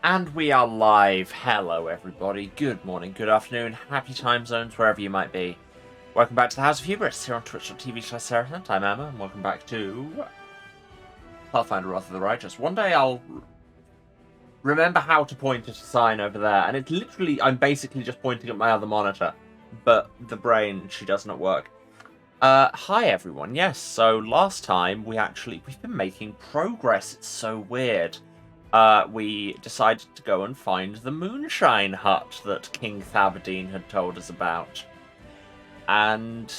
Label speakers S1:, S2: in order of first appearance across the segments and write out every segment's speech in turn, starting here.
S1: And we are live. Hello, everybody. Good morning, good afternoon, happy time zones, wherever you might be. Welcome back to the House of Hubris here on twitch.tv/Seraphant. I'm Emma, and welcome back to Pathfinder Wrath of the Righteous. One day I'll remember how to point at a sign over there, and it's literally, I'm basically just pointing at my other monitor, but the brain, she does not work. Hi everyone. Yes, so last time we've been making progress. It's so weird. We decided to go and find the moonshine hut that King Thabadine had told us about. And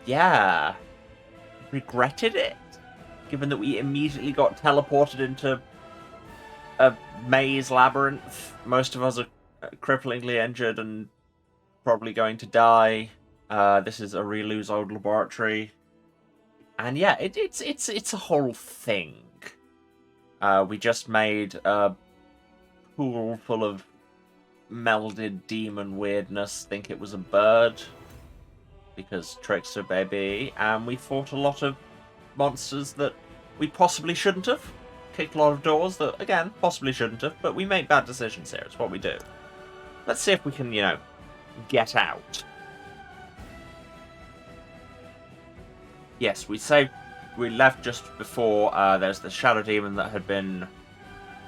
S1: yeah, regretted it, given that we immediately got teleported into a maze labyrinth. Most of us are cripplingly injured and probably going to die. This is Arilu's old laboratory. And yeah, it's a whole thing. We just made a pool full of melded demon weirdness think it was a bird, because trickster baby, and we fought a lot of monsters that we possibly shouldn't have. Kicked a lot of doors that, again, possibly shouldn't have, but we make bad decisions here. It's what we do. Let's see if we can, get out. Yes, we left just before there's the shadow demon that had been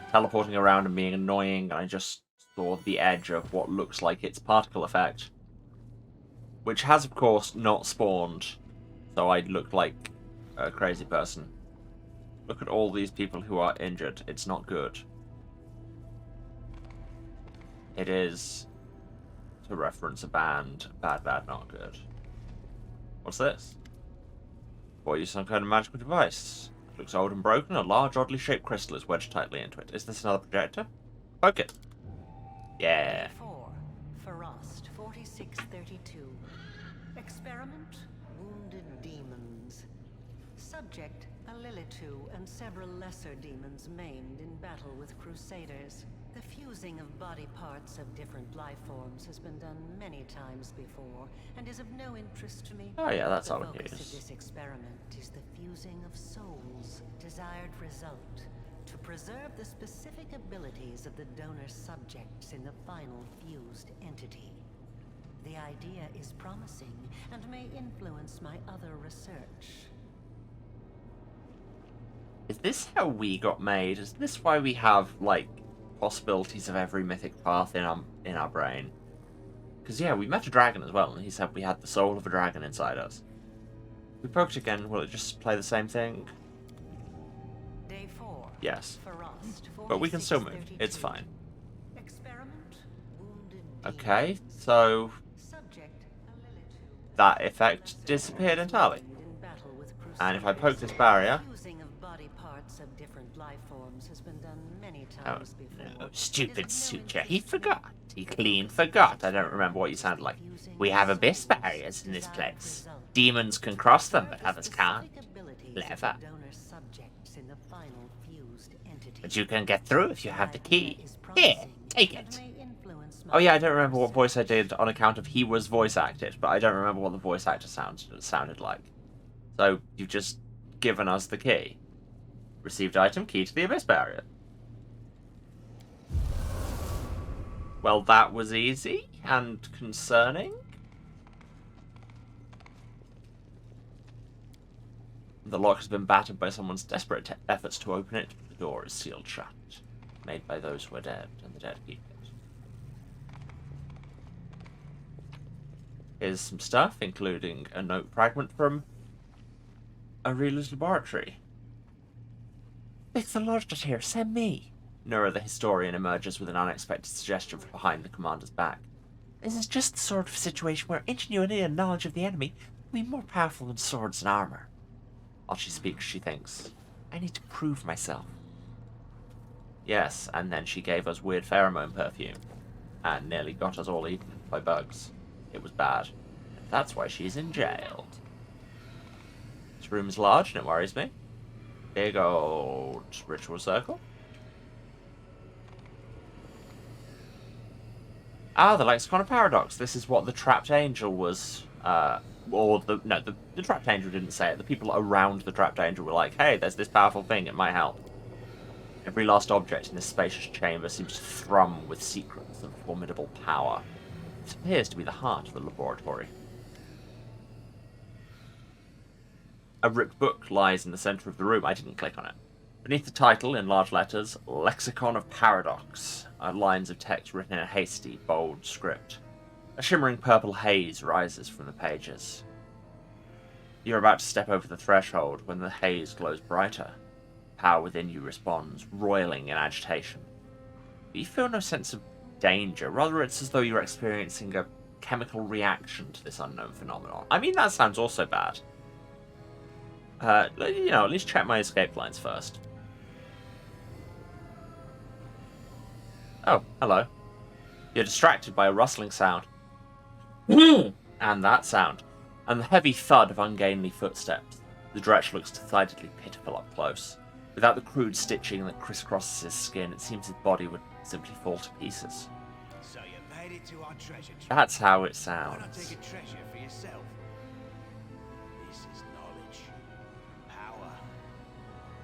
S1: teleporting around and being annoying, and I just saw the edge of what looks like its particle effect, which has, of course, not spawned, so I look like a crazy person. Look at all these people who are injured. It's not good. It is, to reference a band, bad, bad, not good. What's this? Or use some kind of magical device. It looks old and broken. A large, oddly shaped crystal is wedged tightly into it. Is this another projector? Poke it. Yeah.
S2: 4. Frost, 4632. Experiment, wounded demons. Subject, a Lilitu and several lesser demons maimed in battle with crusaders. The fusing of body parts of different life forms has been done many times before, and is of no interest to me.
S1: Oh yeah, that's
S2: the
S1: all it
S2: focus
S1: is.
S2: of this experiment is the fusing of souls. Desired result: to preserve the specific abilities of the donor subjects in the final fused entity. The idea is promising, and may influence my other research.
S1: Is this how we got made? Is this why we have, like, possibilities of every mythic path in our brain? Because yeah, we met a dragon as well, and he said we had the soul of a dragon inside us. If we poked again, will it just play the same thing?
S2: Day 4.
S1: Yes.
S2: Frost,
S1: But we can still move.
S2: 4632.
S1: It's fine.
S2: Experiment, wounded
S1: Okay, so
S2: subject, a Lilitu.
S1: that effect disappeared entirely.
S2: In battle with
S1: And if I
S2: crusaders.
S1: poke this barrier...
S2: Fusing of body parts of different life forms has been done many
S1: Oh,
S2: times before.
S1: no,
S2: It
S1: stupid
S2: is of no
S1: suture.
S2: interest
S1: He
S2: to me
S1: forgot. He
S2: that
S1: clean
S2: the
S1: forgot. I don't remember what you sounded like.
S2: fusing
S1: We have
S2: of
S1: abyss
S2: souls
S1: barriers in this
S2: desired
S1: place.
S2: result.
S1: Demons can cross them, but
S2: Preserve the
S1: others can't.
S2: specific abilities of
S1: Clever.
S2: the donor subjects in the final fused entity.
S1: But you can get through if you have the key.
S2: Idea is
S1: Here,
S2: promising
S1: take
S2: and
S1: it.
S2: may influence my
S1: Oh yeah, I don't remember what
S2: research.
S1: voice I did on account of he was voice acted, but I don't remember what the voice actor sounded like. So you've just given us the key. Received item, key to the abyss barrier. Well, that was easy and concerning. The lock has been battered by someone's desperate efforts to open it. The door is sealed shut. Made by those who are dead, and the dead keep it. Here's some stuff, including a note fragment from Arilu's laboratory. Fix the lodge dot here, send me. Nura the historian emerges with an unexpected suggestion from behind the commander's back. This is just the sort of situation where ingenuity and knowledge of the enemy will be more powerful than swords and armor. While she speaks, she thinks, I need to prove myself. Yes, and then she gave us weird pheromone perfume, and nearly got us all eaten by bugs. It was bad. And that's why she's in jail. This room is large, and it worries me. Big old ritual circle. Ah, the Lexicon of Paradox. This is what the trapped angel was, the trapped angel didn't say it. The people around the trapped angel were like, hey, there's this powerful thing, it might help. Every last object in this spacious chamber seems to thrum with secrets of formidable power. This appears to be the heart of the laboratory. A ripped book lies in the center of the room. I didn't click on it. Beneath the title, in large letters, Lexicon of Paradox, are lines of text written in a hasty, bold script. A shimmering purple haze rises from the pages. You're about to step over the threshold when the haze glows brighter. Power within you responds, roiling in agitation. But you feel no sense of danger. Rather, it's as though you're experiencing a chemical reaction to this unknown phenomenon. I mean, that sounds also bad. At least check my escape lines first. Oh, hello. You're distracted by a rustling sound. And that sound. And the heavy thud of ungainly footsteps. The Dretch looks decidedly pitiful up close. Without the crude stitching that crisscrosses his skin, it seems his body would simply fall to pieces.
S3: So you made it to our treasure trove.
S1: That's how it
S3: Why not
S1: sounds.
S3: take a treasure for yourself? This is knowledge. Power.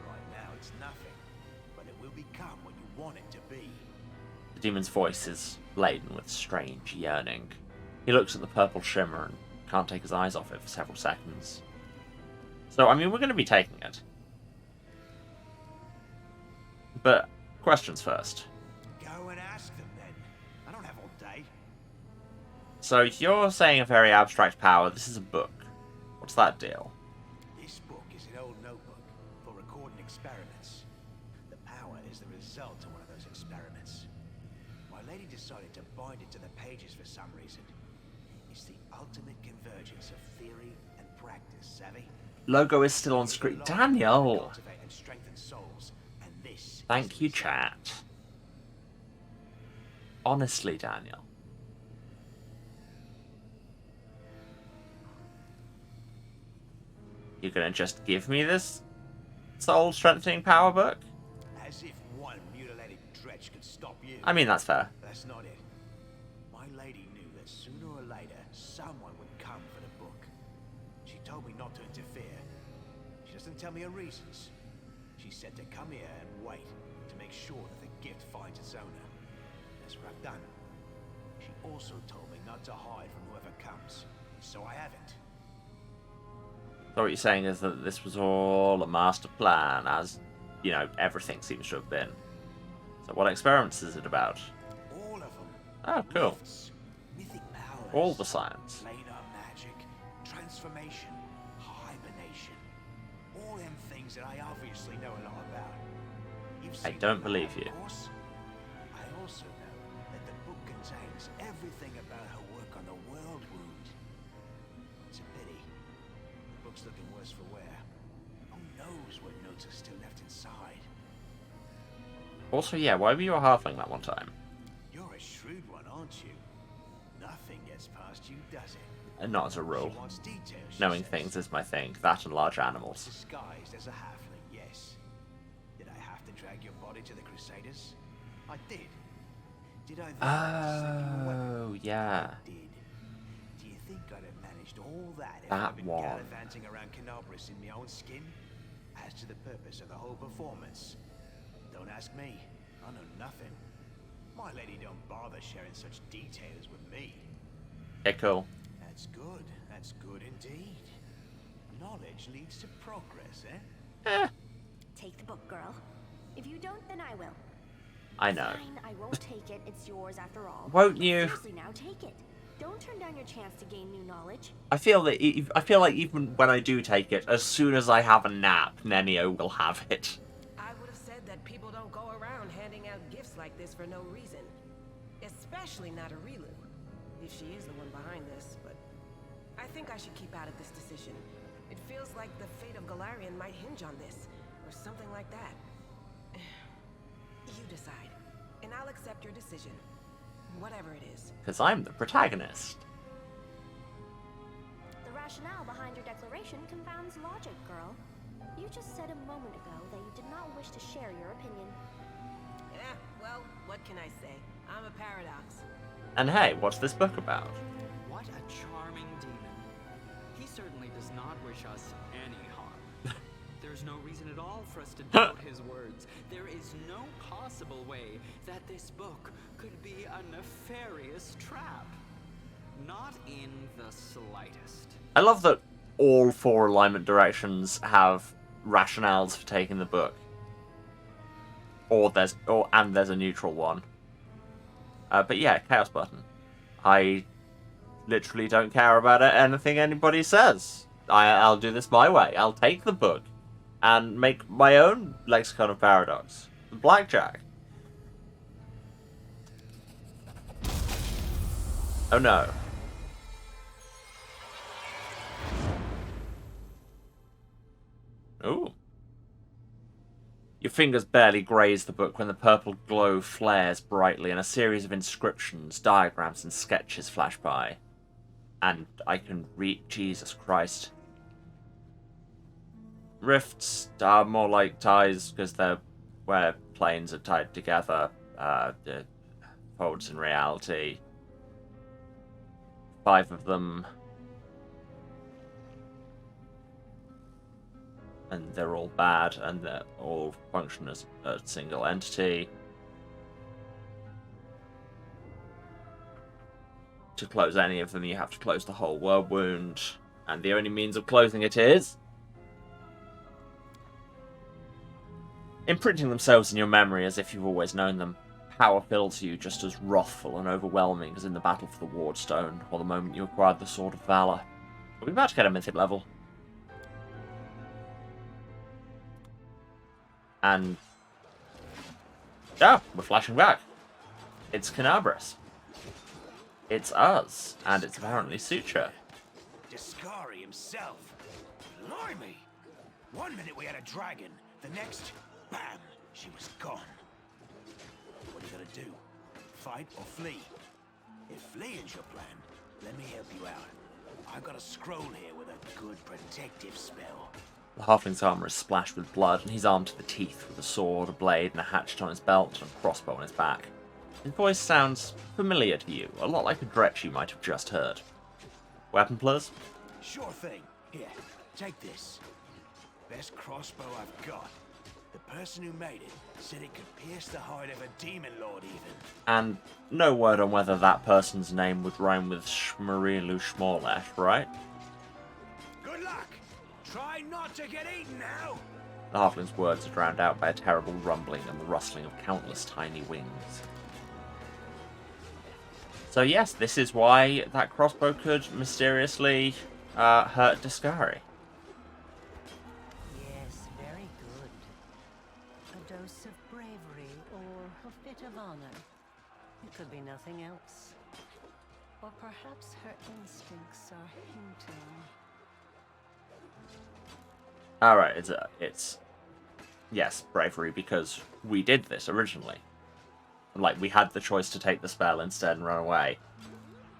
S3: Right now it's nothing, but it will become what you want it to be.
S1: The demon's voice is laden with strange yearning. He looks at the purple shimmer and can't take his eyes off it for several seconds. So, I mean, we're going to be taking it. But, questions first.
S3: Go and ask them then. I don't have all day.
S1: So, you're saying a very abstract power. This is a book. What's that deal?
S3: This book is an old notebook for recording experiments. The power is the result of one of those experiments. My lady decided to bind it to the pages for some reason. It's the ultimate convergence of theory and practice, savvy?
S1: Logo is still on screen. Daniel!
S3: Cultivate and strengthen souls, and this
S1: Thank you, chat. Honestly, Daniel. You're gonna just give me this soul strengthening power book?
S3: As if one mutilated dretch could stop you.
S1: I mean, that's fair.
S3: That's not it. My lady knew that sooner or later someone would come for the book. She told me not to interfere. She doesn't tell me her reasons. She said to come here and wait to make sure that the gift finds its owner. That's what I've done. She also told me not to hide from whoever comes, so I haven't.
S1: So what you're saying is that this was all a master plan, as, everything seems to have been. So what experiments is it about?
S3: All of them.
S1: Oh, cool.
S3: Rifts, mythic powers,
S1: All the science.
S3: planar magic, transformation, hibernation. All them things that I obviously know a lot about. You've
S1: I
S3: seen
S1: don't
S3: them,
S1: believe
S3: of
S1: you.
S3: course. I also know that the book contains everything about her work on the world wound. It's a pity. The book's looking worse for wear. Who knows what notes are still left inside?
S1: Also, yeah, why were you a halfling that one time?
S3: You're a shrewd one, aren't you? Nothing gets past you, does it?
S1: And not as a rule.
S3: She wants details, she
S1: Knowing
S3: says.
S1: thing is my thing. That and large animals.
S3: Disguised as a halfling, yes. Did I have to drag your body to the Crusaders? I did. Did I then send you away?
S1: Oh, yeah.
S3: I did. Do you think I'd have managed all that if
S1: That
S3: I'd been
S1: one.
S3: gallivanting around Canobris in my own skin? As to the purpose of the whole performance, don't ask me. I know nothing. My lady don't bother sharing such details with me.
S1: Okay, cool.
S3: That's good. That's good indeed. Knowledge leads to progress, eh?
S1: Eh,
S4: Take the book, girl. If you don't, then I will.
S1: I know.
S4: Fine, I won't take it. It's yours after all.
S1: Won't you?
S4: Seriously, now take it. Don't turn down your chance to gain new knowledge.
S1: I feel like even when I do take it, as soon as I have a nap, Nenio will have it.
S5: I would have said that people don't go around handing out gifts like this for no reason. Especially not Arilu, if she is the one behind this, but I think I should keep out of this decision. It feels like the fate of Galarian might hinge on this, or something like that. You decide, and I'll accept your decision. Whatever it is.
S1: Because I'm the protagonist.
S4: The rationale behind your declaration confounds logic, girl. You just said a moment ago that you did not wish to share your opinion.
S5: Well, what can I say? I'm a paradox.
S1: And hey, what's this book about?
S6: What a charming demon. He certainly does not wish us any harm. There's no reason at all for us to doubt his words. There is no possible way that this book could be a nefarious trap. Not in the slightest.
S1: I love that all 4 alignment directions have rationales for taking the book. And there's a neutral one. But yeah, Chaos Button. I literally don't care about anything anybody says. I'll do this my way. I'll take the book and make my own lexicon of paradox. Blackjack. Oh no. Ooh. Your fingers barely graze the book when the purple glow flares brightly and a series of inscriptions, diagrams, and sketches flash by. And I can read... Jesus Christ. Rifts are more like ties because they're where planes are tied together. The folds in reality. 5 of them. And they're all bad, and they all function as a single entity. To close any of them, you have to close the whole world wound, and the only means of closing it is imprinting themselves in your memory as if you've always known them. Power fills you just as wrathful and overwhelming as in the battle for the Wardstone, or the moment you acquired the Sword of Valor. We're about to get a mythic level. And... yeah, we're flashing back. It's Canabras. It's us, and it's apparently Suture.
S3: Discari himself. Blimey! One minute we had a dragon, the next, bam, she was gone. What are you gonna do? Fight or flee? If fleeing's your plan, let me help you out. I've got a scroll here with a good protective spell.
S1: The halfling's armor is splashed with blood, and he's armed to the teeth with a sword, a blade, and a hatchet on his belt, and a crossbow on his back. His voice sounds familiar to you, a lot like a Dretch you might have just heard. Weapon, please?
S3: Sure thing. Here, take this. Best crossbow I've got. The person who made it said it could pierce the hide of a demon lord even.
S1: And no word on whether that person's name would rhyme with Shmarilu Shmorlesh, right?
S3: Good luck! Try not to get eaten now!
S1: The halfling's words are drowned out by a terrible rumbling and the rustling of countless tiny wings. So yes, this is why that crossbow could mysteriously hurt Discari.
S2: Yes, very good. A dose of bravery or a bit of honor. It could be nothing else. Or perhaps her instincts are hinting.
S1: Alright, it's... yes, bravery, because we did this originally. Like, we had the choice to take the spell instead and run away.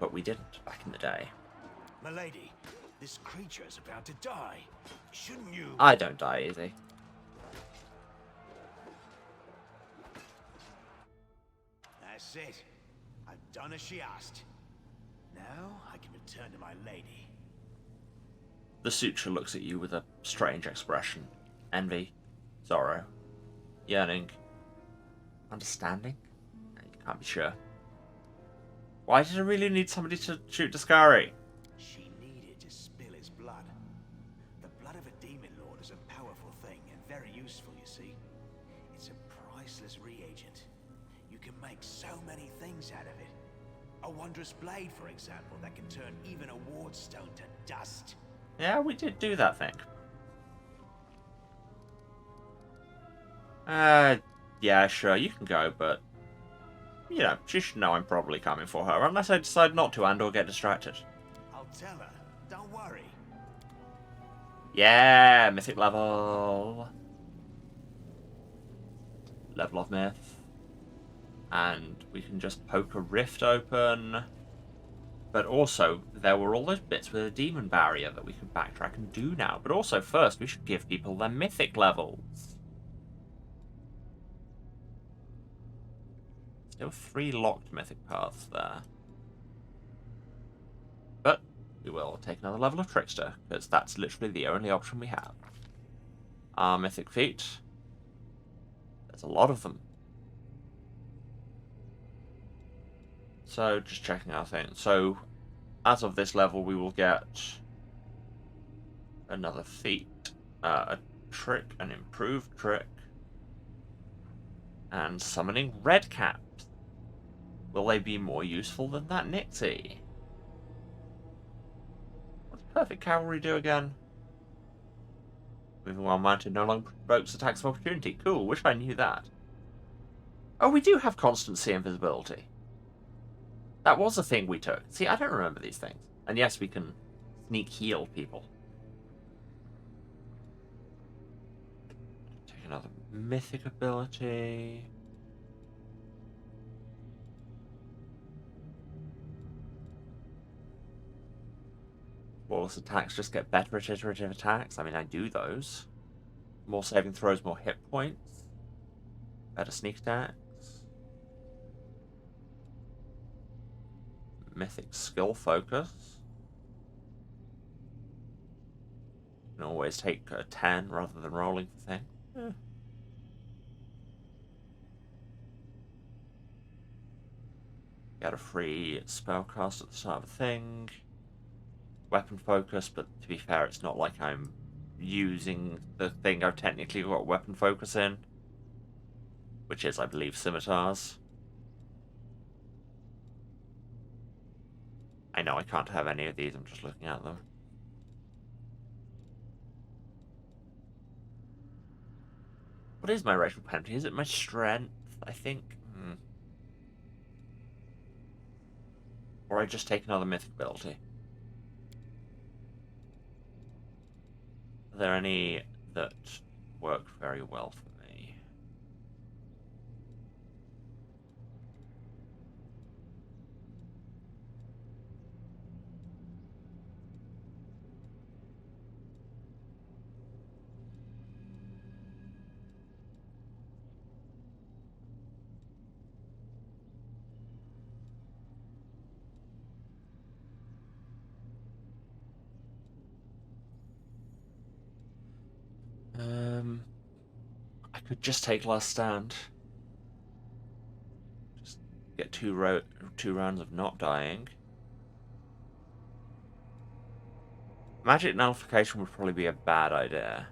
S1: But we didn't, back in the day.
S3: Milady, this creature's about to die. Shouldn't you...
S1: I don't die easy.
S3: That's it. I've done as she asked. Now I can return to my lady.
S1: The Suture looks at you with a strange expression. Envy, sorrow, yearning, understanding? You can't be sure. Why did I really need somebody to shoot Discari?
S3: She needed to spill his blood. The blood of a demon lord is a powerful thing and very useful, you see. It's a priceless reagent. You can make so many things out of it. A wondrous blade, for example, that can turn even a wardstone to dust.
S1: Yeah, we did do that thing. Yeah, sure, you can go, but... you know, she should know I'm probably coming for her, unless I decide not to and or get distracted.
S3: I'll tell her. Don't worry.
S1: Yeah, mythic level. Level of myth. And we can just poke a rift open. But also, there were all those bits with a demon barrier that we could backtrack and do now. But also, first, we should give people their mythic levels. Still 3 locked mythic paths there. But we will take another level of Trickster, because that's literally the only option we have. are mythic feat. There's a lot of them. So, just checking our thing. So, as of this level, we will get another feat, a trick, an improved trick, and summoning red caps. Will they be more useful than that Nixie? What does Perfect Cavalry do again? Moving while mounted no longer provokes attacks of opportunity. Cool, wish I knew that. Oh, we do have constancy invisibility. That was a thing we took. See, I don't remember these things. And yes, we can sneak heal people. Take another mythic ability. Flawless attacks just get better at iterative attacks. I mean, I do those. More saving throws, more hit points. Better sneak attacks. Mythic skill focus. You can always take a 10 rather than rolling for things. Get a free spellcast at the start of a thing. Weapon focus, but to be fair, it's not like I'm using the thing I've technically got weapon focus in, which is, I believe, scimitars. I know I can't have any of these, I'm just looking at them. What is my racial penalty? Is it my strength, I think? Or I just take another mythic ability? Are there any that work very well for me? I could just take Last Stand. Just get two rounds of not dying. Magic nullification would probably be a bad idea.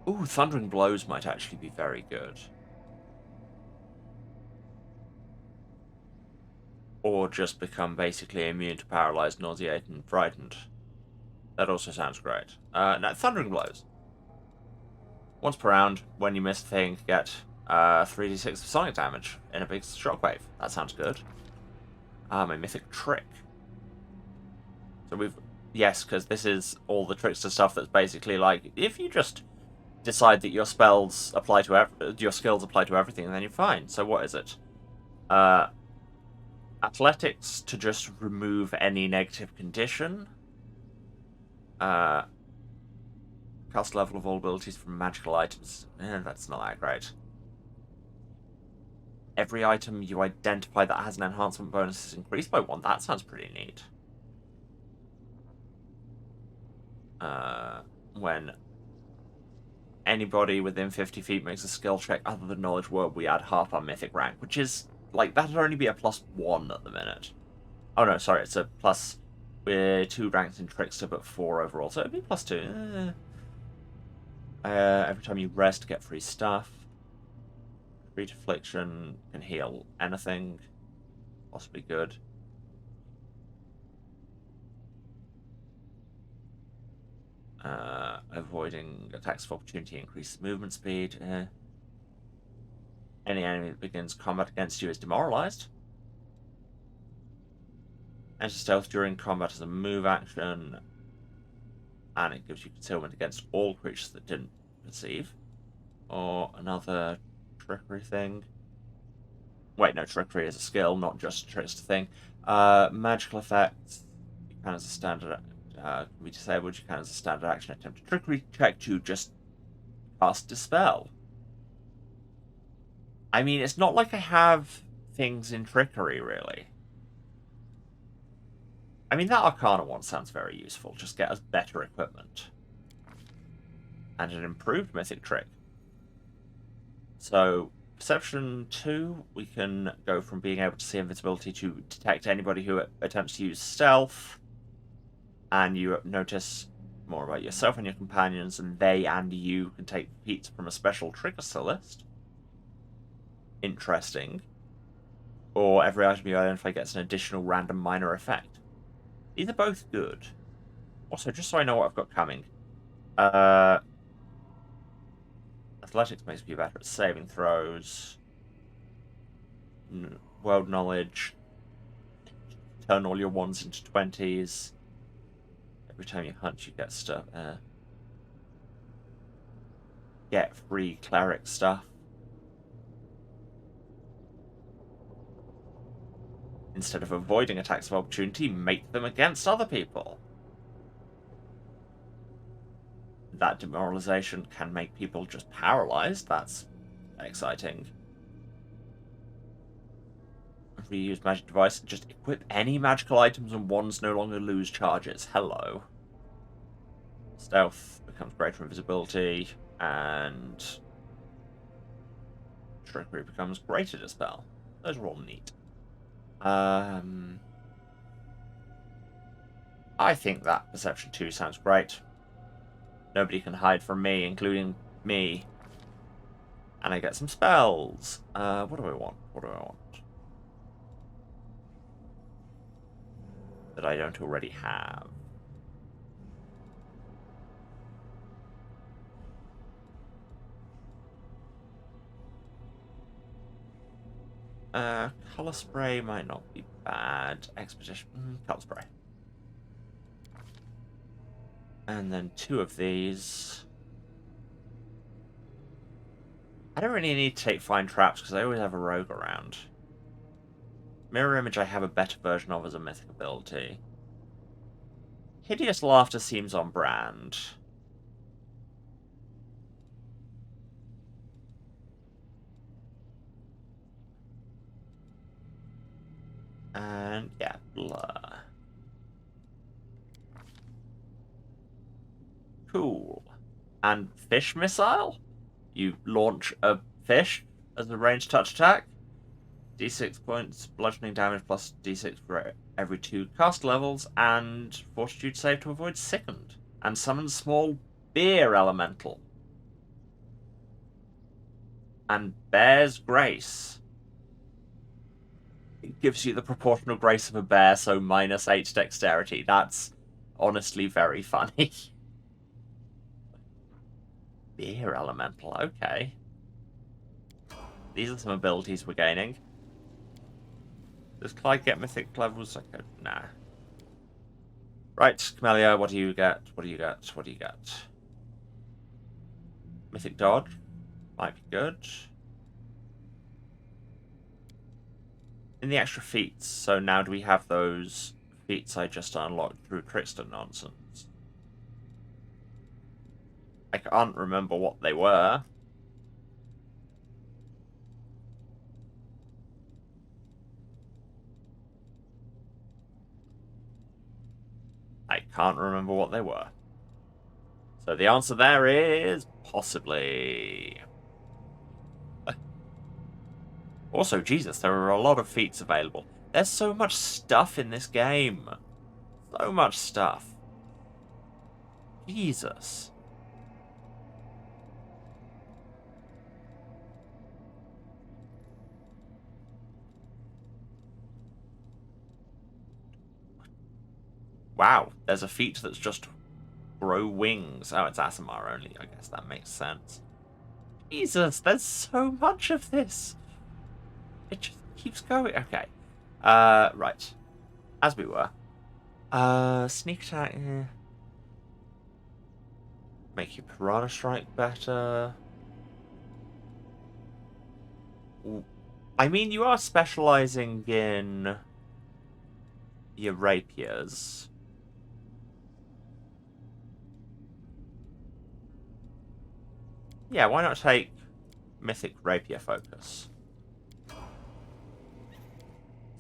S1: Ooh, Thundering Blows might actually be very good. Or just become basically immune to paralyzed, nauseated, and frightened. That also sounds great. No, Thundering Blows. Once per round, when you miss a thing, get 3d6 of sonic damage in a big shockwave. That sounds good. My mythic trick. So we've... Yes, because this is all the trickster stuff that's basically like, if you just decide that your spells apply to your skills apply to everything, then you're fine. So what is it? Athletics to just remove any negative condition. Cast level of all abilities from magical items. That's not that great. Every item you identify that has an enhancement bonus is increased by 1. That sounds pretty neat. When anybody within 50 feet makes a skill check other than Knowledge Word, we add half our mythic rank, which is... Like, that'd only be a +1 at the minute. Oh no, sorry, it's a plus... We're 2 ranks in Trickster, but 4 overall, so it'd be +2. Every time you rest, get free stuff. Treat Affliction can heal anything. Possibly good. Avoiding attacks of opportunity increases movement speed. Any enemy that begins combat against you is demoralized. Enter stealth during combat as a move action. And it gives you concealment against all creatures that didn't perceive. Or another trickery thing. Wait, no, trickery is a skill, not just a trickster thing. Magical effects. You can as a standard... can be disabled. You can as a standard action attempt a trickery check to just cast Dispel. I mean, it's not like I have things in trickery, really. I mean, that Arcana one sounds very useful. Just get us better equipment. And an improved mythic trick. So, Perception 2, we can go from being able to see invisibility to detect anybody who attempts to use stealth. And you notice more about yourself and your companions, and they and you can take feats from a special trigger list. Interesting. Or every item you identify gets an additional random minor effect. These are both good. Also, just so I know what I've got coming. Athletics makes me better at saving throws. World knowledge. Turn all your 1s into 20s. Every time you hunt, you get stuff. Get free cleric stuff. Instead of avoiding attacks of opportunity, make them against other people. That demoralization can make people just paralyzed. That's exciting. Reuse magic device. Just equip any magical items and wands no longer lose charges. Hello. Stealth becomes greater invisibility, and trickery becomes greater dispel. Those are all neat. I think that Perception 2 sounds great. Nobody can hide from me, including me. And I get some spells. What do I want? What do I want? That I don't already have. Color spray might not be bad. Expedition, color spray. And then 2 of these. I don't really need to take fine traps because I always have a rogue around. Mirror image I have a better version of as a mythic ability. Hideous laughter seems on brand. And yeah, blur. Cool. And fish missile? You launch a fish as a ranged touch attack. D6 points, bludgeoning damage plus D6 for every 2 cast levels, and fortitude save to avoid sickened. And summon small beer elemental. And bear's grace. It gives you the proportional grace of a bear, so -8 dexterity. That's honestly very funny. Beer elemental, okay. These are some abilities we're gaining. Does Clyde get mythic levels? Okay, nah. Right, Camellia, what do you get? What do you get? What do you get? Mythic dodge? Might be good. In the extra feats, so now do we have those feats I just unlocked through Trickster nonsense? I can't remember what they were. I can't remember what they were. So the answer there is possibly. Also, Jesus, there are a lot of feats available. There's so much stuff in this game. So much stuff. Jesus. Wow, there's a feat that's just grow wings. Oh, it's Asimar only. I guess that makes sense. Jesus, there's so much of this. It just keeps going. Okay. Right. As we were. Sneak attack. Make your Piranha Strike better. I mean, you are specializing in your rapiers. Yeah, why not take Mythic Rapier Focus?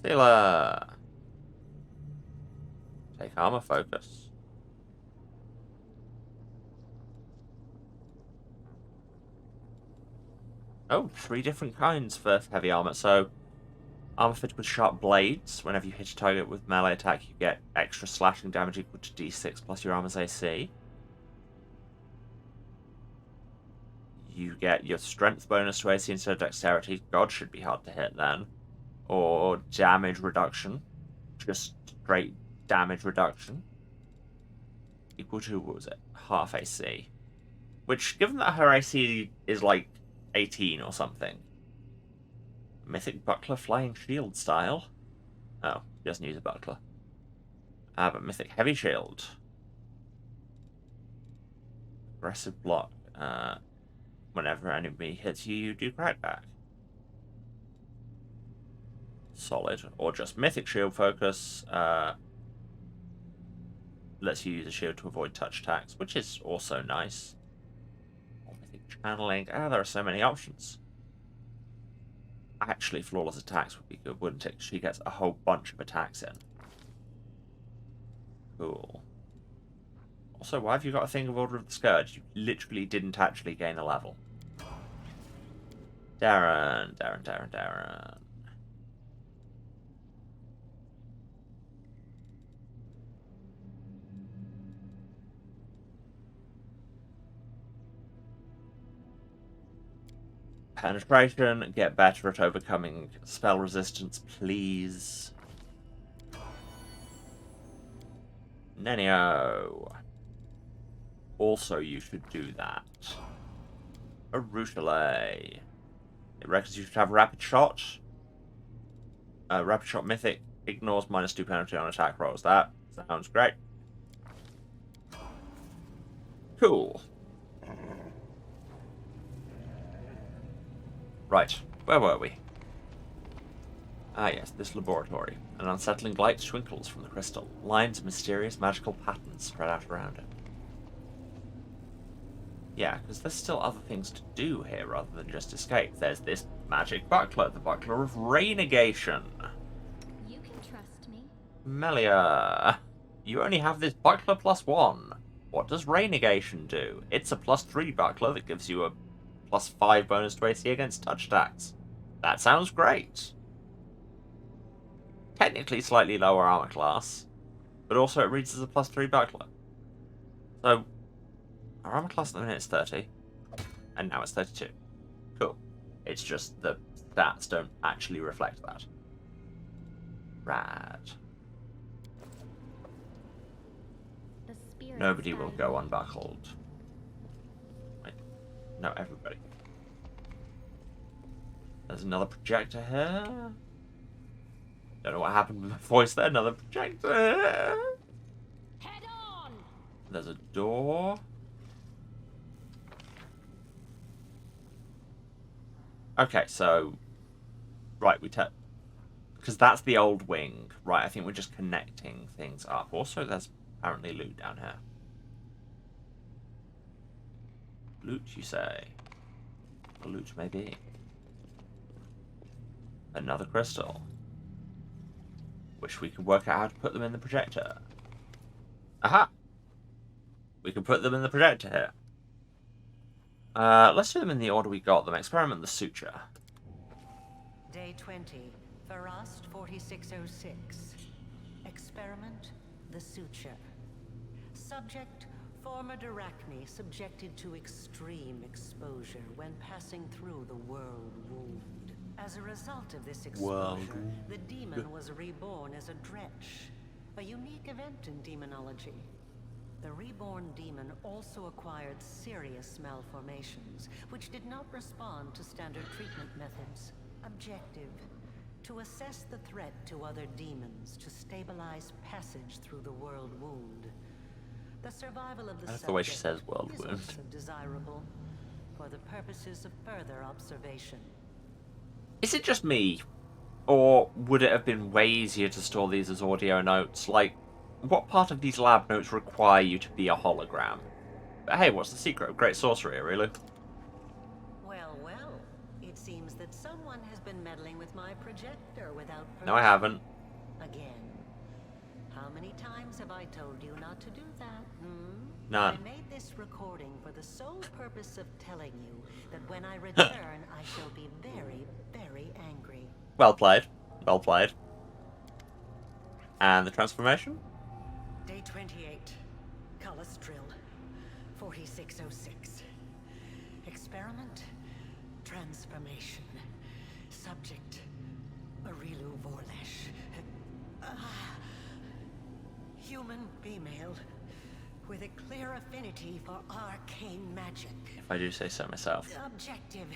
S1: Sealer. Take armor focus. Oh, 3 different kinds for heavy armor. So, armor fitted with sharp blades. Whenever you hit a target with melee attack, you get extra slashing damage equal to d6 plus your armor's AC. You get your strength bonus to AC instead of dexterity. God, should be hard to hit then. Or damage reduction. Just straight damage reduction. Equal to, what was it? Half AC. Which, given that her AC is like 18 or something. Mythic Buckler Flying Shield style. Oh, he doesn't use a buckler. But Mythic Heavy Shield. Aggressive block. Whenever an enemy hits you, you do crackback. Solid. Or just Mythic Shield Focus. Lets you use a shield to avoid touch attacks, which is also nice. Or Mythic Channeling. There are so many options. Actually, Flawless Attacks would be good, wouldn't it? She gets a whole bunch of attacks in. Cool. Also, why have you got a thing of Order of the Scourge? You literally didn't actually gain a level. Darren. Penetration, get better at overcoming spell resistance, please. Nenio. Also, you should do that. A Routelet. It reckons you should have Rapid Shot. Rapid Shot Mythic ignores -2 penalty on attack rolls. That sounds great. Cool. Right, where were we? Ah yes, this laboratory. An unsettling light twinkles from the crystal. Lines of mysterious magical patterns spread out around it. Yeah, because there's still other things to do here rather than just escape. There's this magic buckler, the Buckler of Ray Negation.
S4: You can trust me.
S1: Melia, you only have this buckler +1. What does Ray Negation do? It's a +3 buckler that gives you a +5 bonus to AC against touch attacks. That sounds great. Technically slightly lower armor class, but also it reads as a +3 buckler. So, our armor class at the minute is 30, and now it's 32. Cool. It's just the stats don't actually reflect that. Rad. Nobody will go unbuckled. Wait. No, everybody. There's another projector here. Don't know what happened with my voice there. Another projector.
S4: Head on.
S1: There's a door. Okay, so right, because that's the old wing. Right, I think we're just connecting things up. Also, there's apparently loot down here. Loot, you say? What loot maybe? Another crystal. Wish we could work out how to put them in the projector. Aha! We can put them in the projector here. Let's do them in the order we got them. Experiment the suture.
S2: Day 20, Farast 4606. Experiment the suture. Subject, former Arachne, subjected to extreme exposure when passing through the world wound. As a result of this exposure, the demon was reborn as a dretch, a unique event in demonology. The reborn demon also acquired serious malformations, which did not respond to standard treatment methods. Objective: to assess the threat to other demons to stabilize passage through the world wound. The survival of the
S1: That's the way she says world
S2: is
S1: wound.
S2: also desirable for the purposes of further observation.
S1: Is it just me? Or would it have been way easier to store these as audio notes? Like, what part of these lab notes require you to be a hologram? But hey, what's the secret of great sorcery, really?
S2: Well, it seems that someone has been meddling with my projector when without permission.
S1: No, I haven't.
S2: Again. How many times have I told you not to do that?
S1: None.
S2: I made this recording for the sole purpose of telling you that when I return, I shall be very, very angry.
S1: Well played. Well played. And the transformation?
S2: Day 28. Cullis drill. 4606. Experiment. Transformation. Subject. Arilu Vorlesh. Human female. With a clear affinity for arcane magic.
S1: If I do say so myself.
S2: Objective.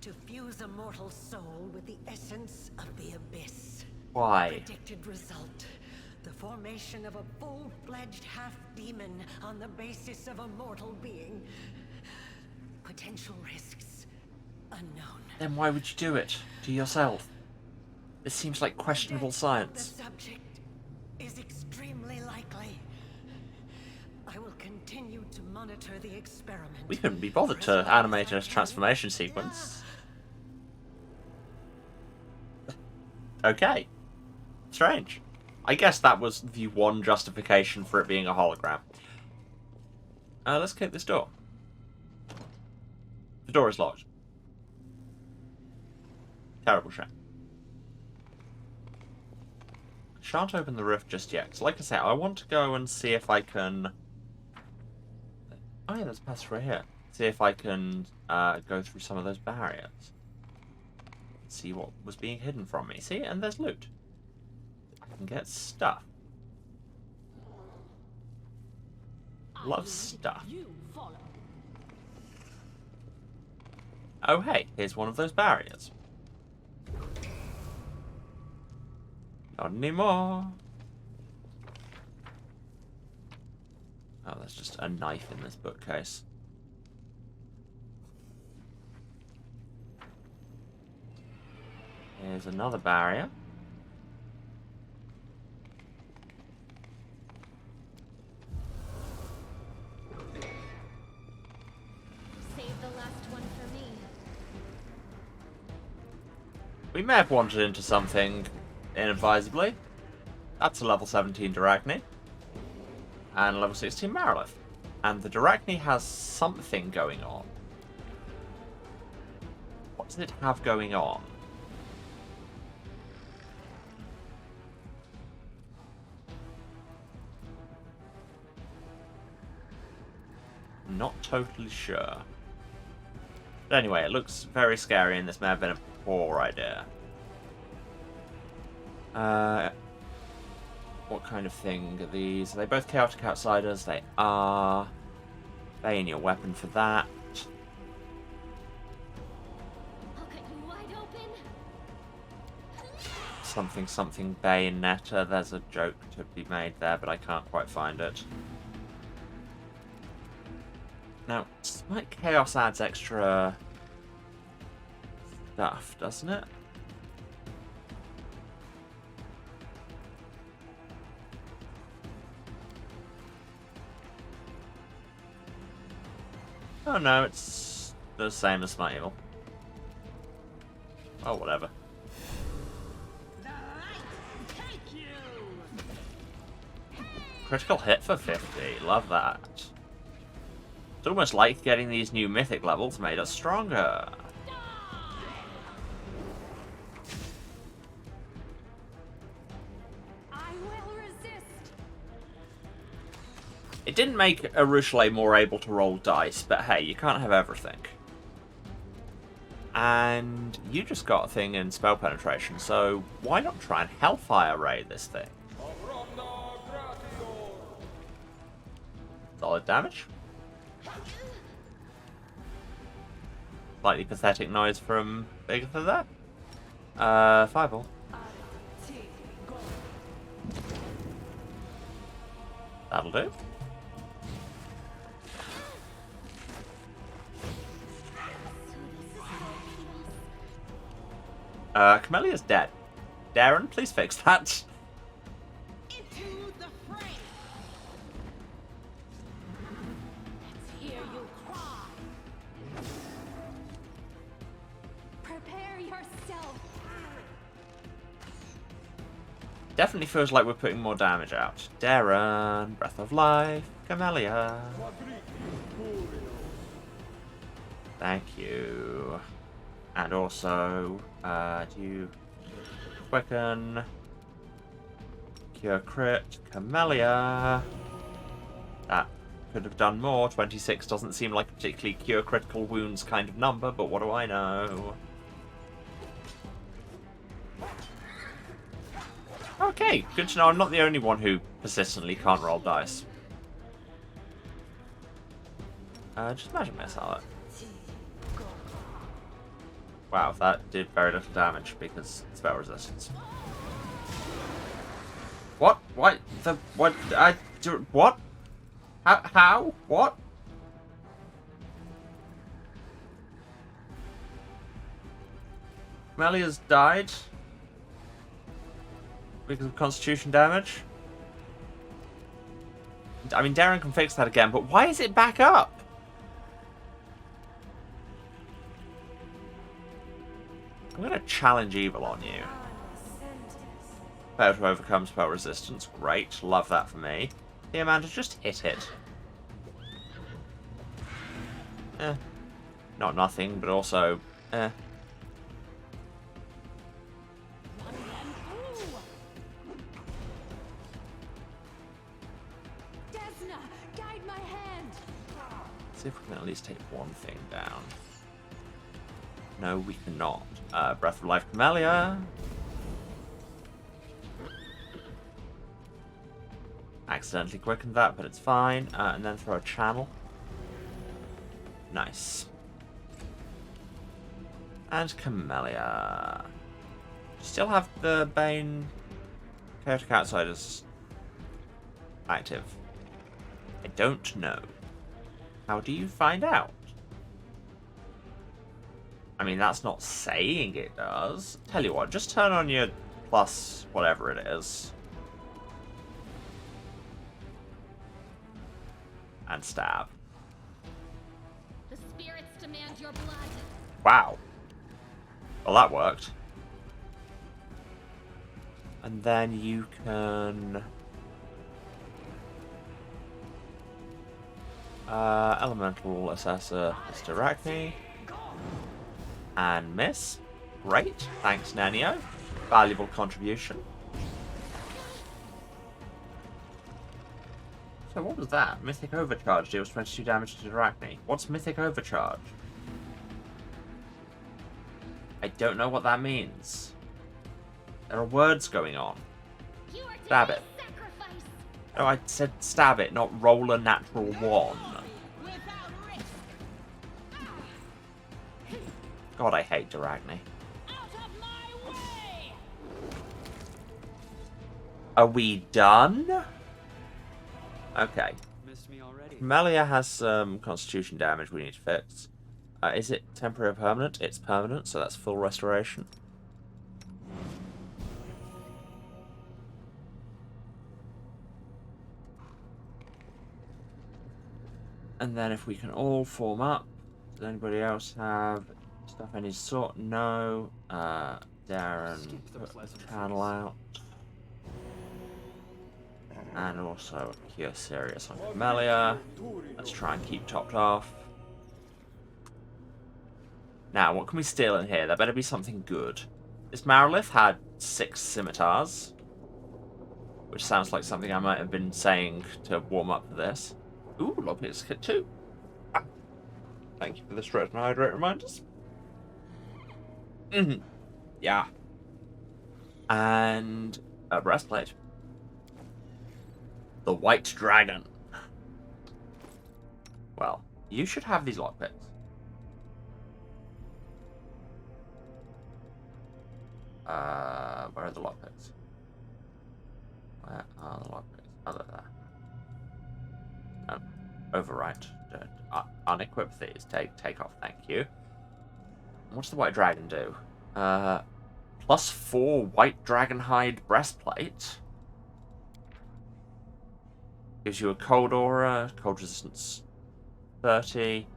S2: To fuse a mortal soul with the essence of the abyss.
S1: Why?
S2: Predicted result. The formation of a full-fledged half-demon on the basis of a mortal being. Potential risks unknown.
S1: Then why would you do it to yourself? This seems like questionable science.
S2: The subject is extremely likely. I will continue to monitor the experiment.
S1: We couldn't be bothered to animate a transformation sequence. Okay. Strange. I guess that was the one justification for it being a hologram. Let's kick this door. The door is locked. Terrible shame. Shan't open the rift just yet, because like I said, I want to go and see if I can... Oh yeah, there's a passage right here. See if I can go through some of those barriers. See what was being hidden from me. See, and there's loot. I can get stuff. Love stuff. Oh hey, here's one of those barriers. Not anymore. Oh, there's just a knife in this bookcase. Here's another barrier.
S4: Save the last one for me.
S1: We may have wandered into something inadvisably. That's a level 17 Darachne. And a level 16 Marilith. And the Darachne has something going on. What does it have going on? Not totally sure. But anyway, it looks very scary and this may have been a poor idea. What kind of thing are these? Are they both chaotic outsiders? They are. Bane your weapon for that.
S4: I'll cut you wide open.
S1: Something Bayonetta. There's a joke to be made there, but I can't quite find it. Now, Smite Chaos adds extra stuff, doesn't it? Oh no, it's the same as Smite Evil. Oh, whatever. Critical hit for 50. Love that. It's almost like getting these new mythic levels made us stronger.
S4: I will resist.
S1: It didn't make Arushale more able to roll dice, but hey, you can't have everything. And you just got a thing in spell penetration, so why not try and Hellfire Ray this thing? Solid damage. Slightly pathetic noise from Bigitha there. Fireball. That'll do. Camelia's dead. Darren, please fix that.
S5: Into the fray.
S4: Let's hear you cry. Prepare yourself.
S1: Definitely feels like we're putting more damage out. Darren, Breath of Life, Camellia. Thank you. And also, do you quicken, cure crit, Camellia. That could have done more. 26 doesn't seem like a particularly cure critical wounds kind of number, but what do I know? Okay, good to know I'm not the only one who persistently can't roll dice. Just magic missile it. Wow, that did very little damage because spell resistance. What? What? What? What? How? What? Melia's died because of constitution damage. I mean, Darren can fix that again, but why is it back up? I'm going to challenge evil on you. Fail to overcome spell resistance. Great. Love that for me. Hey, Amanda, just hit it. Not nothing, but also,
S7: Desna, guide my hand.
S1: See if we can at least take one thing down. No, we cannot. Breath of Life Camellia. Accidentally quickened that, but it's fine. And then throw a channel. Nice. And Camellia. Still have the Bane Chaotic Outsiders active? I don't know. How do you find out? I mean, that's not saying it does. Tell you what, just turn on your plus whatever it is. And stab.
S7: The spirits demand your blood.
S1: Wow. Well, that worked. And then you can... Elemental Assessor Mr. Arachne. And miss. Great. Thanks, Nanio. Valuable contribution. So what was that? Mythic Overcharge deals 22 damage to Arachne. What's Mythic Overcharge? I don't know what that means. There are words going on. Stab it. No, I said stab it, not roll a natural one. God, I hate Arachne. Are we done? Okay.
S6: Missed me already.
S1: Melia has some constitution damage we need to fix. Is it temporary or permanent? It's permanent, so that's full restoration. And then if we can all form up. Does anybody else have stuff I need to sort? No. Darren, put the channel out. And also Cure Serious on Camellia. Let's try and keep topped off. Now, what can we steal in here? There better be something good. This Marilith had 6 scimitars. Which sounds like something I might have been saying to warm up for this. Ooh, Lockpick's Kit 2. Ah. Thank you for the stretch and hydrate reminders. Yeah. And a breastplate. The White Dragon. Well, you should have these lockpicks. Where are the lockpicks? Where are the lockpicks? Oh, they're there. No. Overwrite. Unequip these. Take off, thank you. What's the White Dragon do? +4 White Dragon Hide breastplate. Gives you a cold aura, cold resistance 30.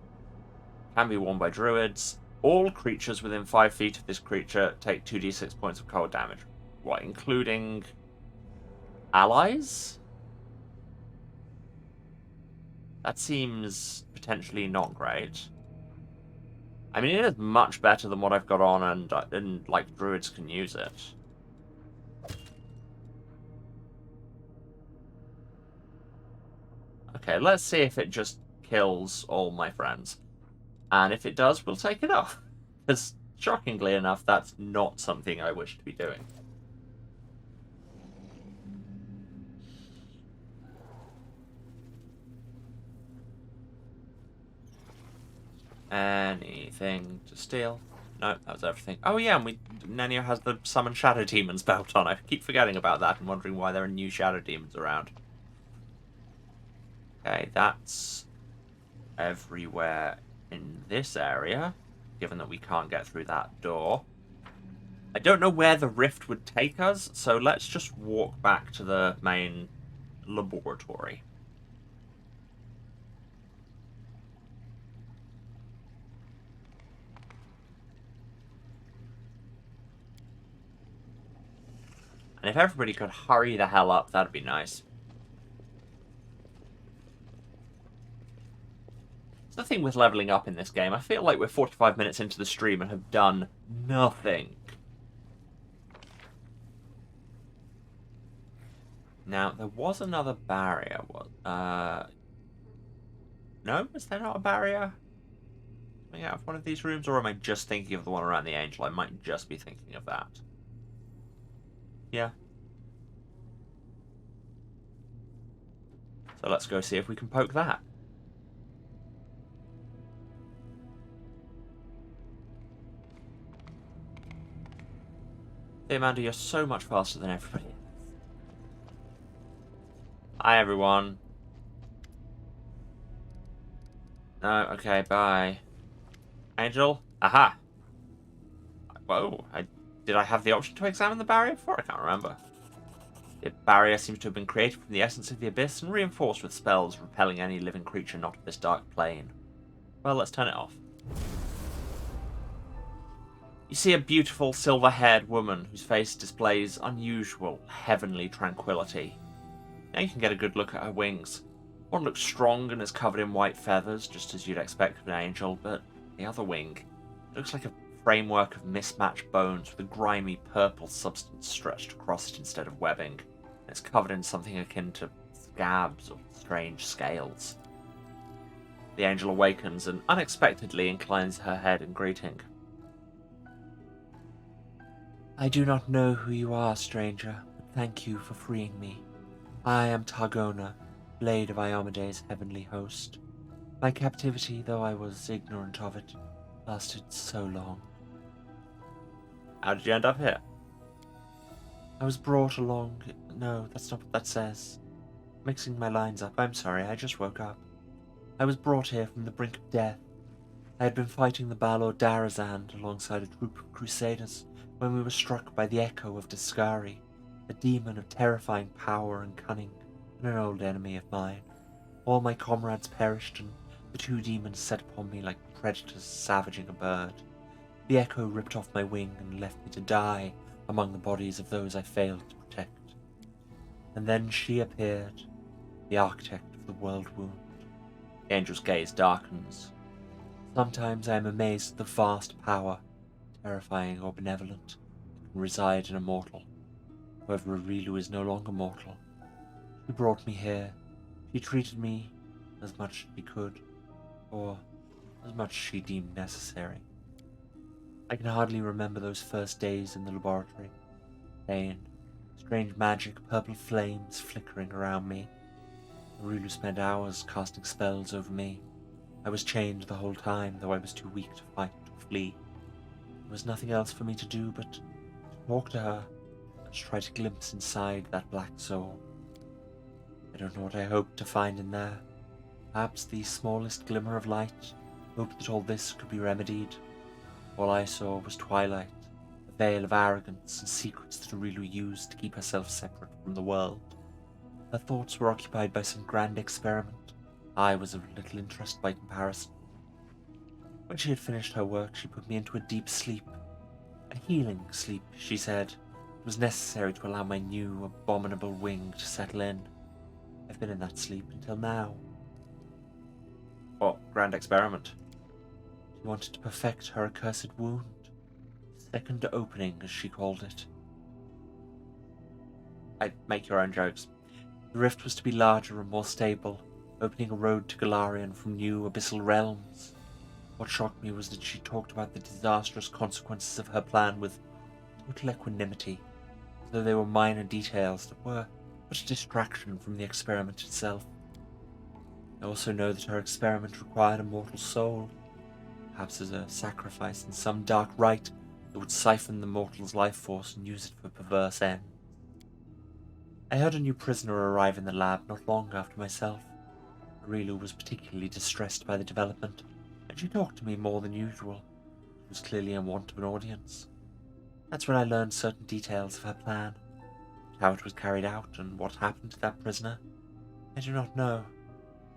S1: Can be worn by druids. All creatures within 5 feet of this creature take 2d6 points of cold damage. What, including allies? That seems potentially not great. I mean, it is much better than what I've got on, and like, druids can use it. Okay, let's see if it just kills all my friends. And if it does, we'll take it off. Because, shockingly enough, that's not something I wish to be doing. Anything to steal? No, that was everything. Oh yeah, and Nenio has the Summon Shadow Demons belt on. I keep forgetting about that and wondering why there are new Shadow Demons around. Okay, that's everywhere in this area, given that we can't get through that door. I don't know where the rift would take us, so let's just walk back to the main laboratory. And if everybody could hurry the hell up, that'd be nice. It's the thing with leveling up in this game. I feel like we're 45 minutes into the stream and have done nothing. Now, there was another barrier. No? Was there not a barrier coming out of one of these rooms? Or am I just thinking of the one around the angel? I might just be thinking of that. Yeah. So let's go see if we can poke that. Hey, Amanda, you're so much faster than everybody else. Hi, everyone. No, okay, bye. Angel? Aha! Whoa, did I have the option to examine the barrier before? I can't remember. The barrier seems to have been created from the essence of the abyss and reinforced with spells repelling any living creature not of this dark plane. Well, let's turn it off. You see a beautiful silver-haired woman whose face displays unusual, heavenly tranquility. Now you can get a good look at her wings. One looks strong and is covered in white feathers, just as you'd expect of an angel, but the other wing looks like a framework of mismatched bones with a grimy purple substance stretched across it instead of webbing. It's covered in something akin to scabs or strange scales. The angel awakens and unexpectedly inclines her head in greeting. I do not know who you are, stranger, but thank you for freeing me. I am Targona, blade of Iomede's heavenly host. My captivity, though I was ignorant of it, lasted so long. How did you end up here? I was brought along... No, that's not what that says. Mixing my lines up, I'm sorry, I just woke up. I was brought here from the brink of death. I had been fighting the Balor Darazand alongside a troop of crusaders when we were struck by the echo of Discari, a demon of terrifying power and cunning, and an old enemy of mine. All my comrades perished, and the two demons set upon me like predators savaging a bird. The echo ripped off my wing and left me to die among the bodies of those I failed to protect. And then she appeared, the architect of the world wound. The angel's gaze darkens. Sometimes I am amazed at the vast power, terrifying or benevolent, that can reside in a mortal. However, Arilu is no longer mortal. She brought me here. She treated me as much as she could, or as much as she deemed necessary. I can hardly remember those first days in the laboratory. Pain, strange magic, purple flames flickering around me. Arilu spent hours casting spells over me. I was chained the whole time, though I was too weak to fight or flee. There was nothing else for me to do but to talk to her and try to glimpse inside that black soul. I don't know what I hoped to find in there. Perhaps the smallest glimmer of light, hoped that all this could be remedied. All I saw was twilight, a veil of arrogance and secrets that Arilu used to keep herself separate from the world. Her thoughts were occupied by some grand experiment. I was of little interest by comparison. When she had finished her work, she put me into a deep sleep. A healing sleep, she said. It was necessary to allow my new, abominable wing to settle in. I've been in that sleep until now. What grand experiment? She wanted to perfect her accursed wound. Second opening, as she called it. I make your own jokes. The rift was to be larger and more stable, opening a road to Galarian from new abyssal realms. What shocked me was that she talked about the disastrous consequences of her plan with total equanimity, as though they were minor details that were but a distraction from the experiment itself. I also know that her experiment required a mortal soul, perhaps as a sacrifice in some dark rite that would siphon the mortal's life force and use it for perverse ends. I heard a new prisoner arrive in the lab not long after myself. Arilu was particularly distressed by the development, and she talked to me more than usual. She was clearly in want of an audience. That's when I learned certain details of her plan, how it was carried out, and what happened to that prisoner. I do not know.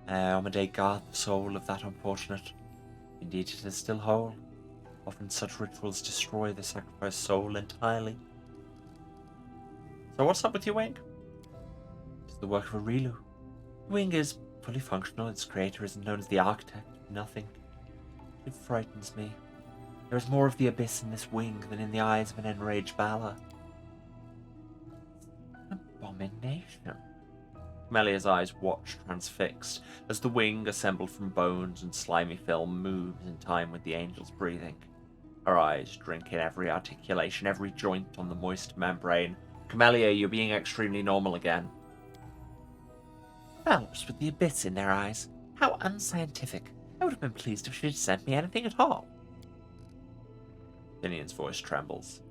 S1: Omade guard the soul of that unfortunate. Indeed, it is still whole. Often such rituals destroy the sacrificed soul entirely. So what's up with your wing? It's the work of Arilu. The wing is fully functional. Its creator isn't known as the architect. Nothing. It frightens me. There is more of the abyss in this wing than in the eyes of an enraged Valor. Abomination. Melia's eyes watch transfixed as the wing, assembled from bones and slimy film, moves in time with the angel's breathing. Her eyes drink in every articulation, every joint on the moist membrane. Camellia, you're being extremely normal again. Valors with the abyss in their eyes. How unscientific. I would have been pleased if she'd sent me anything at all. Finian's voice trembles.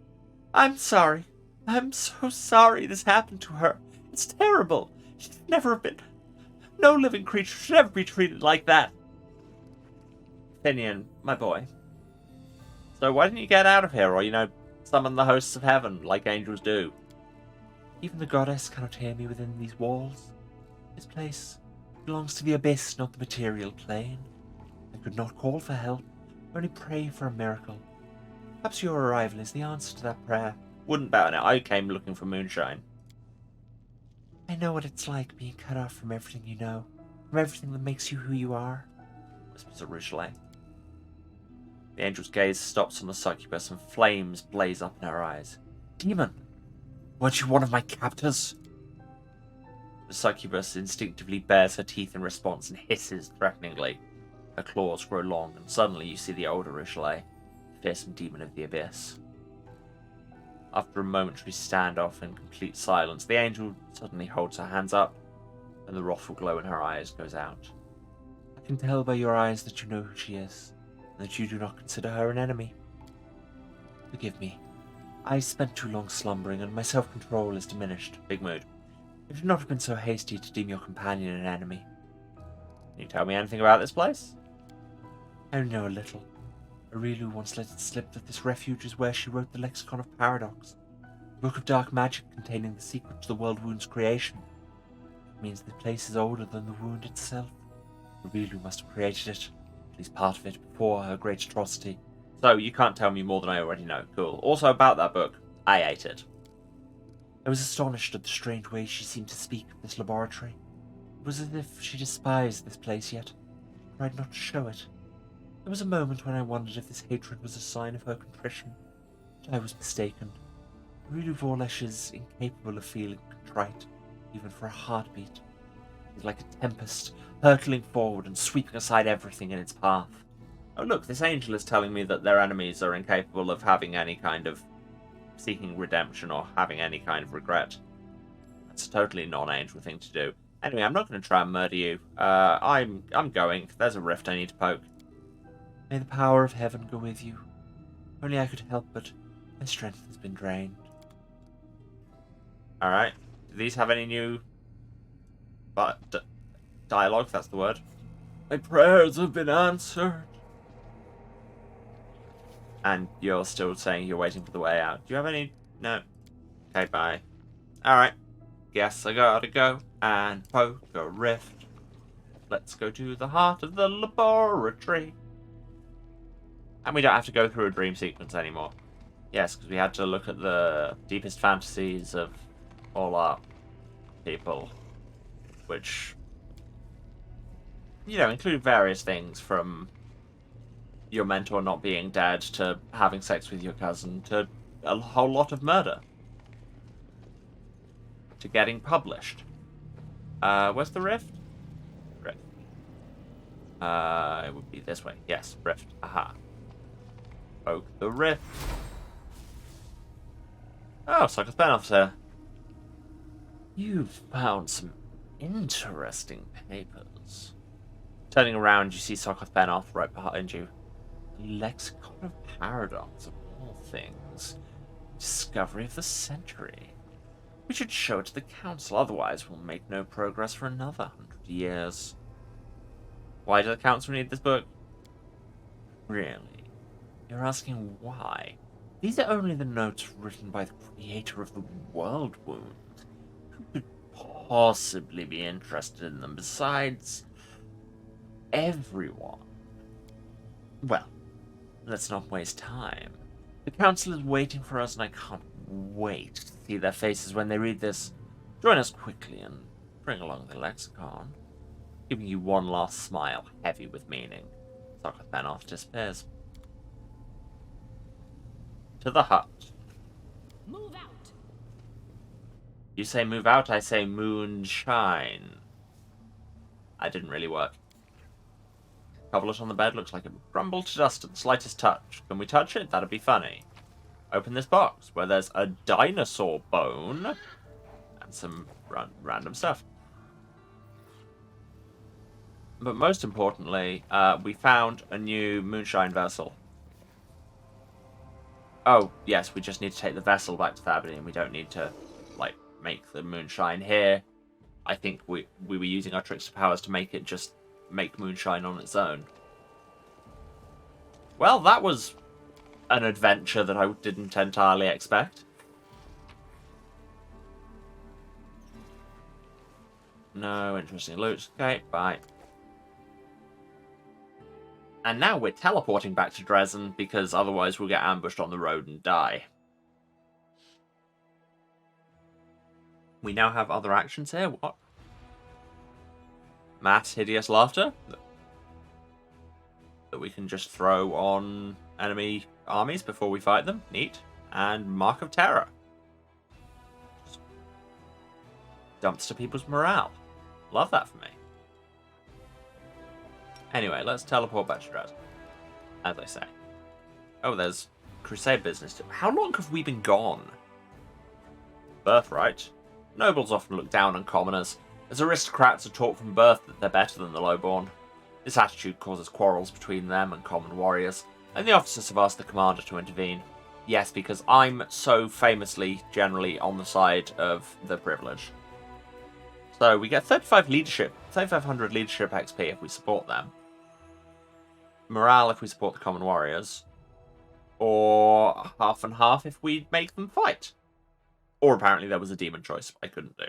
S1: I'm sorry. I'm so sorry this happened to her. It's terrible. She should never have been... No living creature should ever be treated like that. Finian, my boy. So why didn't you get out of here, or, summon the hosts of heaven, like angels do? Even the goddess cannot hear me within these walls. This place belongs to the abyss, not the material plane. I could not call for help, only pray for a miracle. Perhaps your arrival is the answer to that prayer. Wouldn't bet on it. I came looking for moonshine. I know what it's like being cut off from everything you know, from everything that makes you who you are, whispers Arushale. The angel's gaze stops on the succubus and flames blaze up in her eyes. Demon! Weren't you one of my captors? The succubus instinctively bares her teeth in response and hisses threateningly. Her claws grow long, and suddenly you see the old Arushale, the fearsome demon of the abyss. After a momentary standoff and complete silence, the angel suddenly holds her hands up, and the wrathful glow in her eyes goes out. I can tell by your eyes that you know who she is, and that you do not consider her an enemy. Forgive me. I spent too long slumbering, and my self-control is diminished. Big mood. I should not have been so hasty to deem your companion an enemy. Can you tell me anything about this place? I know a little. Arilu once let it slip that this refuge is where she wrote the Lexicon of Paradox, a book of dark magic containing the secret to the world wound's creation. It means the place is older than the wound itself. Arilu must have created it, at least part of it, before her great atrocity. So you can't tell me more than I already know. Cool. Also about that book, I ate it. I was astonished at the strange way she seemed to speak of this laboratory. It was as if she despised this place yet tried not to show it. There was a moment when I wondered if this hatred was a sign of her contrition, but I was mistaken. Arilu Vorlesh is incapable of feeling contrite, even for a heartbeat. It's like a tempest, hurtling forward and sweeping aside everything in its path. Oh look, this angel is telling me that their enemies are incapable of having any kind of seeking redemption or having any kind of regret. That's a totally non-angel thing to do. Anyway, I'm not going to try and murder you. I'm going. There's a rift I need to poke. May the power of heaven go with you. Only I could help, but my strength has been drained. Alright. Do these have any new... dialogue, that's the word. My prayers have been answered. And you're still saying you're waiting for the way out. Do you have any... No. Okay, bye. Alright. Guess I gotta go and poke a rift. Let's go to the heart of the laboratory. And we don't have to go through a dream sequence anymore. Yes, because we had to look at the deepest fantasies of all our people, which, you know, include various things from your mentor not being dead to having sex with your cousin to a whole lot of murder to getting published. Where's the rift? Rift. It would be this way. Yes, rift. Aha. Oak the rift. Oh, Sucker's Ben officer. You've found some interesting papers. Turning around, you see Sokoth Benoff right behind you. Lexicon of Paradox, of all things. Discovery of the century. We should show it to the council, otherwise we'll make no progress for another 100 years. Why do the council need this book? Really? You're asking why? These are only the notes written by the creator of the world wound. Who could possibly be interested in them besides everyone? Well, let's not waste time. The council is waiting for us and I can't wait to see their faces when they read this. Join us quickly and bring along the lexicon. Giving you one last smile, heavy with meaning. Sokoth Benoff disappears. To the hut.
S7: Move out.
S1: You say move out, I say moonshine. That didn't really work. Coverlet on the bed looks like it would crumble to dust at the slightest touch. Can we touch it? That'd be funny. Open this box, where there's a dinosaur bone and some random stuff. But most importantly, we found a new moonshine vessel. Oh, yes, we just need to take the vessel back to Thabony, and we don't need to, like, make the moonshine here. I think we were using our trickster powers to make it just make moonshine on its own. Well, that was an adventure that I didn't entirely expect. No interesting loot. Okay, bye. And now we're teleporting back to Dresden, because otherwise we'll get ambushed on the road and die. We now have other actions here. What? Mass hideous laughter? That we can just throw on enemy armies before we fight them. Neat. And Mark of Terror. Just dumps to people's morale. Love that for me. Anyway, let's teleport back to Dresden. As I say. Oh, there's crusade business too. How long have we been gone? Birthright. Nobles often look down on commoners, as aristocrats are taught from birth that they're better than the lowborn. This attitude causes quarrels between them and common warriors, and the officers have asked the commander to intervene. Yes, because I'm so famously generally on the side of the privilege. So we get 3,500 leadership XP if we support them. Morale if we support the common warriors. Or half and half if we make them fight. Or apparently there was a demon choice I couldn't do.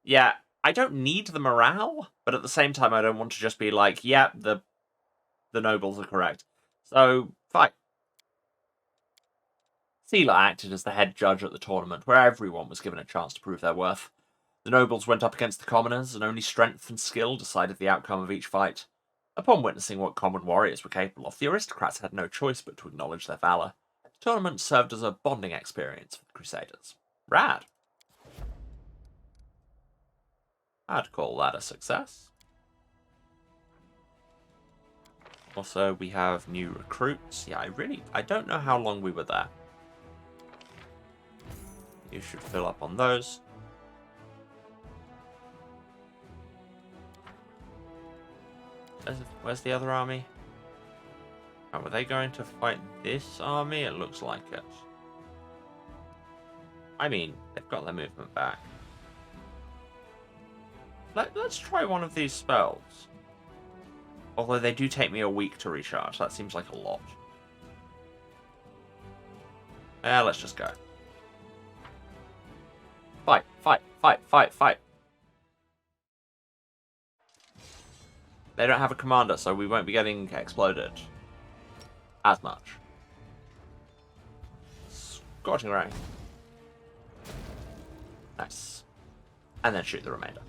S1: Yeah, I don't need the morale, but at the same time I don't want to just be like, yeah, the nobles are correct. So, fight. Sealer acted as the head judge at the tournament, where everyone was given a chance to prove their worth. The nobles went up against the commoners, and only strength and skill decided the outcome of each fight. Upon witnessing what common warriors were capable of, the aristocrats had no choice but to acknowledge their valour. The tournament served as a bonding experience for the Crusaders. Rad. I'd call that a success. Also, we have new recruits. Yeah, I don't know how long we were there. You should fill up on those. Where's the other army? Oh, were they going to fight this army? It looks like it. I mean, they've got their movement back. Let's try one of these spells. Although they do take me a week to recharge. That seems like a lot. Yeah, let's just go. Fight, fight, fight, fight, fight. They don't have a commander, so we won't be getting exploded as much. Scorching ray. Nice. And then shoot the remainder.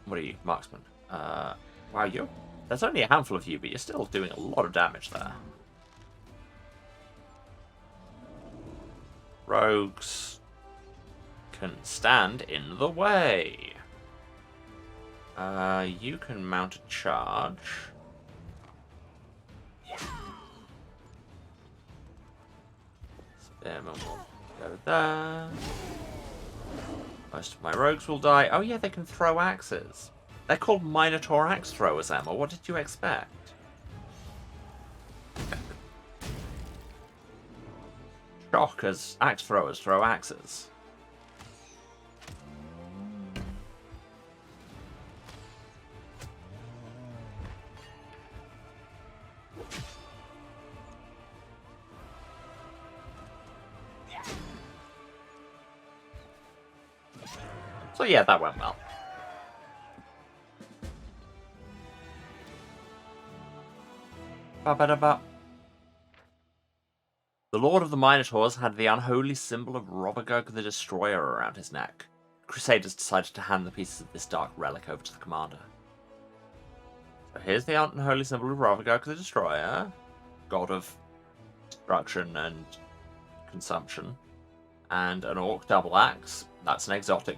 S1: What are you, marksman? Wow, there's only a handful of you, but you're still doing a lot of damage there. Rogues can stand in the way. You can mount a charge. Spearman will go there. Most of my rogues will die. Oh yeah, they can throw axes. They're called Minotaur axe throwers, Emma. What did you expect? Shock as axe throwers throw axes. So yeah, that went well. Ba-ba-da-ba. The Lord of the Minotaurs had the unholy symbol of Robagug the Destroyer around his neck. The Crusaders decided to hand the pieces of this dark relic over to the commander. So here's the unholy symbol of Robagug the Destroyer, god of destruction and consumption, and an orc double axe. That's an exotic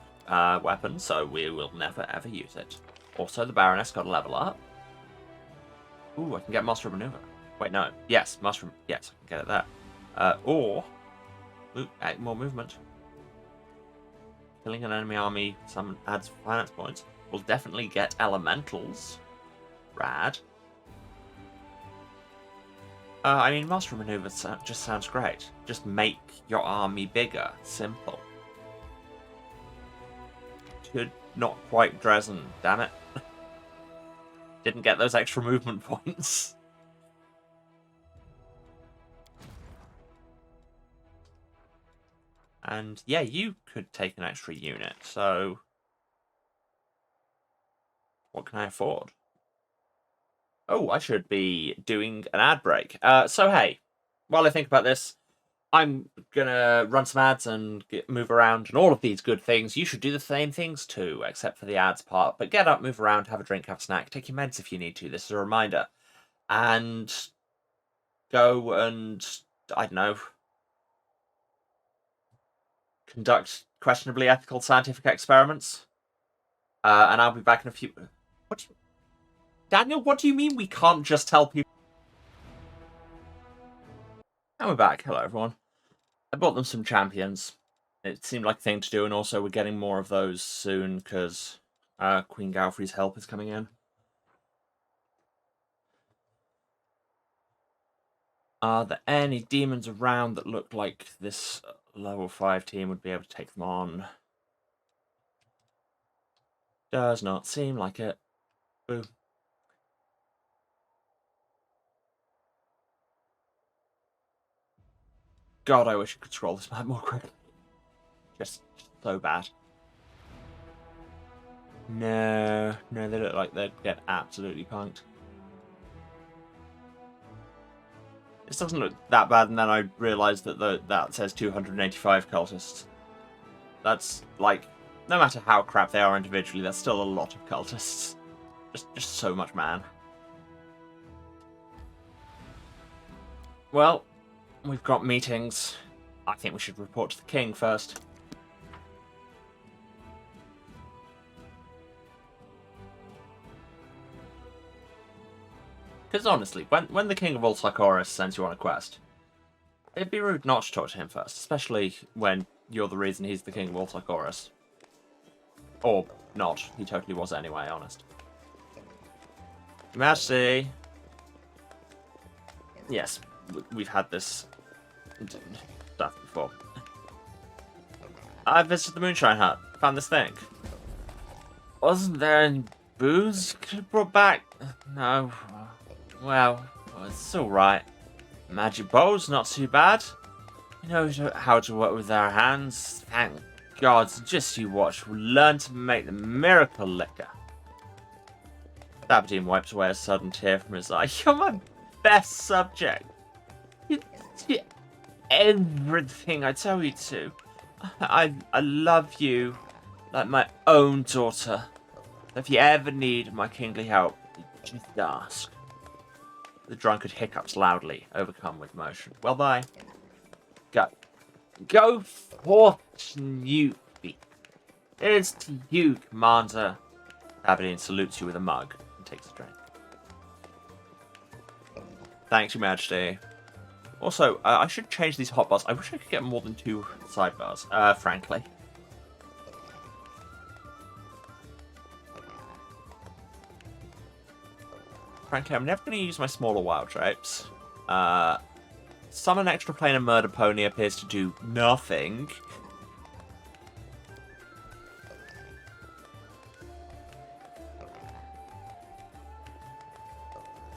S1: weapon, so we will never ever use it. Also, the Baroness got a level up. Ooh, I can get Master of Maneuver. Wait, no. Yes, Master. Yes, I can get it there. Or, ooh, 8 more movement. Killing an enemy army adds finance points. We'll definitely get elementals. Rad. I mean, Master of Maneuver just sounds great. Just make your army bigger. Simple. Could not quite Dresden, damn it. Didn't get those extra movement points. And yeah, you could take an extra unit, so what can I afford? Oh, I should be doing an ad break. So hey, while I think about this, I'm gonna run some ads and move around and all of these good things. You should do the same things too, except for the ads part. But get up, move around, have a drink, have a snack, take your meds if you need to. This is a reminder. And go and, I don't know, conduct questionably ethical scientific experiments. And I'll be back in a few... Daniel, what do you mean we can't just tell people? And we're back. Hello, everyone. I bought them some champions. It seemed like a thing to do, and also we're getting more of those soon, because Queen Galfrey's help is coming in. Are there any demons around that look like this level 5 team would be able to take them on? Does not seem like it. Boo. God, I wish I could scroll this map more quickly. Just so bad. No, they look like they'd get absolutely punked. This doesn't look that bad, and then I realised that that says 285 cultists. That's, like, no matter how crap they are individually, there's still a lot of cultists. Just so much man. Well, we've got meetings. I think we should report to the king first. Because honestly, when the king of all Sarkoris sends you on a quest, it'd be rude not to talk to him first, especially when you're the reason he's the king of all Sarkoris. Or not. He totally was anyway, honest. Majesty. Yes, we've had this stuff before. I visited the Moonshine Hut. Found this thing. Wasn't there any booze could have brought back? No. Well, it's alright. Magic bowl's not too bad. You know how to work with our hands. Thank God. Just you watch. We'll learn to make the miracle liquor. Aberdeen wipes away a sudden tear from his eye. best subject. You everything I tell you to. I love you like my own daughter. If you ever need my kingly help, just ask. The drunkard hiccups loudly, overcome with emotion. Well, bye. Go. Go forth, Snoopy. It's to you, Commander. Aberdeen salutes you with a mug and takes a drink. Thanks, Your Majesty. Also, I should change these hotbars. I wish I could get more than 2 sidebars, frankly. Frankly, I'm never going to use my smaller wild shapes. Summon extra plane and murder pony appears to do nothing.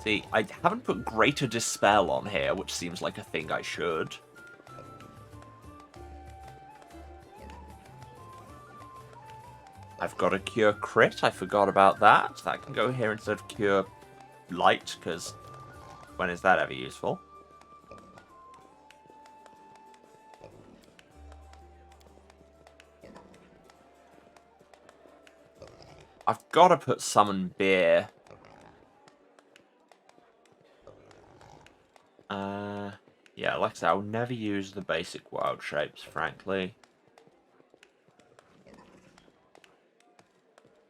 S1: See, I haven't put Greater Dispel on here, which seems like a thing I should. I've got a Cure Crit, I forgot about that. That can go here instead of Cure Light, because when is that ever useful? I've got to put Summon Beer. Yeah, like I said, I'll never use the basic wild shapes, frankly.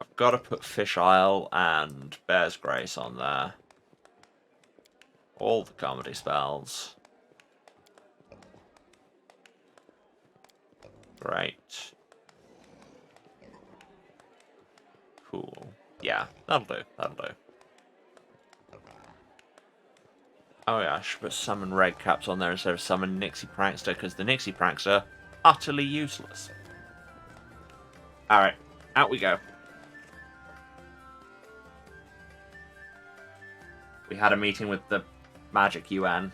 S1: I've got to put Fish Isle and Bear's Grace on there. All the comedy spells. Great. Cool. Yeah, that'll do, that'll do. Oh yeah, I should put Summon Red Caps on there instead of Summon Nixie Prankster, because the Nixie Prankster, utterly useless. Alright, out we go. We had a meeting with the Magic UN.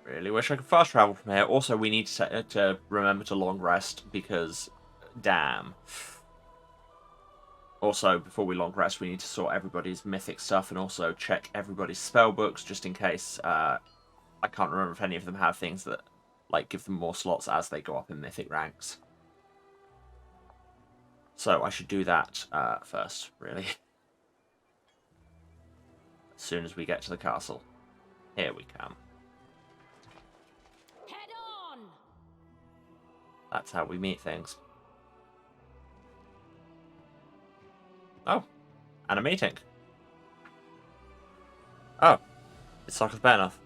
S1: Really wish I could fast travel from here. Also, we need to remember to long rest because, damn. Also, before we long rest, we need to sort everybody's mythic stuff and also check everybody's spell books just in case. I can't remember if any of them have things that like give them more slots as they go up in mythic ranks. So I should do that first, really. As soon as we get to the castle. Here we come. That's how we meet things. Oh, and a meeting. Oh, it's Socrates Benoth.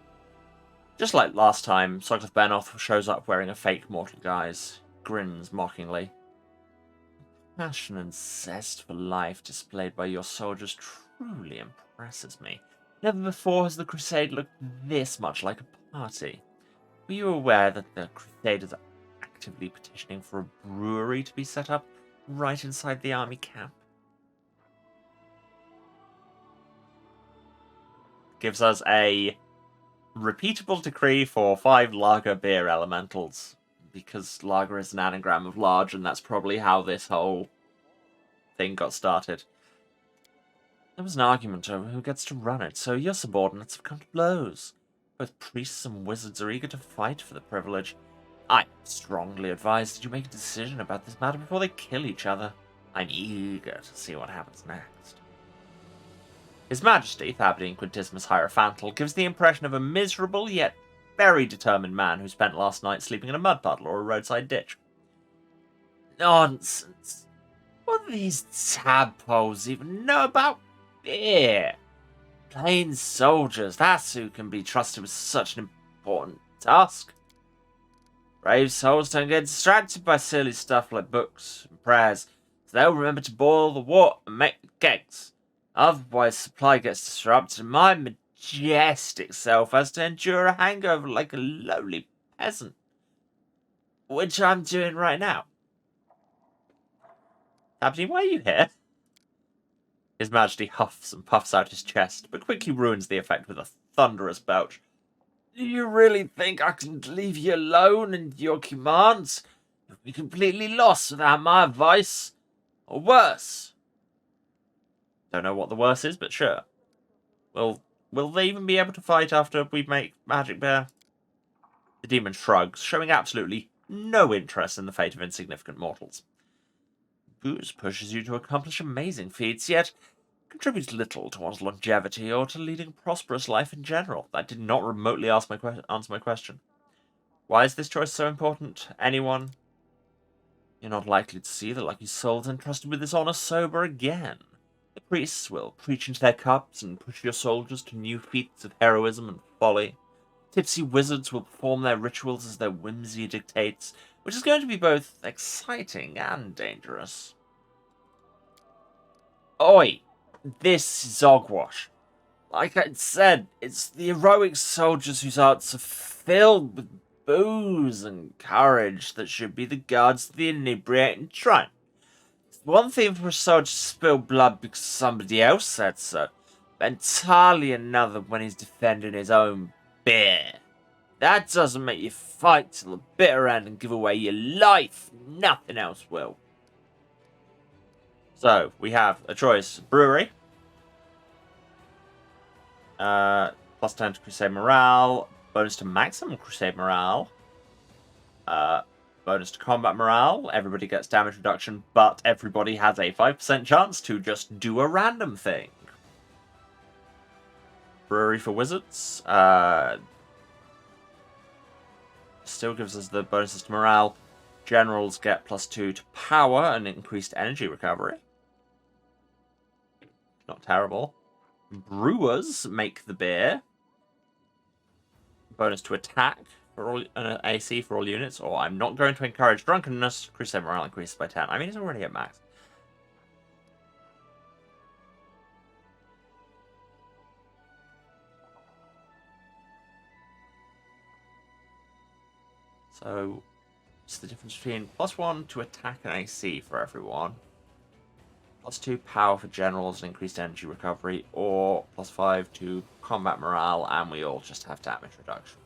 S1: Just like last time, Socrates Benoth shows up wearing a fake mortal guise, grins mockingly. Passion and zest for life displayed by your soldiers truly impresses me. Never before has the crusade looked this much like a party. Were you aware that the crusaders are actively petitioning for a brewery to be set up right inside the army camp? Gives us a repeatable decree for 5 lager beer elementals, because lager is an anagram of large, and that's probably how this whole thing got started. There was an argument over who gets to run it, so your subordinates have come to blows. Both priests and wizards are eager to fight for the privilege. I strongly advise that you make a decision about this matter before they kill each other. I'm eager to see what happens next. His Majesty, Thabadine Quintissimus Hierophantal, gives the impression of a miserable yet very determined man who spent last night sleeping in a mud puddle or a roadside ditch. Nonsense. What do these tadpoles even know about beer? Plain soldiers, that's who can be trusted with such an important task. Brave souls don't get distracted by silly stuff like books and prayers, so they'll remember to boil the water and make the kegs. Otherwise, supply gets disrupted, and my majestic self has to endure a hangover like a lowly peasant. Which I'm doing right now. Abdi, why are you here? His Majesty huffs and puffs out his chest, but quickly ruins the effect with a thunderous belch. Do you really think I can leave you alone and your commands? You'll be completely lost without my advice. Or worse. Don't know what the worst is, but sure. Will they even be able to fight after we make Magic Bear? The demon shrugs, showing absolutely no interest in the fate of insignificant mortals. Booze pushes you to accomplish amazing feats, yet contributes little to one's longevity or to leading a prosperous life in general. That did not remotely answer my question. Why is this choice so important? Anyone? You're not likely to see the lucky souls entrusted with this honor sober again. The priests will preach into their cups and push your soldiers to new feats of heroism and folly. Tipsy wizards will perform their rituals as their whimsy dictates, which is going to be both exciting and dangerous. Oi! This is Ogwash. Like I said, it's the heroic soldiers whose hearts are filled with booze and courage that should be the guards of the inebriating shrine. It's one thing for a soldier to spill blood because somebody else said so, but entirely another when he's defending his own beer. That doesn't make you fight till the bitter end and give away your life. Nothing else will. So, we have a choice. Brewery. Plus 10 to Crusade Morale. Bonus to maximum Crusade Morale. Bonus to combat morale. Everybody gets damage reduction, but everybody has a 5% chance to just do a random thing. Brewery for Wizards. Still gives us the bonuses to morale. Generals get plus 2 to power and increased energy recovery. Not terrible. Brewers make the beer. Bonus to attack for all AC for all units. Or I'm not going to encourage drunkenness. Crusade morale increases by 10. I mean, it's already at max. So, what's the difference between plus 1 to attack and AC for everyone? Plus 2 power for generals and increased energy recovery, or plus 5 to combat morale, and we all just have damage reduction.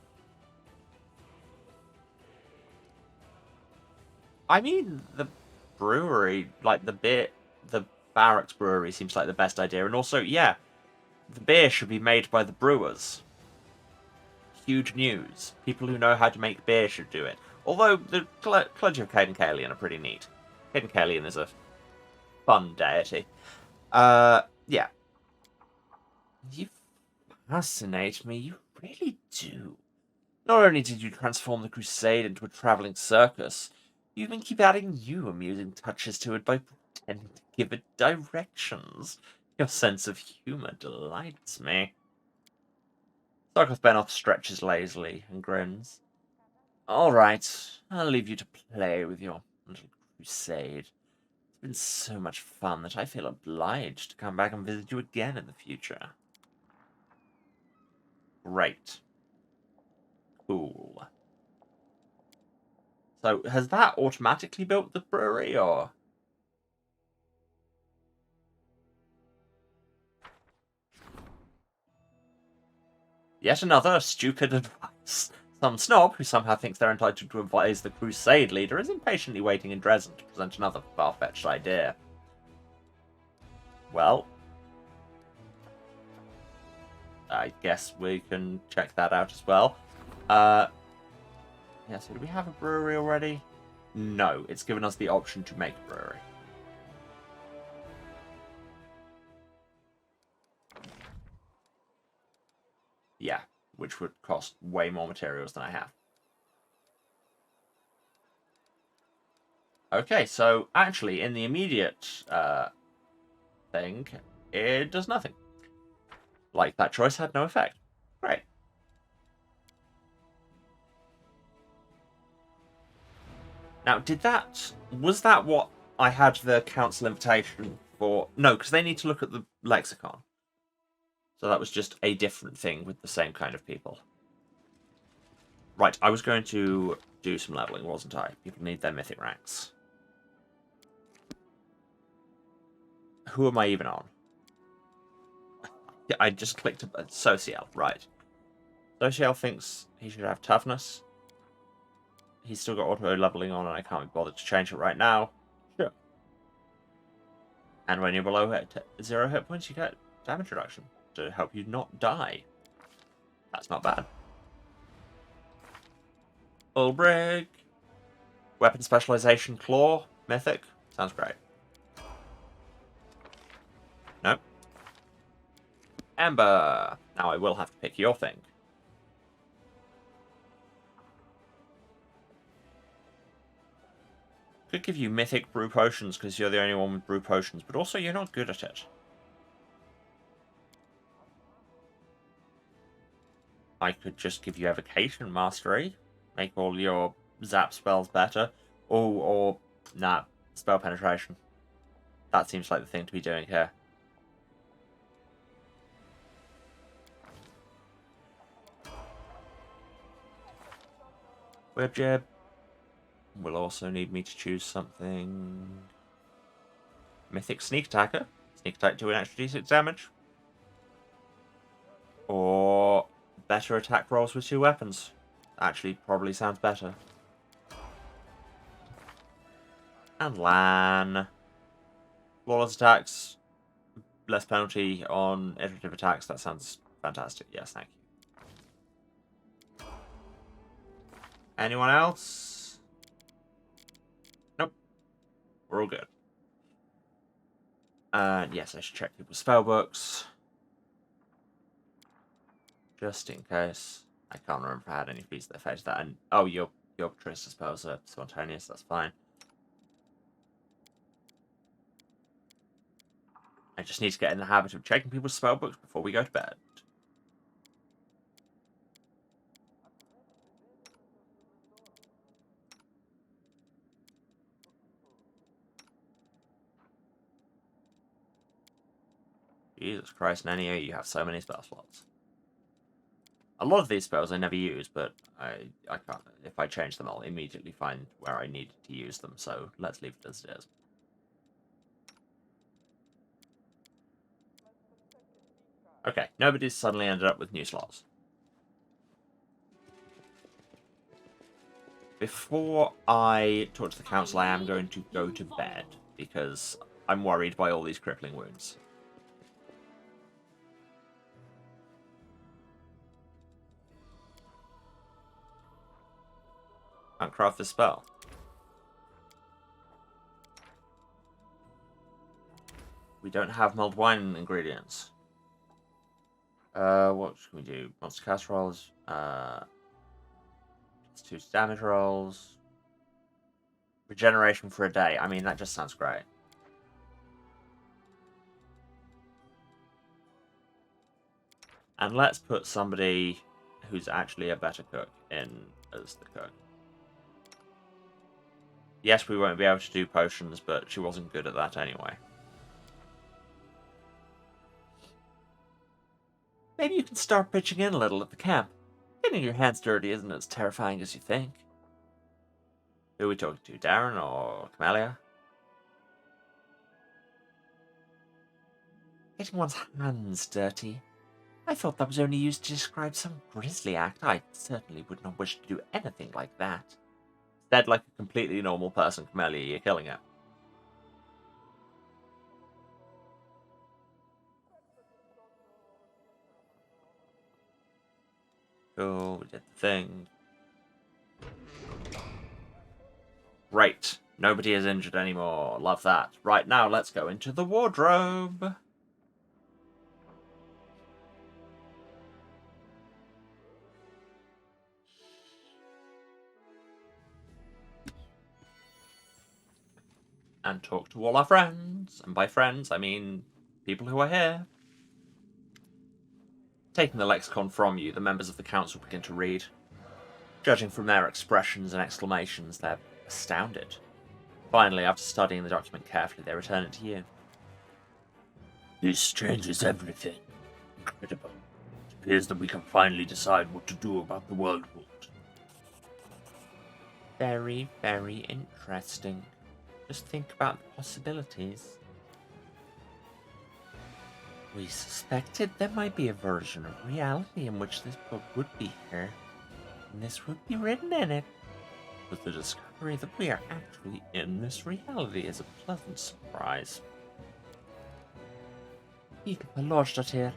S1: I mean, the brewery, like the barracks brewery seems like the best idea, and also, yeah, the beer should be made by the brewers. Huge news. People who know how to make beer should do it. Although, the clergy of Caden Kalian are pretty neat. Caden Kalian is a fun deity. Yeah. You fascinate me, you really do. Not only did you transform the Crusade into a travelling circus, you even keep adding new amusing touches to it by pretending to give it directions. Your sense of humour delights me. Sarkoth Benoth stretches lazily and grins. Alright, I'll leave you to play with your little crusade. It's been so much fun that I feel obliged to come back and visit you again in the future. Great. Cool. So, has that automatically built the brewery, or...? Yet another stupid advice. Some snob, who somehow thinks they're entitled to advise the crusade leader, is impatiently waiting in Dresden to present another far-fetched idea. Well, I guess we can check that out as well. Yeah, so do we have a brewery already? No, it's given us the option to make a brewery. Yeah, which would cost way more materials than I have. Okay, so actually, in the immediate thing, it does nothing. Like, that choice had no effect. Great. Now, was that what I had the council invitation for? No, because they need to look at the lexicon. So that was just a different thing with the same kind of people. Right, I was going to do some leveling, wasn't I? People need their mythic ranks. Who am I even on? Yeah, I just clicked Social, right. Sociel thinks he should have toughness. He's still got auto leveling on, and I can't be bothered to change it right now. Sure. And when you're below 0 hit points, you get damage reduction to help you not die. That's not bad. Ulbrig. Weapon specialization, claw, mythic. Sounds great. Nope. Amber. Now I will have to pick your thing. Could give you mythic brew potions because you're the only one with brew potions, but also you're not good at it. I could just give you evocation mastery, make all your zap spells better, or nah, spell penetration. That seems like the thing to be doing here. Web jab will also need me to choose something. Mythic sneak attacker. Sneak attack to an extra d6 damage. Or better attack rolls with 2 weapons. Actually, probably sounds better. And Lan. Flawless attacks. Less penalty on iterative attacks. That sounds fantastic. Yes, thank you. Anyone else? Nope. We're all good. And yes, I should check people's spell books. Just in case. I can't remember if I had any feats that affected that. And oh, your Trista spells are spontaneous. That's fine. I just need to get in the habit of checking people's spell books before we go to bed. Jesus Christ, Nanny, you have so many spell slots. A lot of these spells I never use, but I can't. If I change them, I'll immediately find where I need to use them, so let's leave it as it is. Okay, nobody's suddenly ended up with new slots. Before I talk to the council, I am going to go to bed, because I'm worried by all these crippling wounds. Can't craft this spell. We don't have mulled wine ingredients. What can we do? Monster cast rolls. Let's do damage rolls. Regeneration for a day. I mean, that just sounds great. And let's put somebody who's actually a better cook in as the cook. Yes, we won't be able to do potions, but she wasn't good at that anyway. Maybe you can start pitching in a little at the camp. Getting your hands dirty isn't as terrifying as you think. Who are we talking to, Darren or Camellia? Getting one's hands dirty? I thought that was only used to describe some grisly act. I certainly would not wish to do anything like that. Instead, like a completely normal person, Camellia, you're killing it. Cool, we did the thing. Great. Nobody is injured anymore. Love that. Right, now let's go into the wardrobe. And talk to all our friends. And by friends, I mean people who are here. Taking the lexicon from you, the members of the council begin to read. Judging from their expressions and exclamations, they're astounded. Finally, after studying the document carefully, they return it to you.
S8: This changes everything. Incredible. It appears that we can finally decide what to do about the world vault.
S1: Very, very interesting. Just think about the possibilities. We suspected there might be a version of reality in which this book would be here, and this would be written in it. But the discovery that we are actually in this reality is a pleasant surprise. Bigitha lodged here.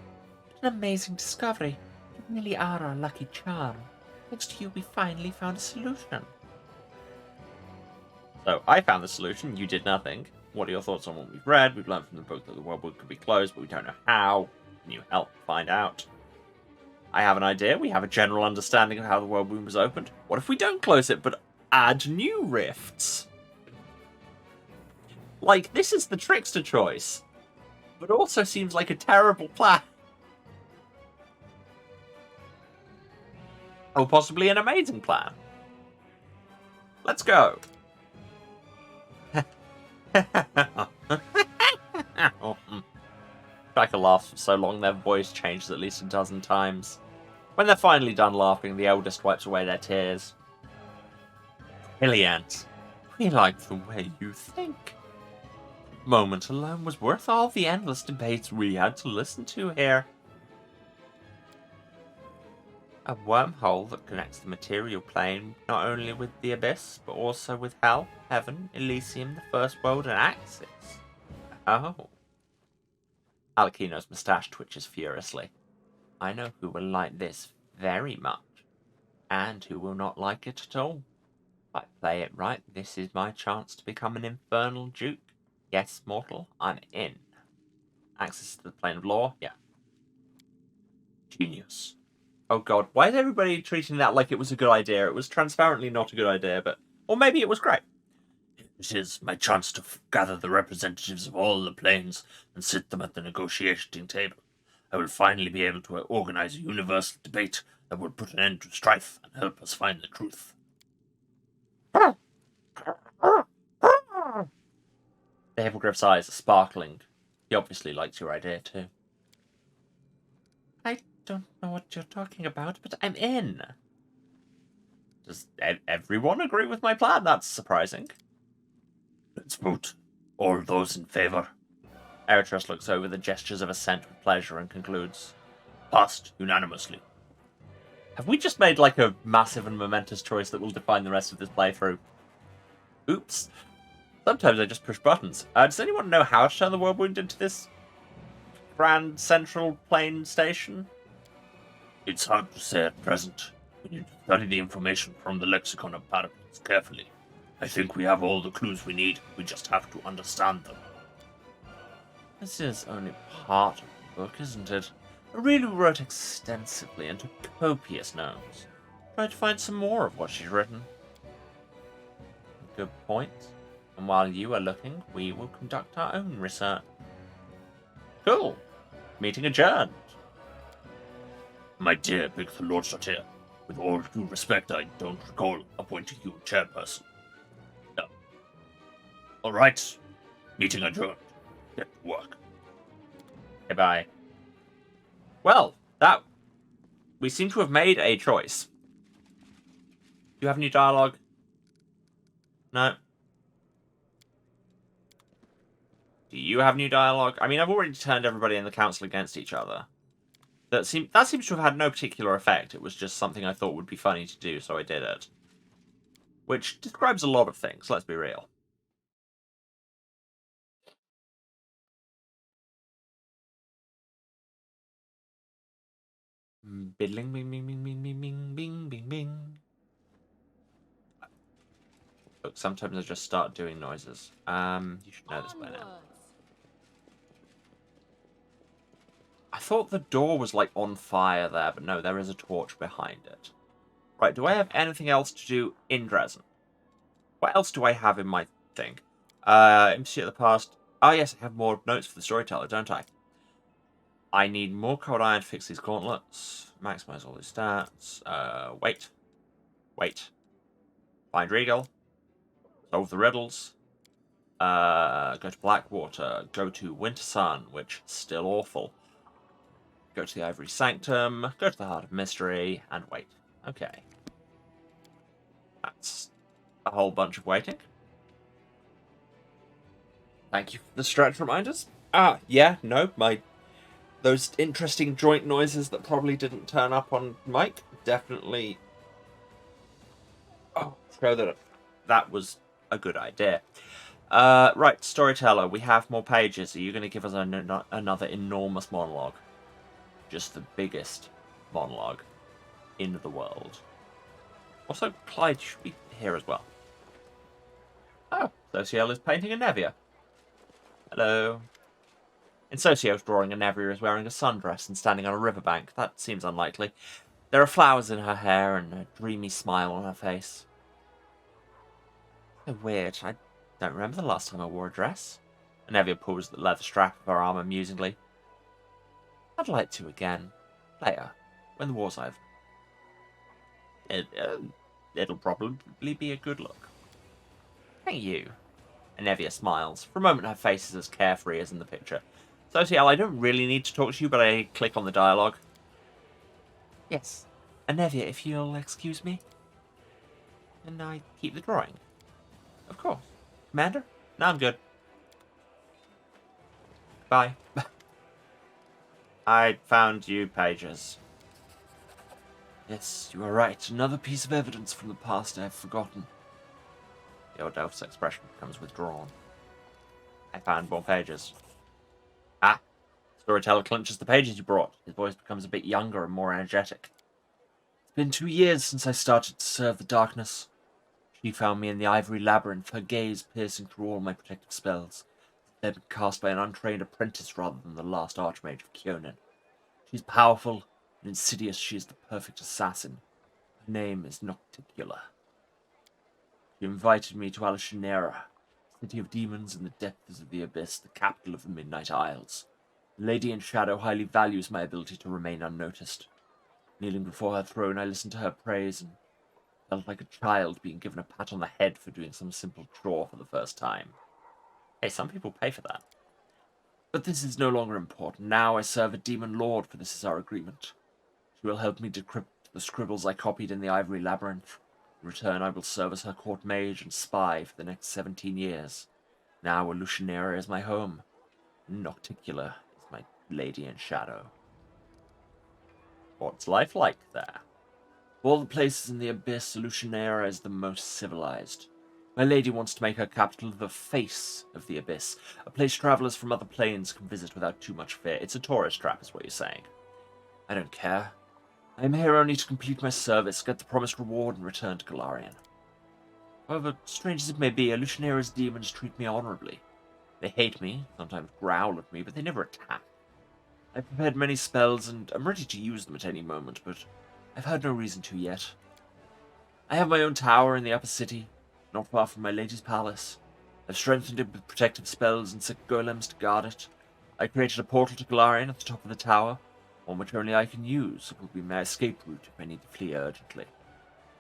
S1: An amazing discovery. You really are our lucky charm. Thanks to you, we finally found a solution. So, I found the solution, you did nothing. What are your thoughts on what we've read? We've learned from the book that the world wound could be closed, but we don't know how. Can you help find out? I have an idea. We have a general understanding of how the world wound was opened. What if we don't close it, but add new rifts? Like, this is the trickster choice, but also seems like a terrible plan. Or possibly an amazing plan. Let's go. Rebecca laughs for so long their voice changes at least a dozen times. When they're finally done laughing, the eldest wipes away their tears. Brilliant. We like the way you think. The moment alone was worth all the endless debates we had to listen to here. A wormhole that connects the material plane not only with the abyss, but also with hell, heaven, Elysium, the first world, and Axis. Oh. Alakino's moustache twitches furiously. I know who will like this very much, and who will not like it at all. If I play it right, this is my chance to become an infernal duke. Yes, mortal, I'm in. Access to the plane of law? Yeah. Genius. Oh god, why is everybody treating that like it was a good idea? It was transparently not a good idea, but... Or maybe it was great.
S8: It is my chance to gather the representatives of all the planes and sit them at the negotiating table. I will finally be able to organize a universal debate that will put an end to strife and help us find the truth.
S1: The hippogriff's eyes are sparkling. He obviously liked your idea too. I don't know what you're talking about, but I'm in. Does everyone agree with my plan? That's surprising.
S8: Let's vote. All those in favour.
S1: Eritros looks over the gestures of assent with pleasure and concludes.
S8: Passed unanimously.
S1: Have we just made like a massive and momentous choice that will define the rest of this playthrough? Oops. Sometimes I just push buttons. Does anyone know how to turn the world wound into this grand central plane station?
S8: It's hard to say at present. We need to study the information from the lexicon of parables carefully. I think we have all the clues we need. We just have to understand them.
S1: This is only part of the book, isn't it? I really wrote extensively and took copious notes. Tried to find some more of what she's written. Good point. And while you are looking, we will conduct our own research. Cool. Meeting adjourned.
S8: My dear Bigitha Lordshot, with all due respect, I don't recall appointing you chairperson. No. All right. Meeting adjourned. Get to work.
S1: Goodbye. Well, we seem to have made a choice. Do you have any dialogue? No. Do you have new dialogue? I mean, I've already turned everybody in the council against each other. That seems to have had no particular effect. It was just something I thought would be funny to do, so I did it. Which describes a lot of things, let's be real. Biddling, bing, bing, bing, bing, bing, bing, bing, bing, bing. Look, sometimes I just start doing noises. You should know this by now. I thought the door was, like, on fire there, but no, there is a torch behind it. Right, do I have anything else to do in Dresden? What else do I have in my thing? Institute of the Past. Oh, yes, I have more notes for the storyteller, don't I? I need more cold iron to fix these gauntlets. Maximize all these stats. Wait. Find Regal. Solve the riddles. Go to Blackwater. Go to Winter Sun, which is still awful. Go to the Ivory Sanctum. Go to the Heart of Mystery. And wait. Okay. That's a whole bunch of waiting. Thank you for the stretch reminders. Yeah, no, my those interesting joint noises that probably didn't turn up on mic definitely show that that was a good idea. Right, storyteller, we have more pages. Are you going to give us another enormous monologue? Just the biggest monologue in the world. Also, Clyde should be here as well. Oh, Sociel is painting a Nevia. Hello. In Socio's drawing, a Nevia is wearing a sundress and standing on a riverbank. That seems unlikely. There are flowers in her hair and a dreamy smile on her face. So weird. I don't remember the last time I wore a dress. Nevia pulls the leather strap of her arm amusingly. I'd like to again. Later. When the war's over. It'll probably be a good look. Thank you. Nevia smiles. For a moment her face is as carefree as in the picture. Sociel, I don't really need to talk to you, but I click on the dialogue. Yes. Nevia, if you'll excuse me. And I keep the drawing. Of course. Commander? No, I'm good. Bye. I found you pages. Yes, you are right. Another piece of evidence from the past I have forgotten. The old elf's expression becomes withdrawn. I found more pages. Ah! Storyteller clenches the pages you brought. His voice becomes a bit younger and more energetic. It's been 2 years since I started to serve the darkness. She found me in the ivory labyrinth, her gaze piercing through all my protective spells. They had been cast by an untrained apprentice rather than the last archmage of Kyonin. She's powerful and insidious. She is the perfect assassin. Her name is Nocticula. She invited me to Alushanera, city of demons in the depths of the abyss, the capital of the Midnight Isles. The Lady in Shadow highly values my ability to remain unnoticed. Kneeling before her throne, I listened to her praise and felt like a child being given a pat on the head for doing some simple chore for the first time. Hey, some people pay for that. But this is no longer important. Now I serve a demon lord, for this is our agreement. She will help me decrypt the scribbles I copied in the ivory labyrinth. In return, I will serve as her court mage and spy for the next 17 years. Now Alushanera is my home. Nocticula is my lady in shadow. What's life like there? Of all the places in the abyss, Alushanera is the most civilized. My lady wants to make her capital the face of the abyss, a place travelers from other planes can visit without too much fear. It's a tourist trap, is what you're saying. I don't care. I am here only to complete my service, get the promised reward, and return to Galarian. However, strange as it may be, Alushanera's demons treat me honorably. They hate me, sometimes growl at me, but they never attack. I've prepared many spells, and I'm ready to use them at any moment, but I've had no reason to yet. I have my own tower in the upper city, not far from my lady's palace. I've strengthened it with protective spells and set golems to guard it. I created a portal to Galarian at the top of the tower, one which only I can use. It will be my escape route if I need to flee urgently.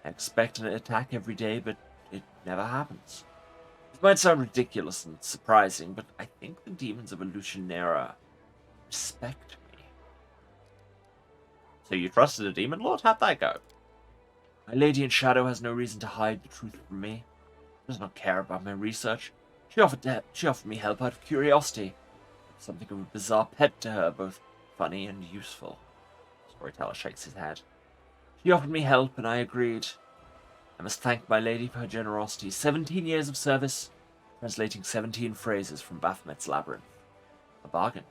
S1: I expect an attack every day, but it never happens. It might sound ridiculous and surprising, but I think the demons of Alushanera respect me. So you trusted a demon lord? How'd that go? My lady in shadow has no reason to hide the truth from me. She does not care about my research. She offered me help out of curiosity. Something of a bizarre pet to her, both funny and useful. The storyteller shakes his head. She offered me help, and I agreed. I must thank my lady for her generosity. 17 years of service, translating 17 phrases from Baphomet's labyrinth. A bargain.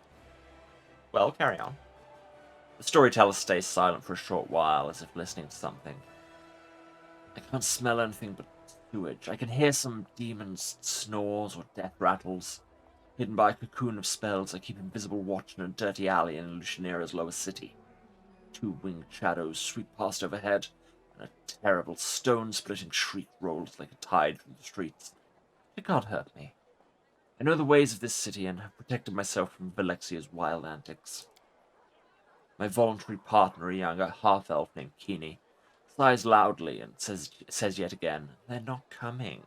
S1: Well, carry on. The storyteller stays silent for a short while, as if listening to something. I can't smell anything but sewage. I can hear some demon's snores or death rattles. Hidden by a cocoon of spells, I keep invisible watch in a dirty alley in Alushanera's lower city. 2 winged shadows sweep past overhead, and a terrible stone-splitting shriek rolls like a tide through the streets. It can't hurt me. I know the ways of this city and have protected myself from Valexia's wild antics. My voluntary partner, a younger half-elf named Keeney, sighs loudly and says yet again, "They're not coming."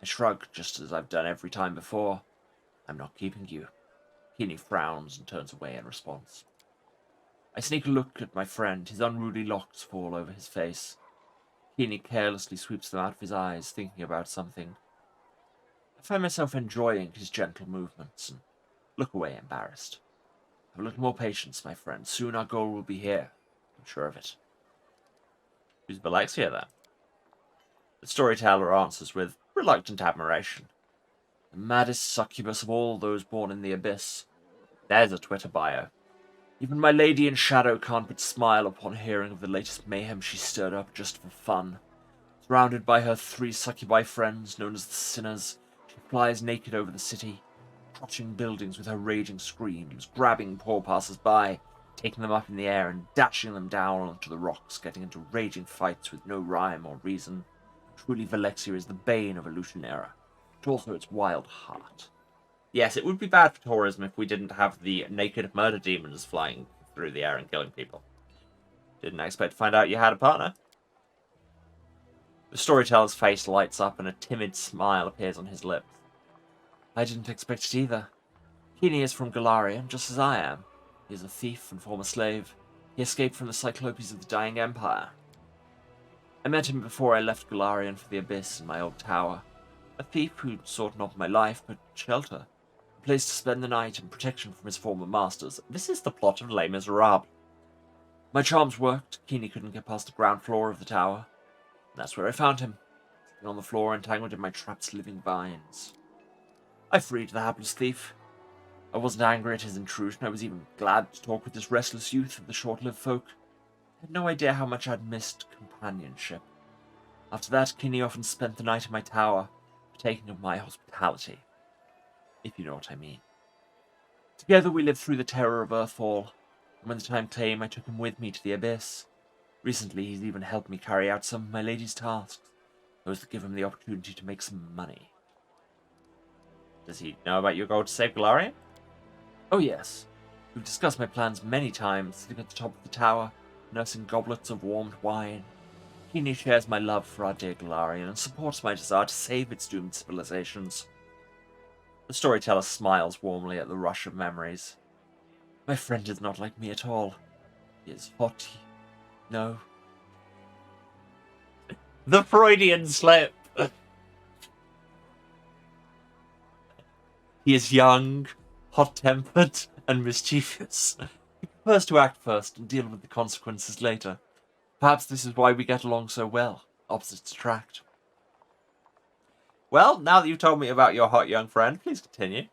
S1: I shrug, just as I've done every time before. I'm not keeping you. Keeney frowns and turns away in response. I sneak a look at my friend. His unruly locks fall over his face. Keeney carelessly sweeps them out of his eyes, thinking about something. I find myself enjoying his gentle movements and look away embarrassed. Have a little more patience, my friend. Soon our goal will be here. I'm sure of it. Who's Balexia, then? The storyteller answers with reluctant admiration. The maddest succubus of all those born in the abyss. There's a Twitter bio. Even my lady in shadow can't but smile upon hearing of the latest mayhem she stirred up just for fun. Surrounded by her 3 succubi friends, known as the Sinners, she flies naked over the city, crotching buildings with her raging screams, grabbing poor passers-by, taking them up in the air and dashing them down onto the rocks, getting into raging fights with no rhyme or reason. Truly, Valexia is the bane of Illusionera, but also its wild heart. Yes, it would be bad for tourism if we didn't have the naked murder demons flying through the air and killing people. Didn't expect to find out you had a partner. The storyteller's face lights up and a timid smile appears on his lips. I didn't expect it either. Keeney is from Galarian, just as I am. He is a thief and former slave. He escaped from the Cyclopes of the Dying Empire. I met him before I left Galarian for the Abyss in my old tower. A thief who sought not my life, but shelter. A place to spend the night and protection from his former masters. This is the plot of Les Miserables. My charms worked. Keeney couldn't get past the ground floor of the tower. And that's where I found him, sitting on the floor entangled in my trap's living vines. I freed the hapless thief. I wasn't angry at his intrusion. I was even glad to talk with this restless youth of the short-lived folk. I had no idea how much I'd missed companionship. After that, Kinney often spent the night in my tower, partaking of my hospitality. If you know what I mean. Together we lived through the terror of Earthfall, and when the time came, I took him with me to the Abyss. Recently, he's even helped me carry out some of my lady's tasks, those that give him the opportunity to make some money. Does he know about your goal to save Galarian? Oh yes. We've discussed my plans many times, sitting at the top of the tower, nursing goblets of warmed wine. Keeney shares my love for our dear Galarian and supports my desire to save its doomed civilizations. The storyteller smiles warmly at the rush of memories. My friend is not like me at all. He is hot. No. The Freudian slip! He is young, hot-tempered, and mischievous. He prefers to act first and deal with the consequences later. Perhaps this is why we get along so well. Opposites attract. Well, now that you've told me about your hot young friend, please continue.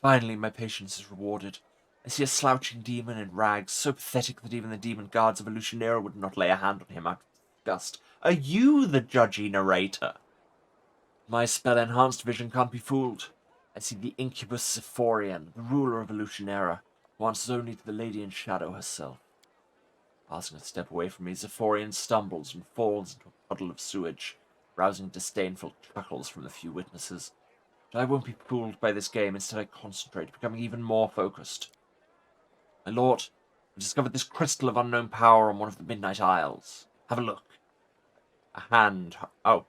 S1: Finally, my patience is rewarded. I see a slouching demon in rags, so pathetic that even the demon guards of Illusionera would not lay a hand on him out of disgust. Are you the judgy narrator? My spell-enhanced vision can't be fooled. I see the incubus Zephorian, the ruler of Illusionera, who answers only to the Lady in Shadow herself. Passing a step away from me, Zephorian stumbles and falls into a puddle of sewage, rousing disdainful chuckles from the few witnesses. But I won't be fooled by this game. Instead, I concentrate, becoming even more focused. My lord, I've discovered this crystal of unknown power on one of the Midnight Isles. Have a look. A hand... Oh,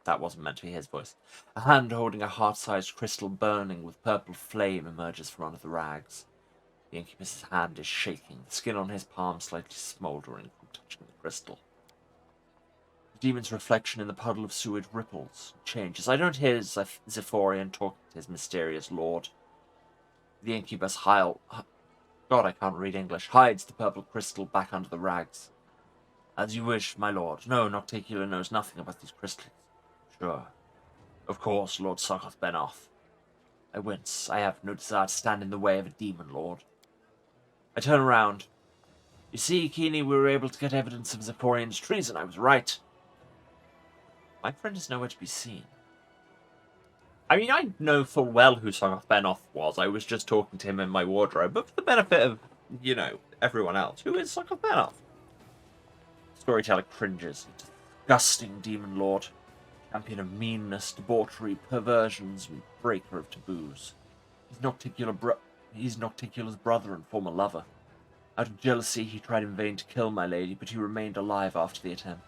S1: that wasn't meant to be his voice. A hand holding a heart-sized crystal burning with purple flame emerges from under the rags. The incubus's hand is shaking, the skin on his palm slightly smouldering from touching the crystal. The demon's reflection in the puddle of sewage ripples and changes. I don't hear Zephorian talking to his mysterious lord. The incubus God, I can't read English. Hides the purple crystal back under the rags. As you wish, my lord. No, Nocticular knows nothing about these crystals. Sure. Of course, Lord Sokoth Benoth. I wince. I have no desire to stand in the way of a demon lord. I turn around. You see, Keeney, we were able to get evidence of Zephorian's treason. I was right. My friend is nowhere to be seen. I mean, I know full well who Sokoth Benoth was. I was just talking to him in my wardrobe, but for the benefit of, everyone else. Who is Sokoth Benoth? Storyteller cringes. Disgusting demon lord. Champion of meanness, debauchery, perversions, and breaker of taboos. He's Nocticula's brother and former lover. Out of jealousy, he tried in vain to kill my lady, but he remained alive after the attempt.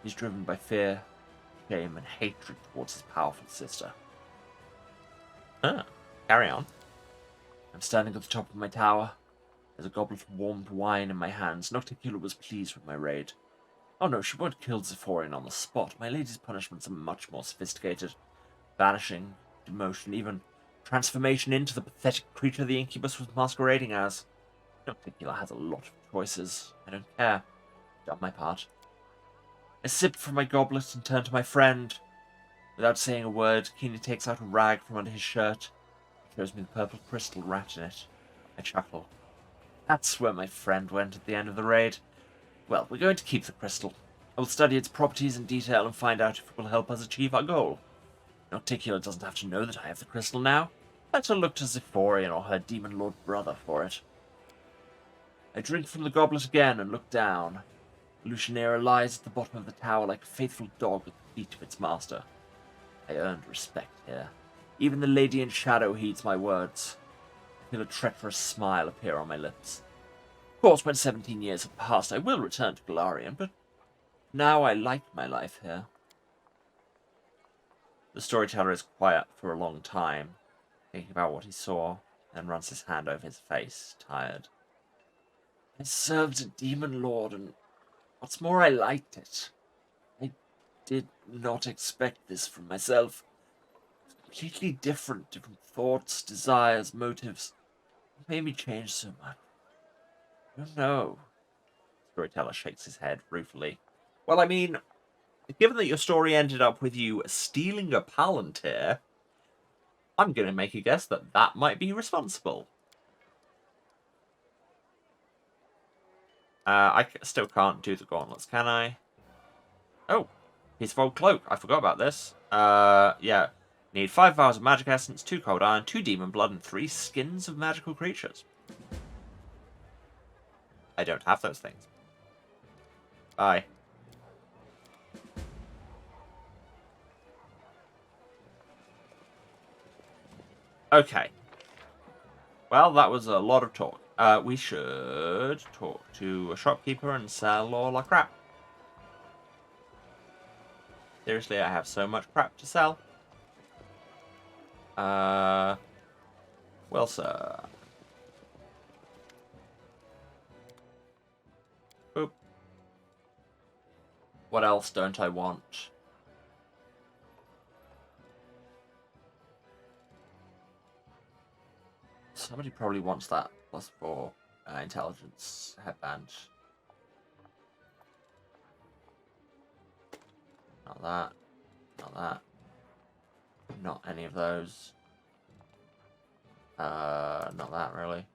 S1: He's driven by fear, shame, and hatred towards his powerful sister. Carry on. I'm standing at the top of my tower. There's a goblet of warmed wine in my hands. Nocticula was pleased with my raid. Oh no, she won't kill Zephorian on the spot. My lady's punishments are much more sophisticated. Banishing, demotion, even transformation into the pathetic creature the incubus was masquerading as. Nocticula has a lot of choices. I don't care. I've done my part. I sip from my goblet and turn to my friend. Without saying a word, Keeney takes out a rag from under his shirt. He shows me the purple crystal wrapped in it. I chuckle. That's where my friend went at the end of the raid. Well, we're going to keep the crystal. I will study its properties in detail and find out if it will help us achieve our goal. Nocticula doesn't have to know that I have the crystal now. Let her look to Zephyrian or her demon lord brother for it. I drink from the goblet again and look down. Lucianera lies at the bottom of the tower like a faithful dog at the feet of its master. I earned respect here. Even the lady in shadow heeds my words. I feel a treacherous smile appear on my lips. Of course, when 17 years have passed, I will return to Golarion, but now I like my life here. The storyteller is quiet for a long time, thinking about what he saw, then runs his hand over his face, tired. I served a demon lord, and what's more, I liked it. I did not expect this from myself. Completely different thoughts, desires, motives. What made me change so much? I don't know. The storyteller shakes his head ruefully. Well, I mean, given that your story ended up with you stealing a Palantir, I'm going to make a guess that that might be responsible. I still can't do the gauntlets, can I? Oh, piece of old cloak. I forgot about this. Yeah. Need 5 vials of magic essence, 2 cold iron, 2 demon blood, and 3 skins of magical creatures. I don't have those things. Bye. Okay. Well, that was a lot of talk. We should talk to a shopkeeper and sell all our crap. Seriously, I have so much crap to sell. Well, sir. Boop. What else don't I want? Somebody probably wants that +4 intelligence headband. Not that. Not that. Not any of those. Not that really.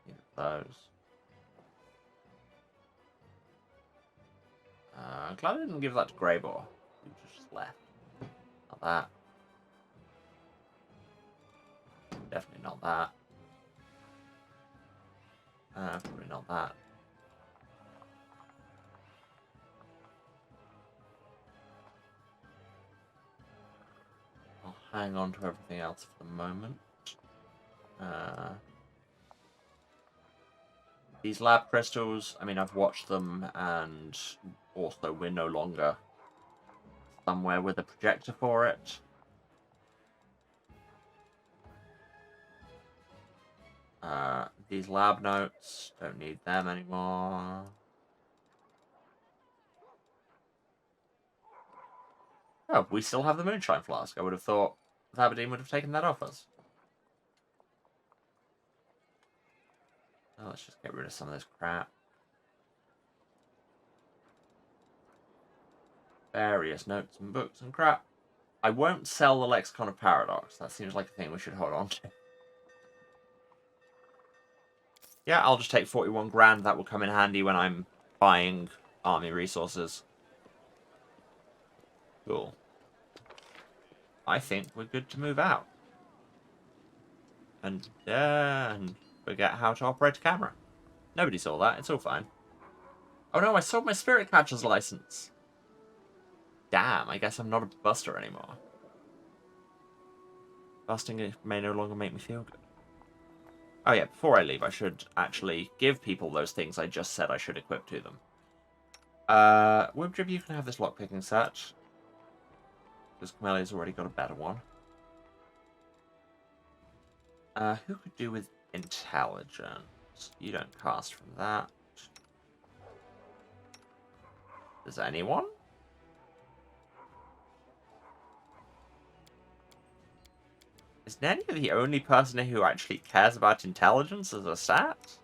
S1: Neither of those. I'm glad I didn't give that to Greybor. He just left. Not that. Definitely not that. Probably not that. I'll hang on to everything else for the moment. These lab crystals, I mean, I've watched them, and also we're no longer somewhere with a projector for it. These lab notes, don't need them anymore. Oh, we still have the moonshine flask. I would have thought Aberdeen would have taken that off us. Oh, let's just get rid of some of this crap. Various notes and books and crap. I won't sell the Lexicon of Paradox. That seems like a thing we should hold on to. Yeah, I'll just take 41 grand. That will come in handy when I'm buying army resources. Cool. I think we're good to move out. And forget how to operate a camera. Nobody saw that. It's all fine. Oh no, I sold my Spirit Catcher's license. Damn, I guess I'm not a buster anymore. Busting may no longer make me feel good. Oh yeah, before I leave, I should actually give people those things I just said I should equip to them. Wimdrib, you can have this lockpicking set. Because Camelia's already got a better one. Who could do with intelligence? You don't cast from that. Does anyone? Is Nanya the only person who actually cares about intelligence as a stat?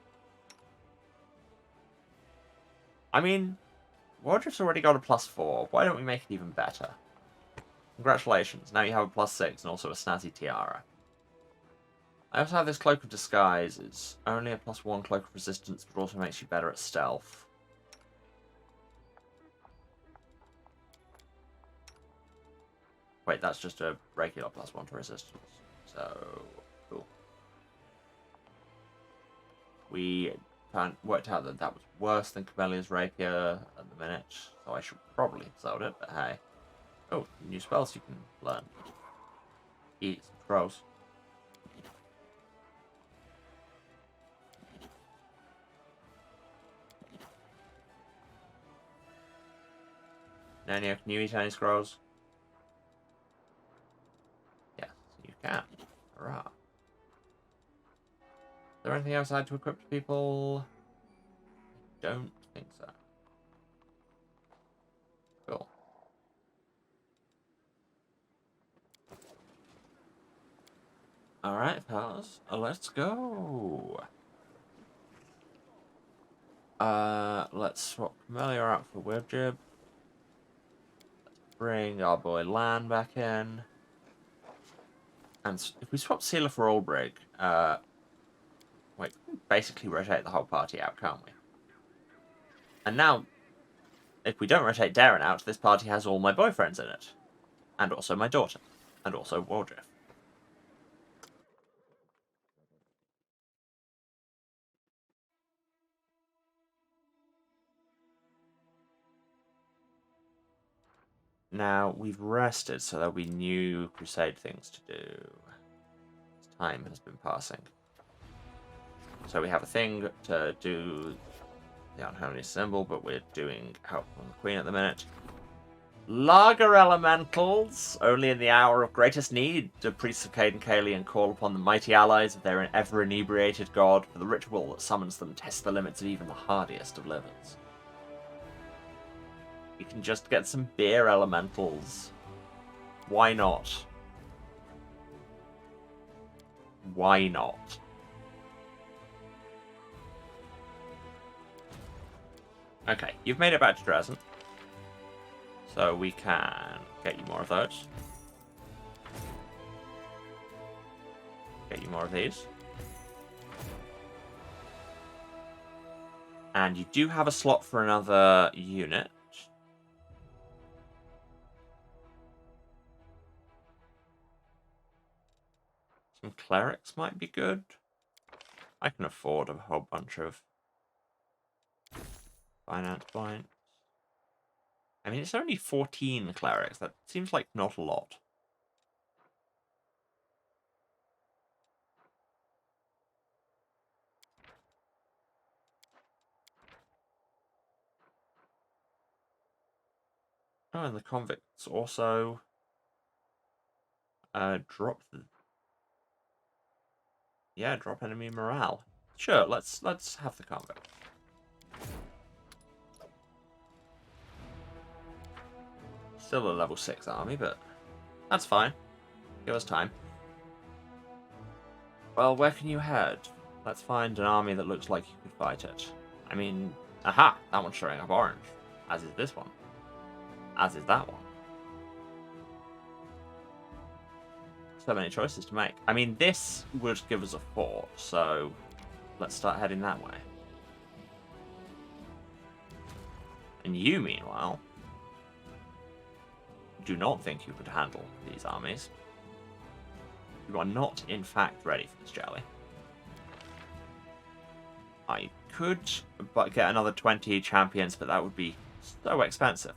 S1: I mean, Wardrip's already got a +4. Why don't we make it even better? Congratulations, now you have a +6 and also a snazzy tiara. I also have this Cloak of Disguise. It's only a +1 Cloak of Resistance, but also makes you better at stealth. Wait, that's just a regular +1 to resistance. So, cool. We worked out that that was worse than Camelia's Rapier at the minute, so I should probably have sold it, but hey. Oh, new spells you can learn. Eat some crows. Nanya, can you eat any scrolls? Yes, you can. Hurrah. Is there anything else I had to equip to people? I don't think so. Cool. Alright, pals. Let's go. Let's swap Camellia out for Webjib. Bring our boy Lan back in. And if we swap Sealer for Albrig, we can basically rotate the whole party out, can't we? And now, if we don't rotate Darren out, this party has all my boyfriends in it. And also my daughter. And also Wardriff. Now, we've rested, so there'll be new Crusade things to do. Time has been passing. So we have a thing to do the Unholy Symbol, but we're doing Help from the Queen at the minute. Lager Elementals! Only in the hour of greatest need do priests of Cade and Kalian call upon the mighty allies of their ever-inebriated god, for the ritual that summons them tests the limits of even the hardiest of livers. We can just get some beer elementals. Why not? Why not? Okay, you've made it back to Dresden. So we can get you more of those. Get you more of these. And you do have a slot for another unit. Some clerics might be good. I can afford a whole bunch of finance points. I mean, it's only 14 clerics. That seems like not a lot. Oh, and the convicts also drop the... Yeah, drop enemy morale. Sure, let's have the convict. Still a level 6 army, but that's fine. Give us time. Well, where can you head? Let's find an army that looks like you could fight it. I mean, aha! That one's showing up orange. As is this one. As is that one. So many choices to make. I mean, this would give us a fort, so let's start heading that way. And you, meanwhile, do not think you could handle these armies. You are not, in fact, ready for this jelly. I could but get another 20 champions, but that would be so expensive.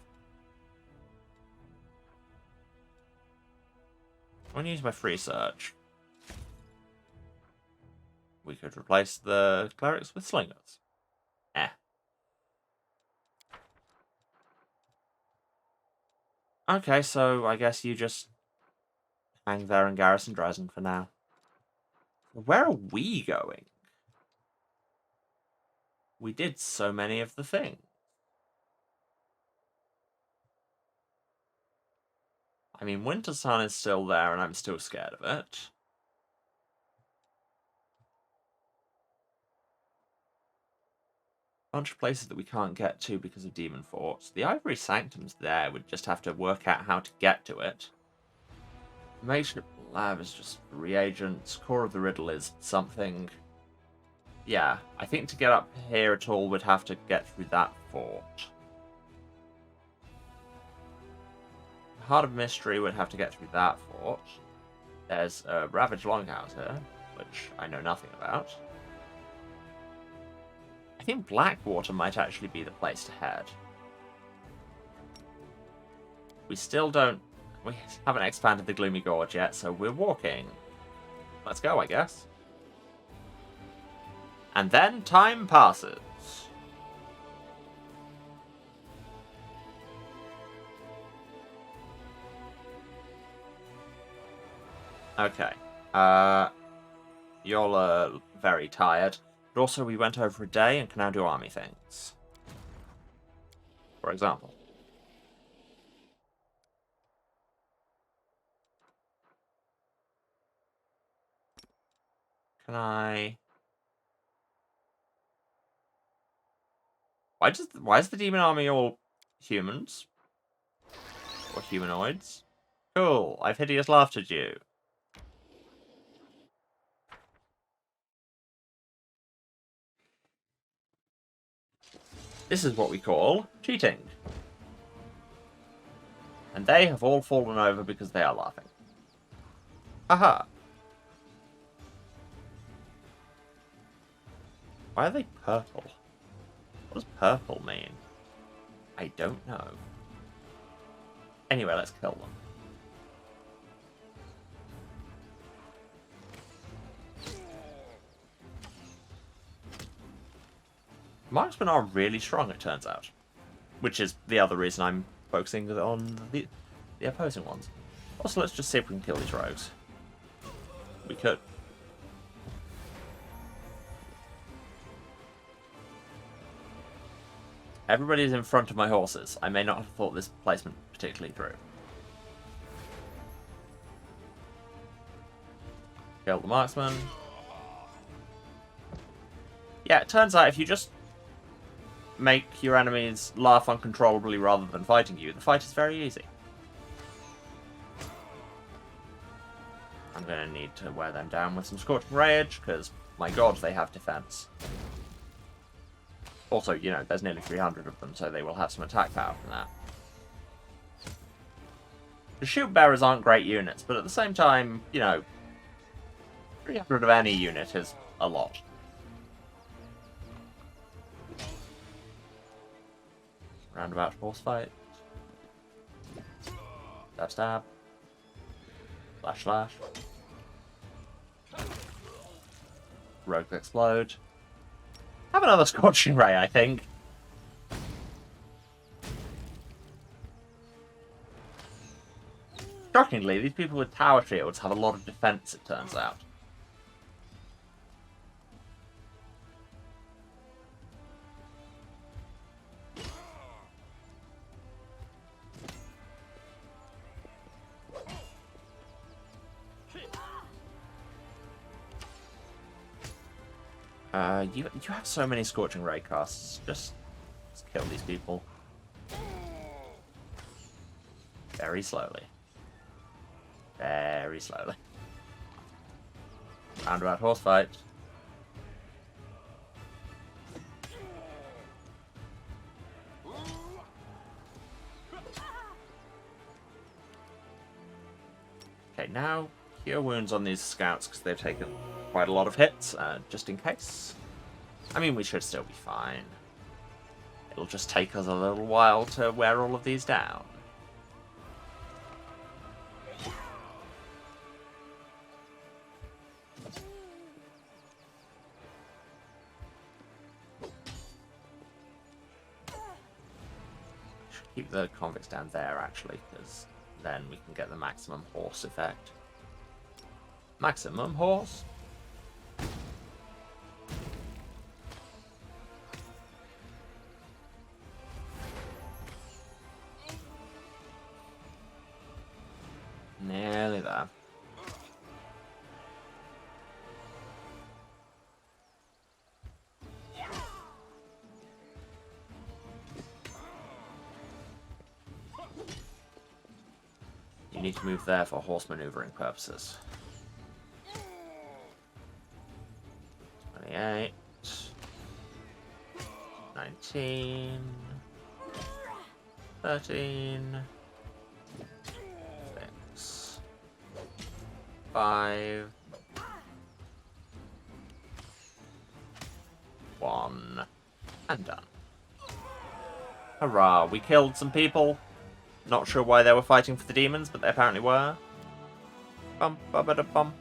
S1: I'm going to use my free search. We could replace the clerics with slingers. Okay, so I guess you just hang there and garrison Dresden for now. Where are we going? We did so many of the things. I mean, Winter Sun is still there and I'm still scared of it. Bunch of places that we can't get to because of demon forts. The Ivory Sanctum's there. We'd just have to work out how to get to it. Makeshift lab is just reagents. Core of the Riddle is something. Yeah, I think to get up here at all, we'd have to get through that fort. Heart of Mystery would have to get through that fort. There's a Ravaged Longhouse here, which I know nothing about. I think Blackwater might actually be the place to head. We still don't... We haven't expanded the Gloomy Gorge yet, so we're walking. Let's go, I guess. And then time passes. Okay. You're very tired. But also we went over a day and can now do army things. For example. Can I... Why is the demon army all humans? Or humanoids? Cool, I've hideous laughed at you. This is what we call cheating. And they have all fallen over because they are laughing. Haha. Why are they purple? What does purple mean? I don't know. Anyway, let's kill them. Marksmen are really strong, it turns out. Which is the other reason I'm focusing on the opposing ones. Also, let's just see if we can kill these rogues. We could. Everybody's in front of my horses. I may not have thought this placement particularly through. Kill the marksman. Yeah, it turns out if you just make your enemies laugh uncontrollably rather than fighting you, the fight is very easy. I'm going to need to wear them down with some Scorching Rage, because, my god, they have defense. Also, you know, there's nearly 300 of them, so they will have some attack power from that. The Shield Bearers aren't great units, but at the same time, you know, 300 of any unit is a lot. Roundabout horse fight. Stab stab. Slash slash. Rogue explode. Have another Scorching Ray, I think. Shockingly, these people with tower shields have a lot of defense, it turns out. You have so many Scorching Ray casts. Just kill these people. Very slowly. Very slowly. Roundabout horse fight. Okay, now cure wounds on these scouts because they've taken quite a lot of hits, just in case. I mean, we should still be fine. It'll just take us a little while to wear all of these down. Should keep the convicts down there, actually, because then we can get the maximum horse effect. Maximum horse? Nearly there. You need to move there for horse maneuvering purposes. 28. 19. 13. 6. 5. 1. And done. Hurrah, we killed some people. Not sure why they were fighting for the demons, but they apparently were. Bum, ba, ba, da, bum.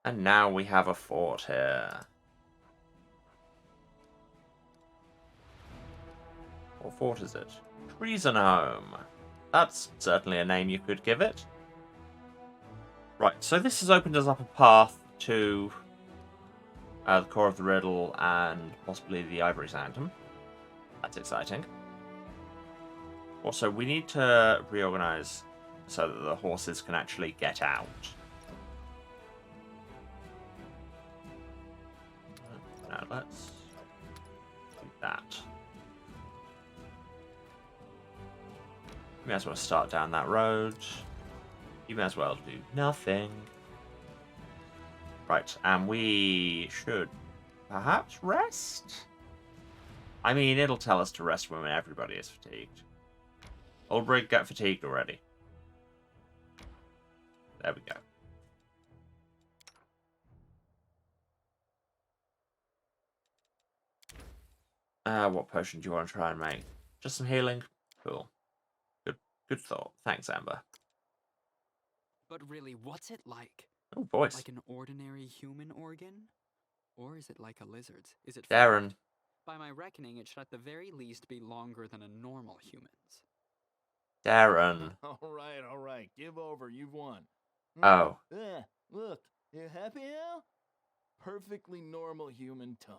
S1: And now we have a fort here. What fort is it? Treason Home. That's certainly a name you could give it. Right, so this has opened us up a path to the core of the riddle and possibly the Ivory Sanctum. That's exciting. Also, we need to reorganize so that the horses can actually get out. Now let's do that. You may as well start down that road. You may as well do nothing. Right, and we should perhaps rest? I mean, it'll tell us to rest when everybody is fatigued. Old Brig, get fatigued already. There we go. What potion do you want to try and make? Just some healing? Cool. Good thought. Thanks, Amber.
S6: But really, what's it like?
S1: Oh, voice.
S6: Like an ordinary human organ? Or is it like a lizard's? Is it
S1: Darren.
S6: flat? By my reckoning, it should at the very least be longer than a normal human's.
S1: Darren.
S9: All right. Give over. You've won.
S1: Oh.
S9: Look. You happy now? Perfectly normal human tongue.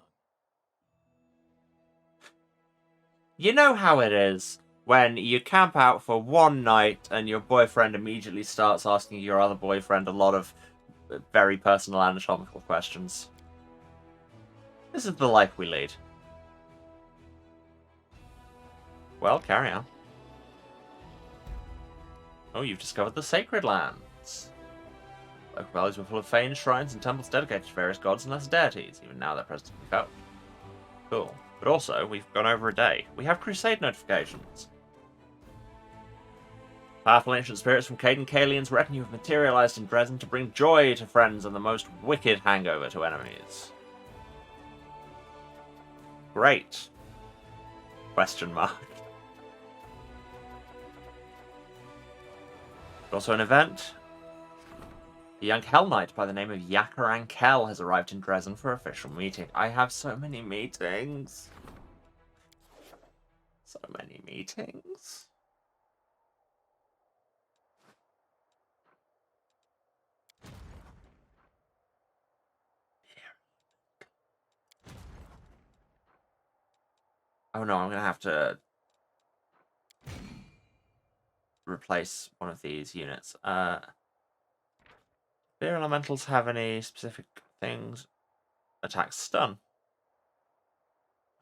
S1: You know how it is when you camp out for one night and your boyfriend immediately starts asking your other boyfriend a lot of very personal anatomical questions. This is the life we lead. Well, carry on. Oh, you've discovered the Sacred Lands. Local valleys were full of fanes, shrines, and temples dedicated to various gods and lesser deities. Even now, they're present to be felt. Cool. But also, we've gone over a day. We have crusade notifications. Powerful ancient spirits from Caden Kalian's retinue have materialized in Dresden to bring joy to friends and the most wicked hangover to enemies. Great. Question mark. Also an event. A young Hell Knight by the name of Yakaran Kel has arrived in Dresden for official meeting. I have so many meetings. So many meetings. Oh no, I'm going to have to replace one of these units. Do elementals have any specific things? Attack stun.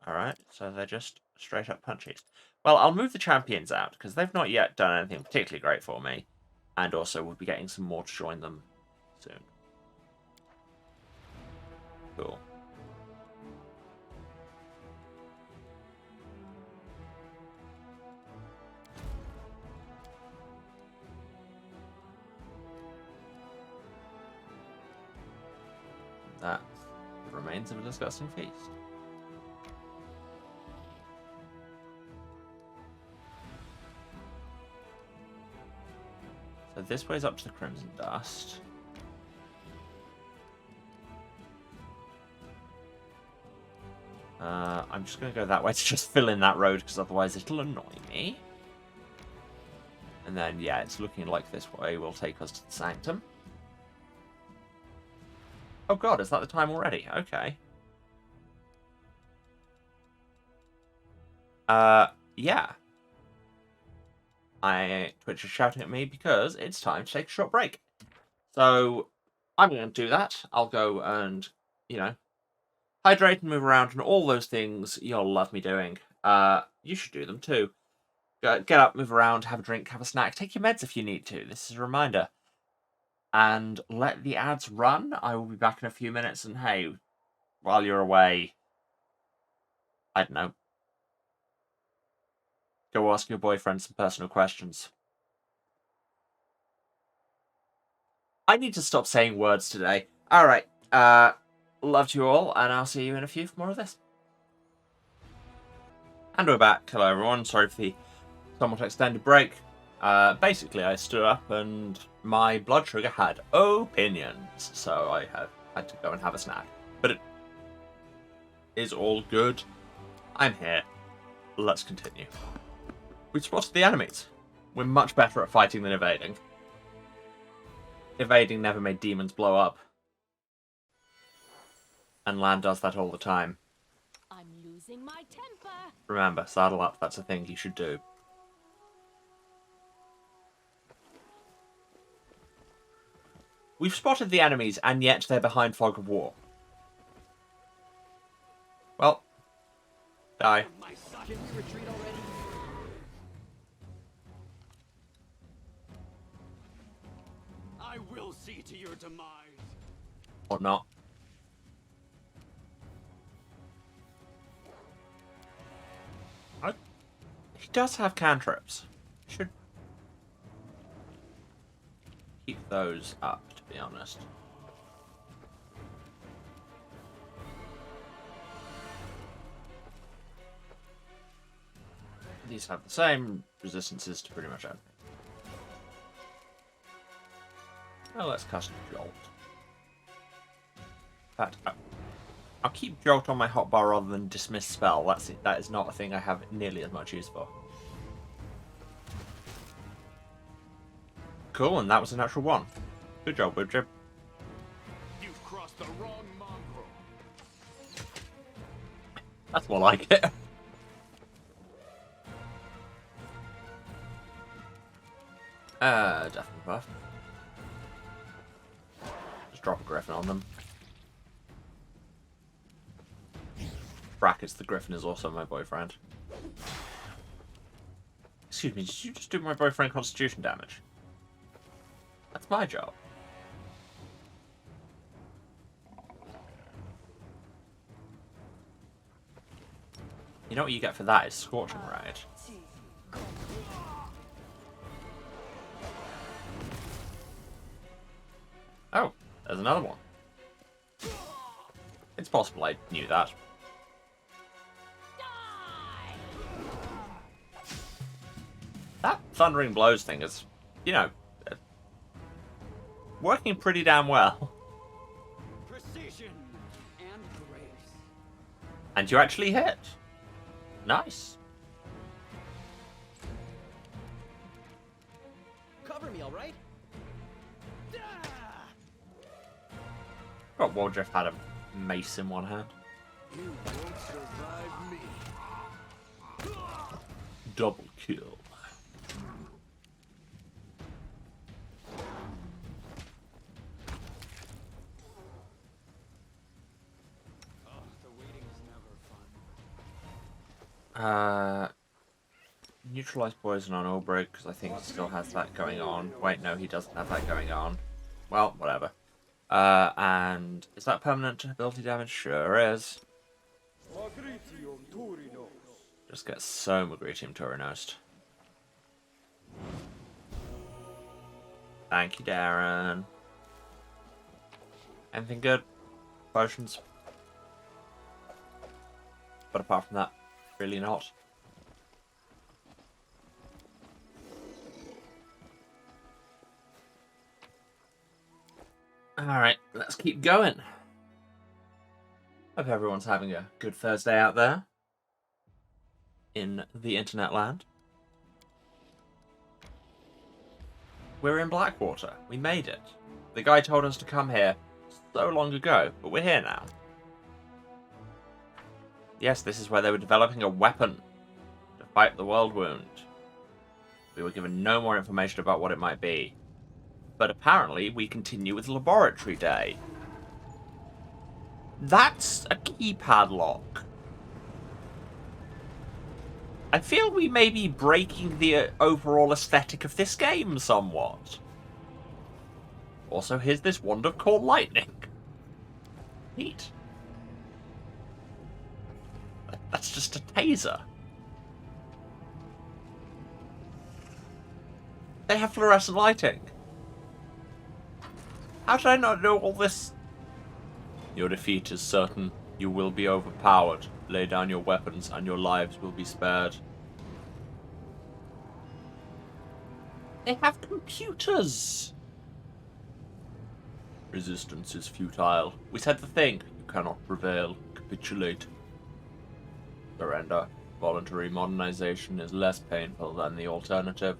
S1: Alright, so they're just straight up punchies. Well, I'll move the champions out, because they've not yet done anything particularly great for me. And also, we'll be getting some more to join them soon. Cool. That's the remains of a disgusting feast. So this way's up to the Crimson Dust. I'm just going to go that way to just fill in that road, because otherwise it'll annoy me. And then, yeah, it's looking like this way will take us to the Sanctum. Oh god, is that the time already? Okay. Yeah. Twitch is shouting at me because it's time to take a short break. So, I'm going to do that. I'll go and, you know, hydrate and move around and all those things you'll love me doing. You should do them too. Get up, move around, have a drink, have a snack, take your meds if you need to. This is a reminder. And let the ads run. I will be back in a few minutes, and hey, while you're away, I don't know, go ask your boyfriend some personal questions. I need to stop saying words today. Alright, love to you all, and I'll see you in a few for more of this. And we're back. Hello everyone, sorry for the somewhat extended break. Basically, I stood up and my blood sugar had opinions, so I had to go and have a snack. But it is all good. I'm here. Let's continue. We spotted the enemies. We're much better at fighting than evading. Evading never made demons blow up. And Lan does that all the time.
S7: I'm losing my temper.
S1: Remember, saddle up, that's a thing you should do. We've spotted the enemies, and yet they're behind fog of war. Well, die.
S6: Can we retreat already? I will see to your demise.
S1: Or not. He does have cantrips. Should keep those up, to be honest. These have the same resistances to pretty much everything. Well, let's cast Jolt. In fact, I'll keep Jolt on my hotbar rather than Dismiss Spell. That is not a thing I have nearly as much use for. Cool, and that was a natural one. Good job, Woodjib.
S6: You've crossed the wrong mongrel.
S1: That's more like it. Definitely buff. Just drop a griffin on them. Brackets, the griffin is also my boyfriend. Excuse me, did you just do my boyfriend constitution damage? That's my job. You know what you get for that is Scorching Ride. Oh, there's another one. It's possible I knew that. That Thundering Blows thing is, you know, working pretty damn well.
S6: Precision and grace.
S1: And you actually hit. Nice.
S9: Cover me, all right?
S1: Got Waldriff had a mace in one hand.
S3: You won't survive me.
S1: Double kill.
S6: Oh, the waiting is never fun.
S1: Neutralize poison on Ulbrich, because I think he still has that going on. Wait, no, he doesn't have that going on. Well, whatever. And is that permanent ability damage? Sure is. Just get so Magritium Turinost. Thank you, Darren. Anything good? Potions? But apart from that, really not. Alright, let's keep going. Hope everyone's having a good Thursday out there. In the internet land. We're in Blackwater. We made it. The guy told us to come here so long ago, but we're here now. Yes, this is where they were developing a weapon to fight the world wound. We were given no more information about what it might be. But apparently we continue with Laboratory Day. That's a keypad lock. I feel we may be breaking the overall aesthetic of this game somewhat. Also, here's this wand of called lightning. Neat. That's just a taser. They have fluorescent lighting. How did I not know all this? Your defeat is certain. You will be overpowered. Lay down your weapons and your lives will be spared. They have computers. Resistance is futile. We said the thing. You cannot prevail. Capitulate. Surrender. Voluntary modernization is less painful than the alternative.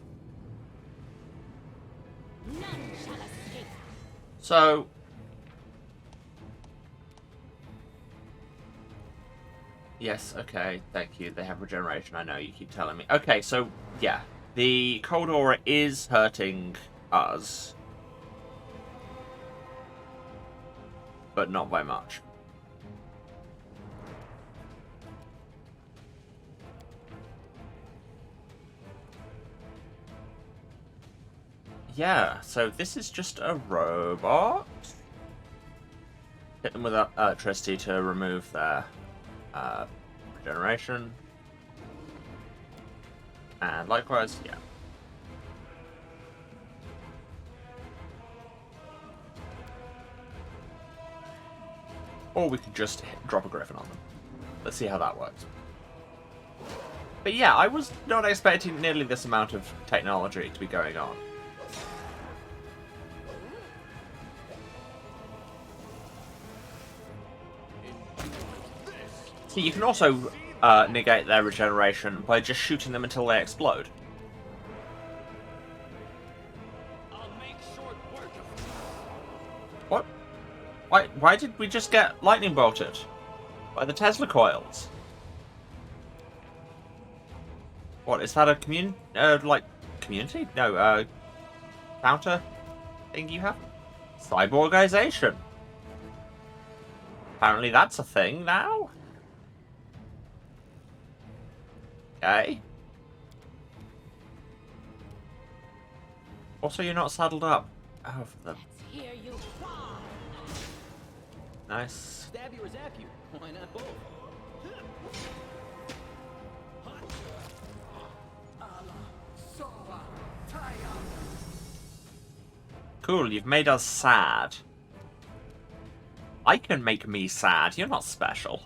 S7: None shall escape.
S1: So... Yes, okay, thank you. They have regeneration, I know, you keep telling me. Okay, so, yeah. The cold aura is hurting us. But not by much. Yeah, so this is just a robot. Hit them with electricity to remove their regeneration. And likewise, yeah. Or we could just drop a griffin on them. Let's see how that works. But yeah, I was not expecting nearly this amount of technology to be going on. So you can also negate their regeneration by just shooting them until they explode.
S6: I'll make short work of
S1: What? Why did we just get lightning bolted? By the Tesla coils? What, is that a community? No, counter thing you have? Cyborgization. Apparently that's a thing now. Okay. Also, you're not saddled up. Oh, for the...
S7: Here you fall.
S1: Nice.
S9: Stab you or zap you. Why not both?
S1: Cool, you've made us sad. I can make me sad. You're not special.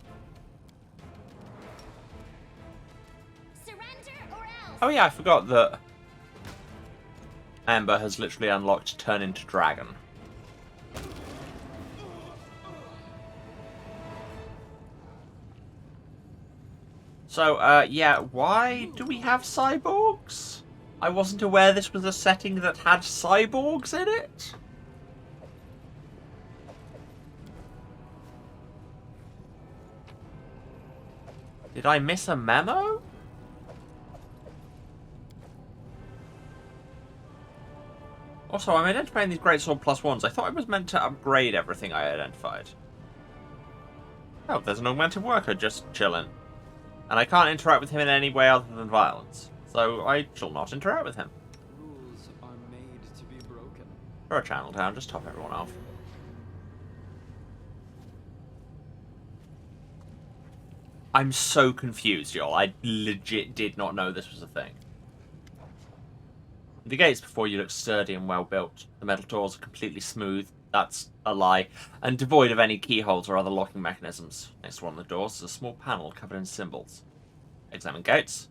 S4: Surrender or else.
S1: Oh yeah, I forgot that Amber has literally unlocked Turn into Dragon. So, yeah, why do we have cyborgs? I wasn't aware this was a setting that had cyborgs in it. Did I miss a memo? Also, I'm identifying these Greatsword +1s. I thought I was meant to upgrade everything I identified. Oh, there's an augmented worker just chilling. And I can't interact with him in any way other than violence. So I shall not interact with him.
S6: rules are made to be broken.
S1: For a channel down, just top everyone off. I'm so confused, y'all. I legit did not know this was a thing. The gates before you look sturdy and well built. The metal doors are completely smooth. That's a lie. And devoid of any keyholes or other locking mechanisms. Next to one of the doors is a small panel covered in symbols. Examine gates.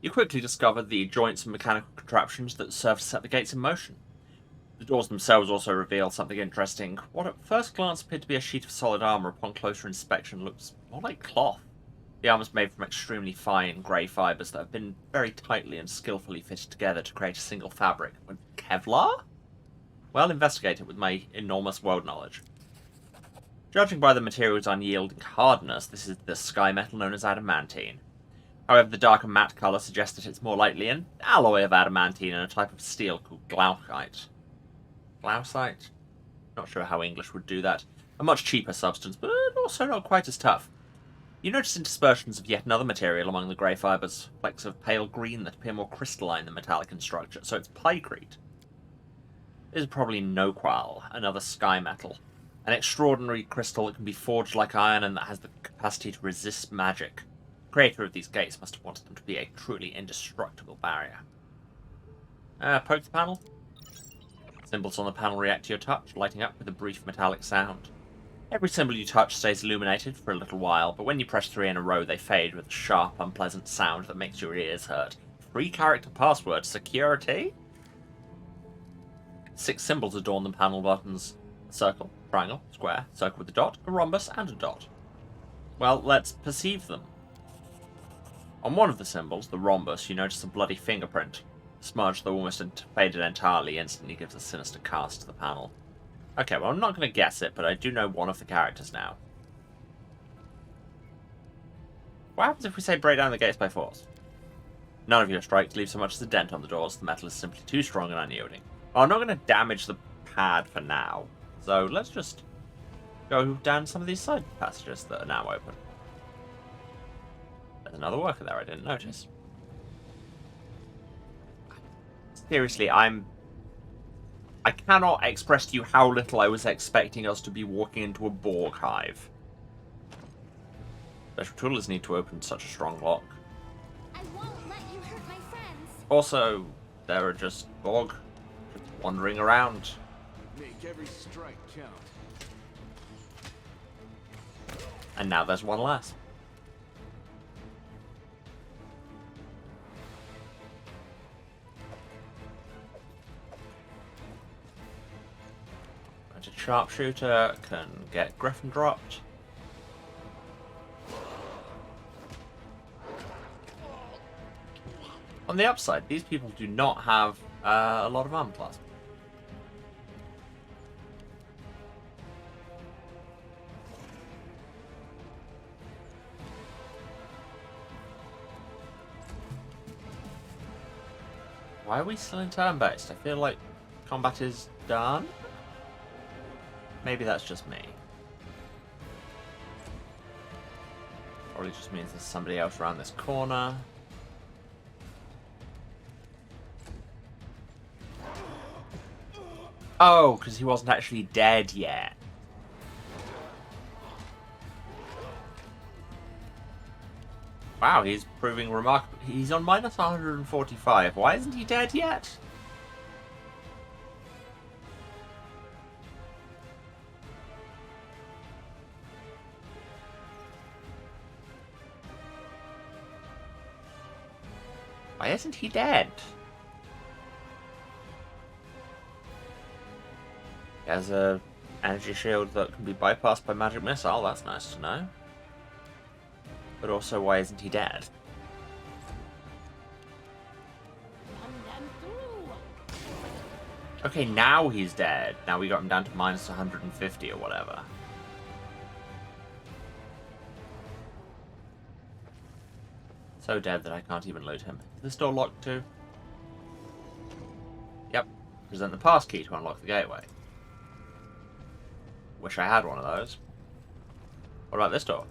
S1: You quickly discover the joints and mechanical contraptions that serve to set the gates in motion. The doors themselves also reveal something interesting. What at first glance appeared to be a sheet of solid armor upon closer inspection looks more like cloth. The armor is made from extremely fine grey fibers that have been very tightly and skillfully fitted together to create a single fabric. With Kevlar? Well, investigate it with my enormous world knowledge. Judging by the material's unyielding hardness, this is the sky metal known as adamantine. However, the darker matte colour suggests that it's more likely an alloy of adamantine and a type of steel called glaucite. Glaucite? Not sure how English would do that. A much cheaper substance, but also not quite as tough. You notice interspersions of yet another material among the grey fibres, flecks of pale green that appear more crystalline than metallic in structure, so it's pycrete. This is probably noqual, another sky metal. An extraordinary crystal that can be forged like iron and that has the capacity to resist magic. The creator of these gates must have wanted them to be a truly indestructible barrier. Poke the panel. Symbols on the panel react to your touch, lighting up with a brief metallic sound. Every symbol you touch stays illuminated for a little while, but when you press 3 in a row, they fade with a sharp, unpleasant sound that makes your ears hurt. 3-character password security? 6 symbols adorn the panel buttons. A circle, triangle, square, circle with a dot, a rhombus, and a dot. Well, let's perceive them. On one of the symbols, the rhombus, you notice a bloody fingerprint. A smudge that almost faded entirely instantly gives a sinister cast to the panel. Okay, well, I'm not going to guess it, but I do know one of the characters now. What happens if we say break down the gates by force? None of your strikes leave so much as a dent on the doors. The metal is simply too strong and unyielding. Well, I'm not going to damage the pad for now, so let's just go down some of these side passages that are now open. There's another worker there I didn't notice. Seriously, I cannot express to you how little I was expecting us to be walking into a Borg hive. Special toolers need to open such a strong lock.
S4: I won't let you hurt my friends.
S1: Also, there are just Borg just wandering around.
S9: Make every strike count.
S1: And now there's one less. A sharpshooter can get Griffin dropped. On the upside, these people do not have a lot of armor class. Why are we still in turn-based? I feel like combat is done. Maybe that's just me. Probably just means there's somebody else around this corner. Oh, because he wasn't actually dead yet. Wow, he's proving remarkable. He's on minus 145. Why isn't he dead yet? Why isn't he dead? He has a energy shield that can be bypassed by magic missile. That's nice to know. But also, why isn't he dead? Okay, now he's dead. Now we got him down to minus 150 or whatever. So dead that I can't even loot him. Is this door locked too? Yep. Present the pass key to unlock the gateway. Wish I had one of those. What about this door?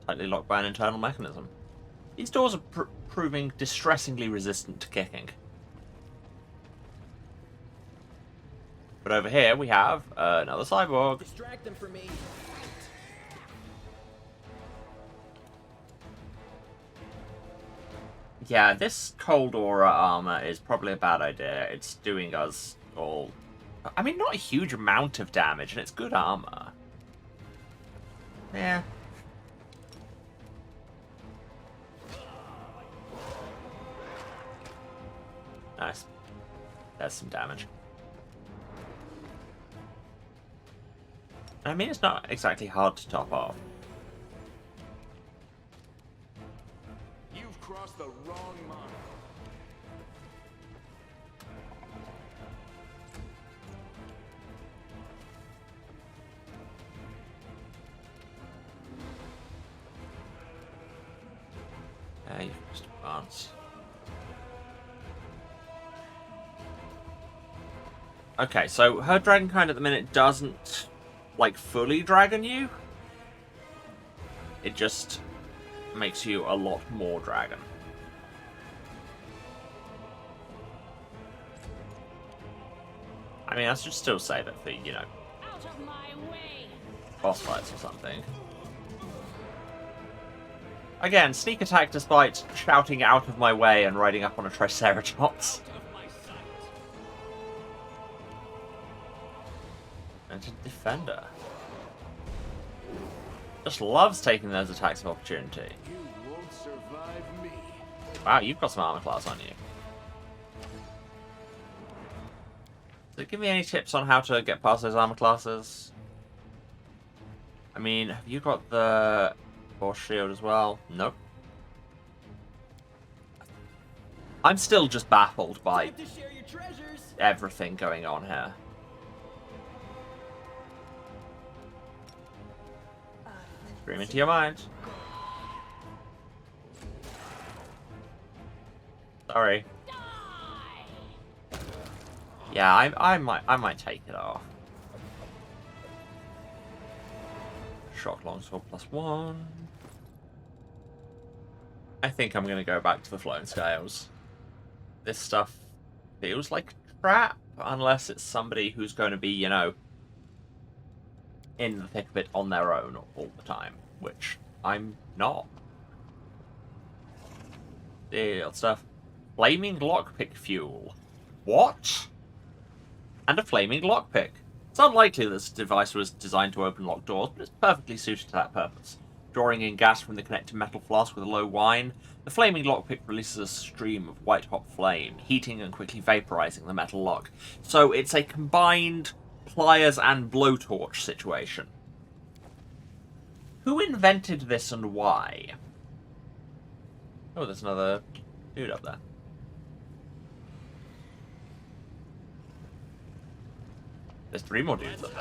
S1: Tightly locked by an internal mechanism. These doors are proving distressingly resistant to kicking. But over here we have another cyborg.
S5: Distract them from me.
S1: Yeah, this cold aura armor is probably a bad idea. It's doing us all... I mean, not a huge amount of damage, and it's good armor. Yeah. Nice. There's some damage. I mean, it's not exactly hard to top off.
S9: You've crossed the wrong line.
S1: Yeah, you just advance. Okay, so her dragon kind at the minute doesn't, like, fully dragon you. It just makes you a lot more dragon. I mean, I should still save it for, you know,
S7: Out of my way!
S1: boss fights or something. Again, sneak attack despite shouting out of my way and riding up on a Triceratops. And a defender. Just loves taking those attacks of opportunity.
S9: You won't survive me.
S1: Wow, you've got some armor class on you. Does it give me any tips on how to get past those armor classes? I mean, have you got the force shield as well? Nope. I'm still just baffled by
S9: Time to share your treasures.
S1: everything going on here. Scream into your mind. Sorry. Yeah, I might take it off. Shock longsword +1. I think I'm gonna go back to the flown scales. This stuff feels like a trap, unless it's somebody who's going to be, you know, in the thick of it on their own all the time, which I'm not. Deal stuff. Flaming lockpick fuel. What? And a flaming lockpick. It's unlikely that this device was designed to open locked doors, but it's perfectly suited to that purpose. Drawing in gas from the connected metal flask with a low whine, the flaming lockpick releases a stream of white-hot flame, heating and quickly vaporizing the metal lock. So it's a combined pliers and blowtorch situation. Who invented this and why? Oh, there's another dude up there. There's 3 more dudes up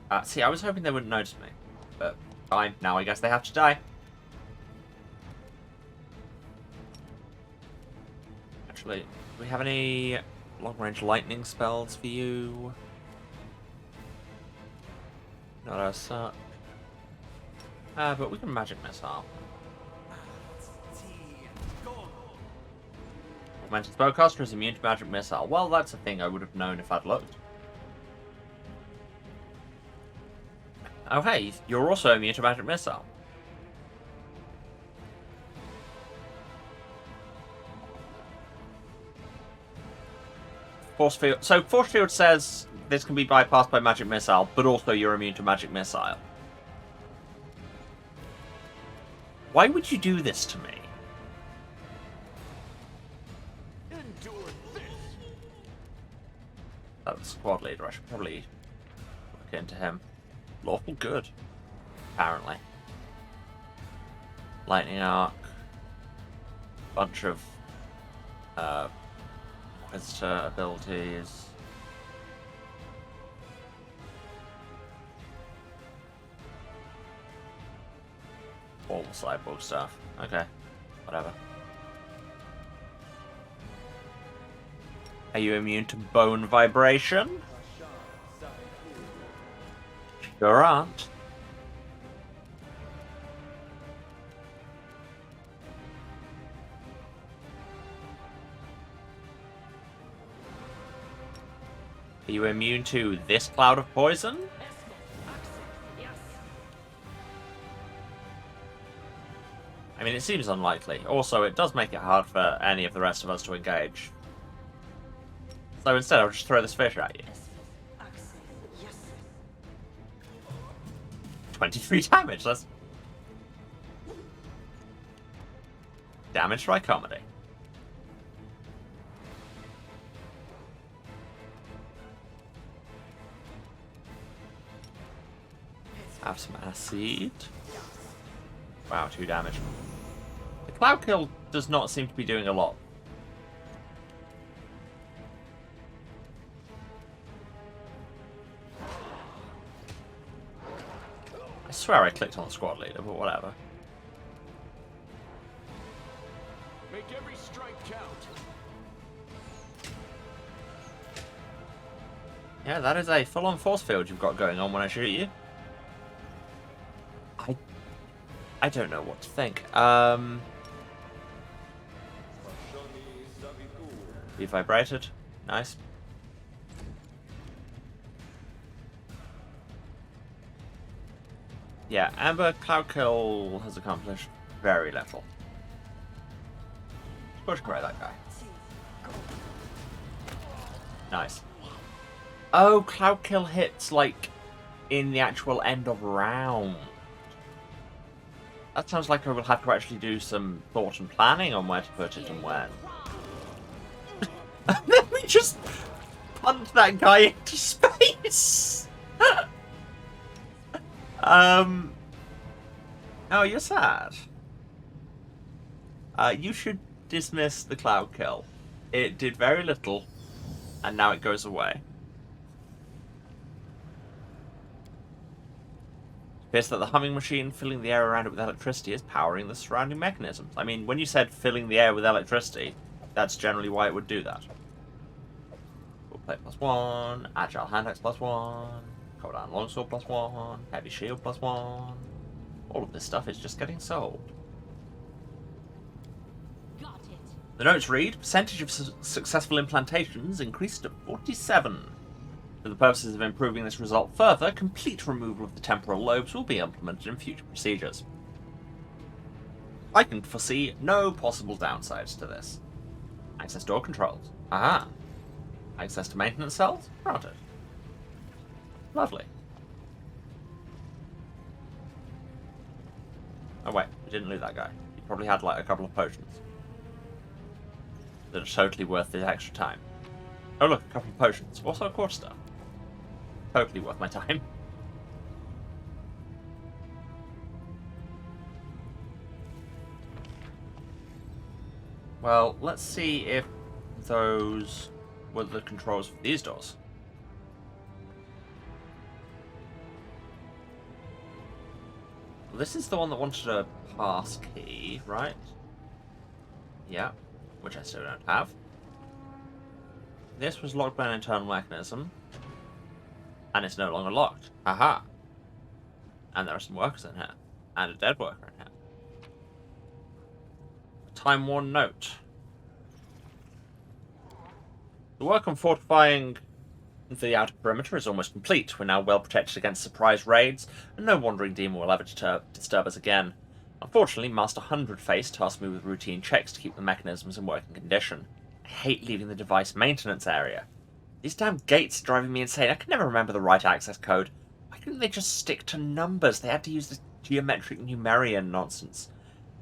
S1: there. See, I was hoping they wouldn't notice me. But fine, now I guess they have to die. Actually, do we have any long-range lightning spells for you? Not as such. But we can magic missile. Augmented spellcaster is immune to magic missile. Well, that's a thing I would have known if I'd looked. Oh hey, you're also immune to magic missile. Force field. So force field says this can be bypassed by magic missile, but also you're immune to magic missile. Why would you do this to me?
S9: Endure this.
S1: That was squad leader. I should probably look into him. Lawful good, apparently. Lightning arc. Bunch of visitor abilities. All the cyborg stuff. Okay, whatever. Are you immune to bone vibration? Sure aren't. Are you immune to this cloud of poison? I mean, it seems unlikely. Also, it does make it hard for any of the rest of us to engage. So instead, I'll just throw this fish at you. 23 damage, that's... Damage by comedy. Have some acid. Wow, 2 damage. The Cloud Kill does not seem to be doing a lot. I swear I clicked on the squad leader, but whatever.
S9: Make every strike count.
S1: Yeah, that is a full-on force field you've got going on when I shoot you. I don't know what to think. Be vibrated. Nice. Yeah, Amber Cloudkill has accomplished very little. Push away that guy. Nice. Oh, Cloudkill hits, like, in the actual end of round. That sounds like I will have to actually do some thought and planning on where to put it and when. And then we just punt that guy into space! Oh, you're sad. You should dismiss the cloud kill. It did very little, and now it goes away. It appears that the humming machine filling the air around it with electricity is powering the surrounding mechanisms. I mean, when you said filling the air with electricity, that's generally why it would do that. Full plate +1, agile hand axe +1, cold down longsword +1, heavy shield +1. All of this stuff is just getting sold.
S7: Got it.
S1: The notes read, percentage of successful implantations increased to 47. For the purposes of improving this result further, complete removal of the temporal lobes will be implemented in future procedures. I can foresee no possible downsides to this. Access door controls. Aha. Access to maintenance cells? Granted. Lovely. Oh wait, we didn't loot that guy. He probably had like a couple of potions that are totally worth the extra time. Oh look, a couple of potions. Also a quarter star. Totally worth my time. Well, let's see if those were the controls for these doors. This is the one that wanted a pass key, right? Yeah, which I still don't have. This was locked by an internal mechanism, and it's no longer locked. Aha! And there are some workers in here, and a dead worker in here. A time-worn note. The work on fortifying the outer perimeter is almost complete. We're now well protected against surprise raids, and no wandering demon will ever disturb us again. Unfortunately, Master Hundredface tasked me with routine checks to keep the mechanisms in working condition. I hate leaving the device maintenance area. These damn gates are driving me insane. I can never remember the right access code. Why couldn't they just stick to numbers? They had to use this geometric numerian nonsense.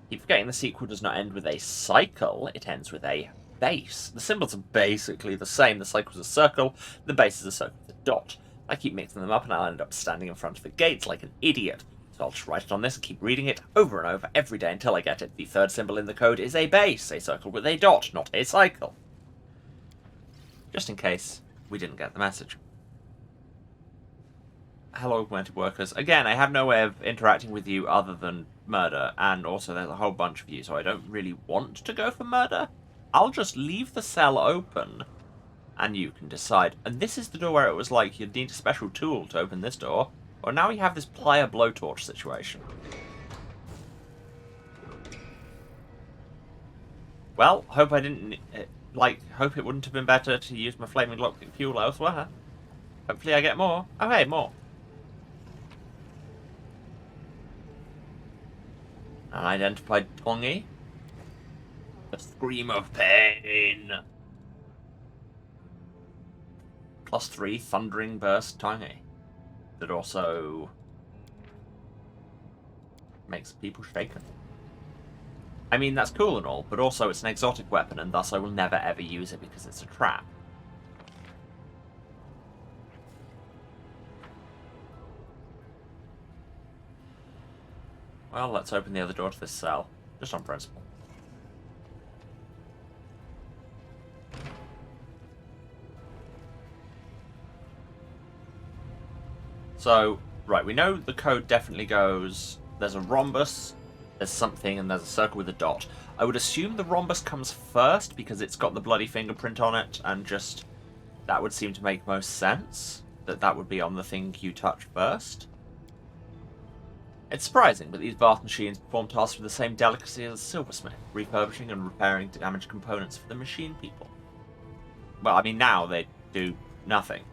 S1: Keep forgetting the sequel does not end with a cycle, it ends with a base. The symbols are basically the same. The cycle's a circle, the base is a circle with a dot. I keep mixing them up and I'll end up standing in front of the gates like an idiot. So I'll just write it on this and keep reading it over and over every day until I get it. The third symbol in the code is a base, a circle with a dot, not a cycle. Just in case we didn't get the message. Hello, augmented workers. Again, I have no way of interacting with you other than murder, and also there's a whole bunch of you, so I don't really want to go for murder. I'll just leave the cell open, and you can decide. And this is the door where it was like you'd need a special tool to open this door. Well, now we have this plier blowtorch situation. Well, hope I didn't... hope it wouldn't have been better to use my flaming lockpick fuel elsewhere. Hopefully I get more. Oh, hey, more. Unidentified Tongi. A scream of pain. +3 thundering burst Tongi. That also makes people shaken. I mean, that's cool and all, but also it's an exotic weapon, and thus I will never ever use it because it's a trap. Well, let's open the other door to this cell, just on principle. So, right, we know the code definitely goes, there's a rhombus, there's something, and there's a circle with a dot. I would assume the rhombus comes first because it's got the bloody fingerprint on it, and just, that would seem to make most sense, that that would be on the thing you touch first. It's surprising, but these bath machines perform tasks with the same delicacy as a silversmith, refurbishing and repairing damaged components for the machine people. Well, I mean, now they do nothing.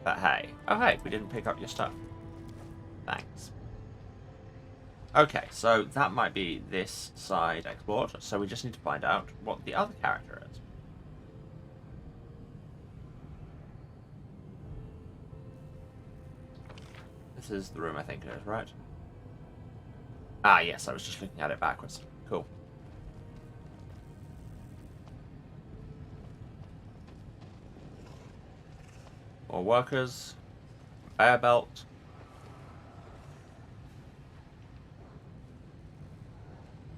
S1: But hey. Oh, hey, we didn't pick up your stuff. Thanks. Okay, so that might be this side explored, so we just need to find out what the other character is. This is the room I think it is, right? Ah, yes, I was just looking at it backwards. Cool. More workers. Conveyor belt.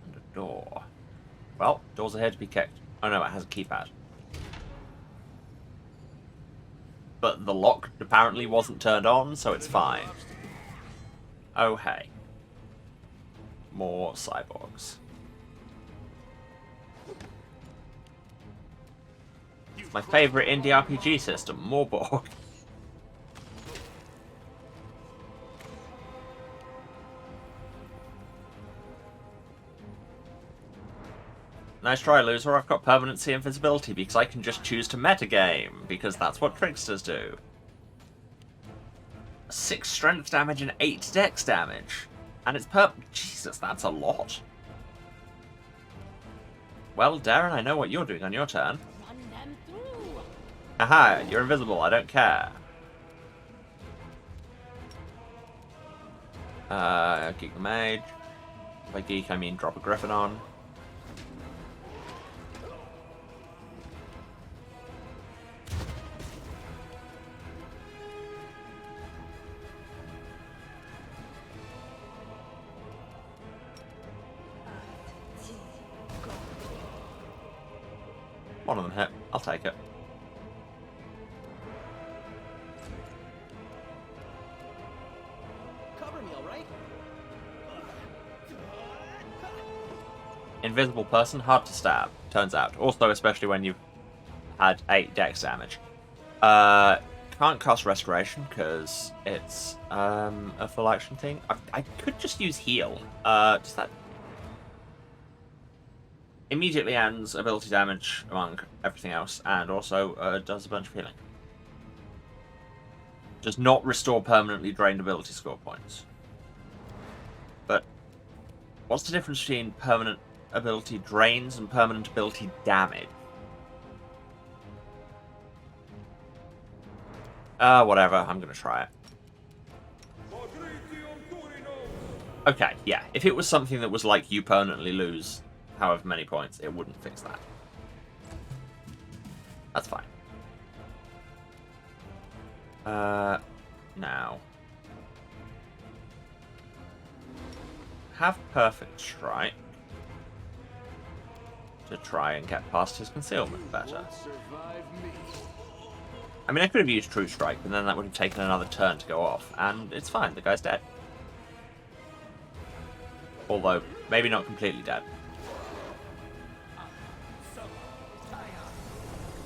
S1: And a door. Well, doors are here to be kicked. Oh no, it has a keypad. But the lock apparently wasn't turned on, so it's fine. Oh hey. More cyborgs. It's my favourite indie RPG system, more Borg. Nice try, loser. I've got permanency invisibility because I can just choose to metagame, because that's what tricksters do. 6 strength damage and 8 dex damage. And it's Jesus, that's a lot. Well, Darren, I know what you're doing on your turn.
S7: Run them through.
S1: Aha, you're invisible, I don't care. Geek the Mage. By geek, I mean drop a Griffin on. One of them hit. I'll take it.
S9: Cover me, all right?
S1: Invisible person, hard to stab, turns out. Also, especially when you've had 8 dex damage. Can't cast Restoration, because it's a full action thing. I could just use Heal. Does that... Immediately ends ability damage among everything else, and also does a bunch of healing. Does not restore permanently drained ability score points. But what's the difference between permanent ability drains and permanent ability damage? Whatever, I'm gonna try it. Okay, yeah, if it was something that was like you permanently lose however many points, it wouldn't fix that. That's fine. Now. Have Perfect Strike to try and get past his concealment better. I mean, I could have used True Strike, but then that would have taken another turn to go off, and it's fine, the guy's dead. Although, maybe not completely dead.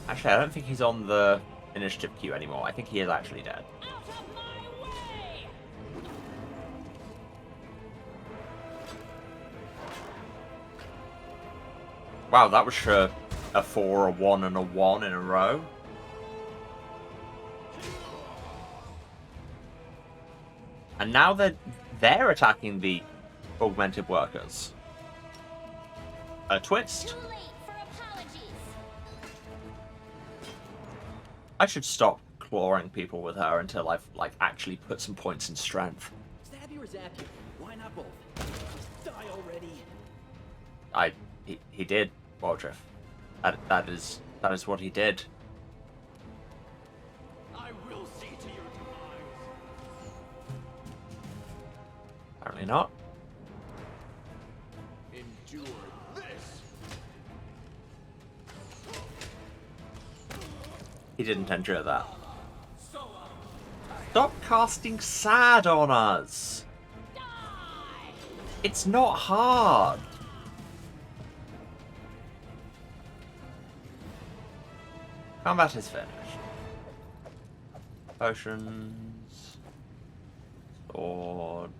S1: Actually, I don't think he's on the initiative queue anymore. I think he is actually dead.
S7: Out of my way!
S1: Wow, that was a 4, a 1, and a 1 in a row. And now they're attacking the augmented workers. A twist.
S4: Too late for apologies.
S1: I should stop clawing people with her until I've actually put some points in strength.
S9: Stab you or zap you? Why not both? Die already.
S1: He did, Waldriff. That is what he did.
S9: I will see to your demise.
S1: Apparently not.
S9: Endure this.
S1: He didn't endure that. Stop casting sad on us! It's not hard! Combat is finished. Potions. Sword.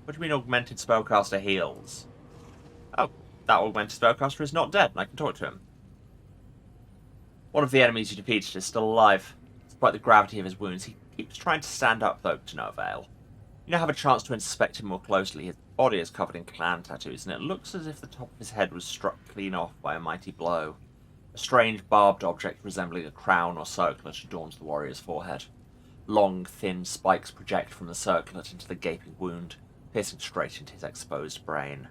S1: What do you mean augmented spellcaster heals? Oh, that augmented spellcaster is not dead, and I can talk to him. One of the enemies you defeated is still alive. Despite the gravity of his wounds, he keeps trying to stand up, though, to no avail. You now have a chance to inspect him more closely. His body is covered in clan tattoos, and it looks as if the top of his head was struck clean off by a mighty blow. A strange, barbed object resembling a crown or circlet adorns the warrior's forehead. Long, thin spikes project from the circlet into the gaping wound, piercing straight into his exposed brain.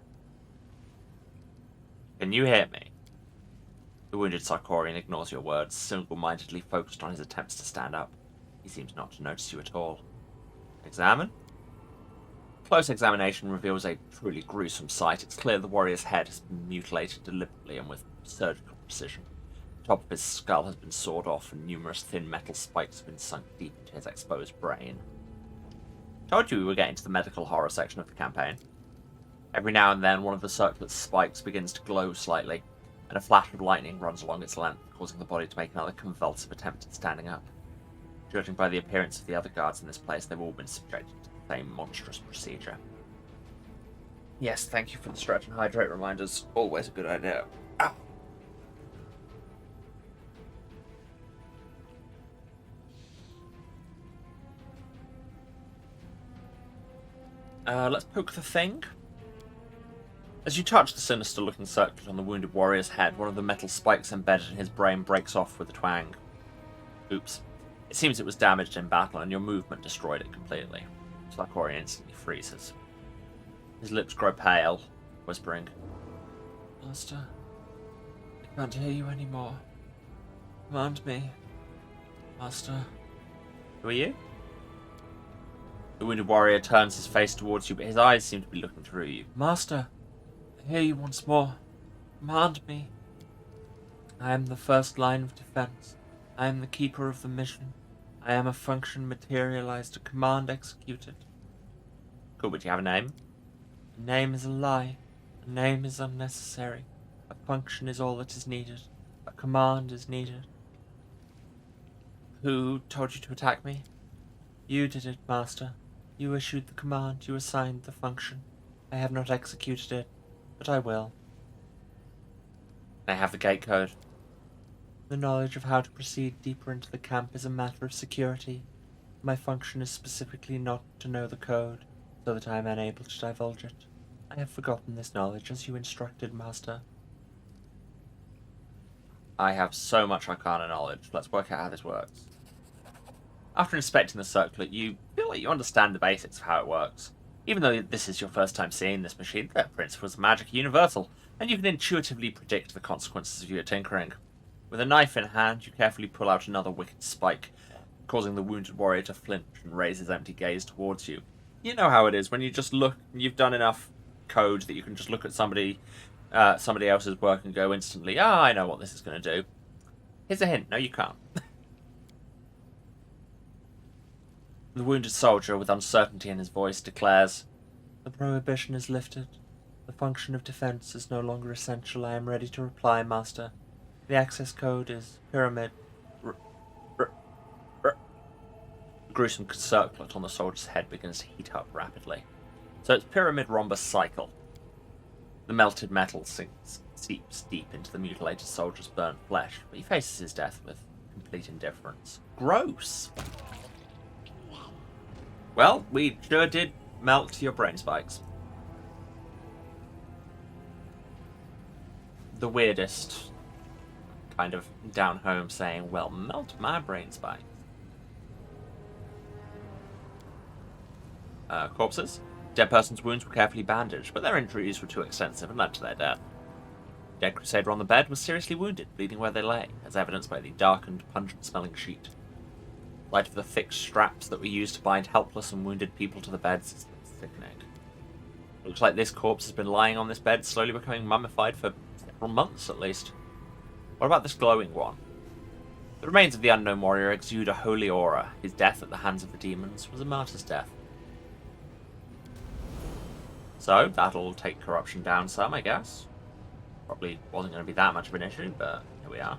S1: Can you hear me? The wounded Sarkorian ignores your words, single-mindedly focused on his attempts to stand up. He seems not to notice you at all. Examine? Close examination reveals a truly gruesome sight. It's clear the warrior's head has been mutilated deliberately and with surgical precision. The top of his skull has been sawed off, and numerous thin metal spikes have been sunk deep into his exposed brain. Told you we were getting to the medical horror section of the campaign. Every now and then, one of the circlet's spikes begins to glow slightly, and a flash of lightning runs along its length, causing the body to make another convulsive attempt at standing up. Judging by the appearance of the other guards in this place, they've all been subjected to the same monstrous procedure. Yes, thank you for the stretch and hydrate reminders. Always a good idea. Ow. Let's poke the thing. As you touch the sinister-looking circlet on the wounded warrior's head, one of the metal spikes embedded in his brain breaks off with a twang. Oops. It seems it was damaged in battle, and your movement destroyed it completely. Sarkorian instantly freezes. His lips grow pale, whispering, "Master, I can't hear you anymore. Command me, Master." Who are you? The wounded warrior turns his face towards you, but his eyes seem to be looking through you. "Master, I hear you once more. Command me. I am the first line of defense. I am the keeper of the mission. I am a function materialized, a command executed." Cool, but do you have a name? "A name is a lie. A name is unnecessary. A function is all that is needed. A command is needed." Who told you to attack me? You did it, Master. You issued the command. You assigned the function. I have not executed it, but I will. I have the gate code. The knowledge of how to proceed deeper into the camp is a matter of security. My function is specifically not to know the code, so that I am unable to divulge it. I have forgotten this knowledge as you instructed, Master. I have so much arcana knowledge. Let's work out how this works. After inspecting the circlet, you feel like you understand the basics of how it works. Even though this is your first time seeing this machine, the principles of magic are universal, and you can intuitively predict the consequences of your tinkering. With a knife in hand, you carefully pull out another wicked spike, causing the wounded warrior to flinch and raise his empty gaze towards you. You know how it is when you just look, you've done enough code that you can just look at somebody else's work and go instantly, I know what this is going to do. Here's a hint. No, you can't. The wounded soldier, with uncertainty in his voice, declares, "The prohibition is lifted. The function of defense is no longer essential. I am ready to reply, Master. The access code is Pyramid... The gruesome circlet on the soldier's head begins to heat up rapidly. So it's Pyramid Rhombus Cycle. The melted metal seeps deep into the mutilated soldier's burnt flesh, but he faces his death with complete indifference. Gross! Well, we sure did melt your brain spikes. The weirdest kind of down home saying, well, melt my brain spikes. Corpses. Dead person's wounds were carefully bandaged, but their injuries were too extensive and led to their death. The dead crusader on the bed was seriously wounded, bleeding where they lay, as evidenced by the darkened, pungent-smelling sheet. Light of the thick straps that were used to bind helpless and wounded people to the beds is sickening. It looks like this corpse has been lying on this bed, slowly becoming mummified for several months at least. What about this glowing one? The remains of the unknown warrior exude a holy aura. His death at the hands of the demons was a martyr's death. So, that'll take corruption down some, I guess. Probably wasn't going to be that much of an issue, but here we are.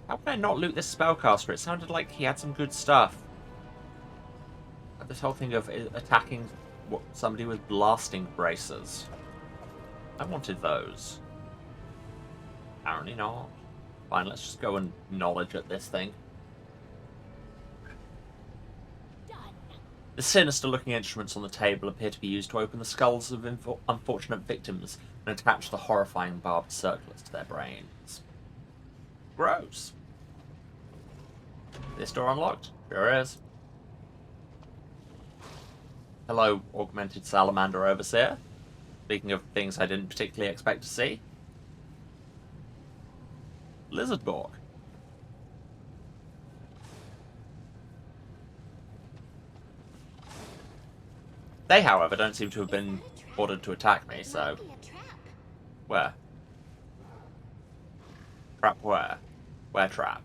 S1: How can I not loot this spellcaster? It sounded like he had some good stuff. this whole thing of attacking somebody with blasting braces. I wanted those. Apparently not. Fine, let's just go and knowledge at this thing. The sinister-looking instruments on the table appear to be used to open the skulls of unfortunate victims and attach the horrifying barbed circlets to their brains. Gross. This door unlocked? Sure is. Hello, augmented salamander overseer. Speaking of things I didn't particularly expect to see. Lizardborg. They, however, don't seem to have been ordered to attack me, so... Where? Trap where? Where trap?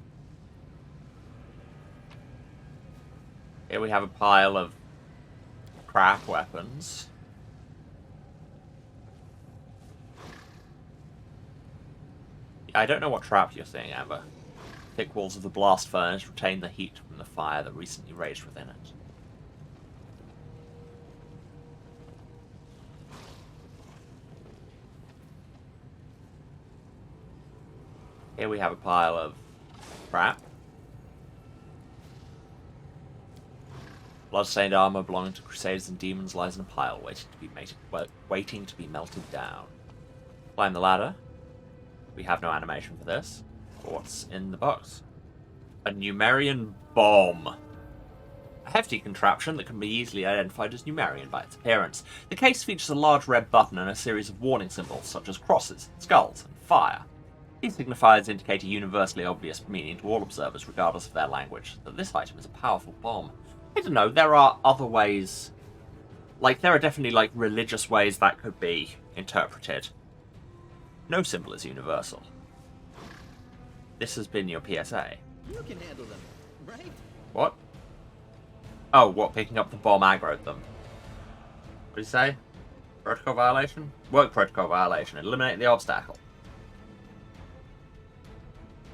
S1: Here we have a pile of crap weapons. I don't know what trap you're seeing, Amber. Thick walls of the blast furnace retain the heat from the fire that recently raged within it. Here we have a pile of crap. Bloodstained armor belonging to Crusaders and Demons lies in a pile, waiting to be melted down. Climb the ladder. We have no animation for this. What's in the box? A Numerian bomb. A hefty contraption that can be easily identified as Numerian by its appearance. The case features a large red button and a series of warning symbols, such as crosses, skulls, and fire. These signifiers indicate a universally obvious meaning to all observers, regardless of their language, that this item is a powerful bomb. I don't know, there are other ways... Like, there are definitely, like, religious ways that could be interpreted. No symbol is universal. This has been your PSA.
S9: You can handle them, right?
S1: What? Oh, what, picking up the bomb aggroed them? What did you say? Protocol violation? Work protocol violation. Eliminate the obstacle.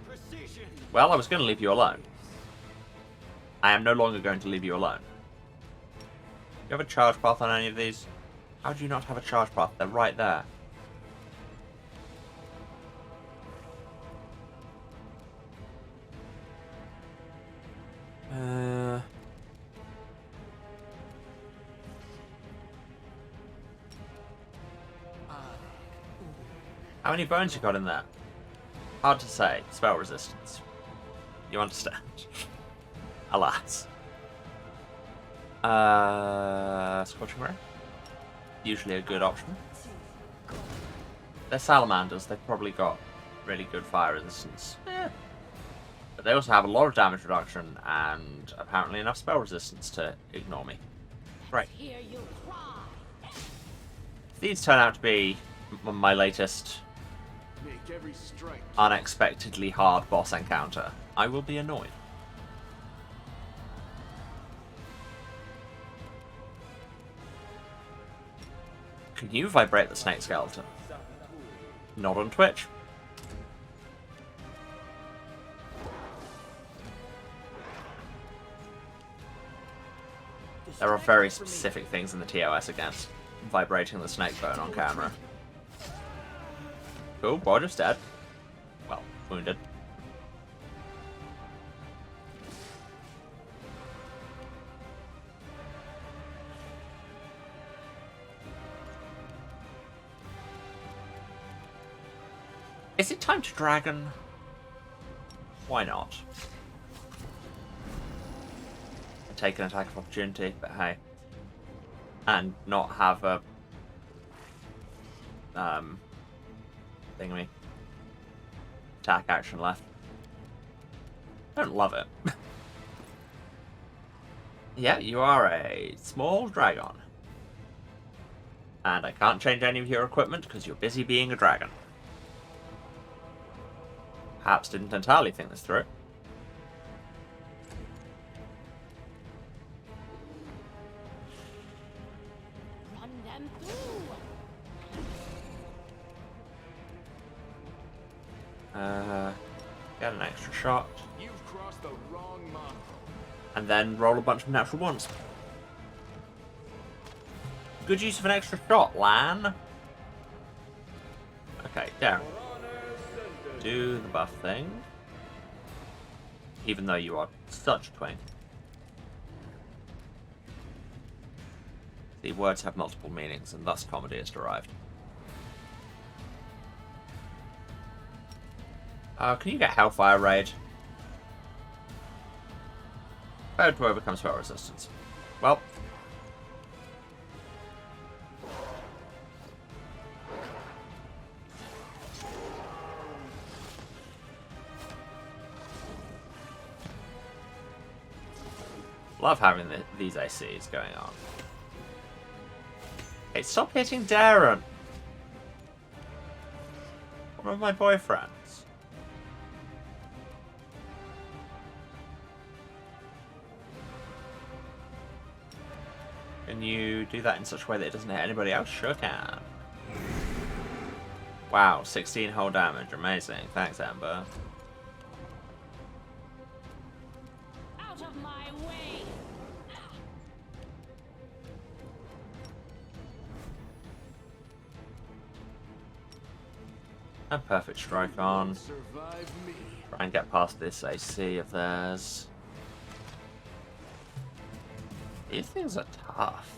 S6: Precision.
S1: Well, I was going to leave you alone. I am no longer going to leave you alone. You have a charge path on any of these? How do you not have a charge path? They're right there. How many bones you got in there? Hard to say. Spell resistance. You understand. Alas. Scorching Ray? Usually a good option. They're salamanders. They've probably got really good fire resistance. Yeah. But they also have a lot of damage reduction and apparently enough spell resistance to ignore me. Right. If these turn out to be my latest unexpectedly hard boss encounter, I will be annoyed. Can you vibrate the snake skeleton? Not on Twitch. There are very specific things in the TOS against vibrating the snake bone on camera. Cool, boy just dead. Well, wounded. Is it time to dragon? Why not? Take an attack of opportunity, but hey. And not have a thingy attack action left. I don't love it. Yeah, you are a small dragon. And I can't change any of your equipment because you're busy being a dragon. Perhaps didn't entirely think this through.
S7: Run them through.
S1: Get an extra shot.
S3: You've crossed the wrong mark.
S1: And then roll a bunch of natural ones. Good use of an extra shot, Lan. Okay, Darren. Do the buff thing. Even though you are such a twink. The words have multiple meanings, and thus comedy is derived. Can you get Hellfire Raid? Failed to overcome spell resistance. Well. Love having these ACs going on. Hey, stop hitting Darren! One of my boyfriends. Can you do that in such a way that it doesn't hit anybody else? Sure can. Wow, 16 whole damage. Amazing. Thanks, Amber.
S7: Out of my way!
S1: A perfect strike on. Try and get past this AC of theirs. These things are tough.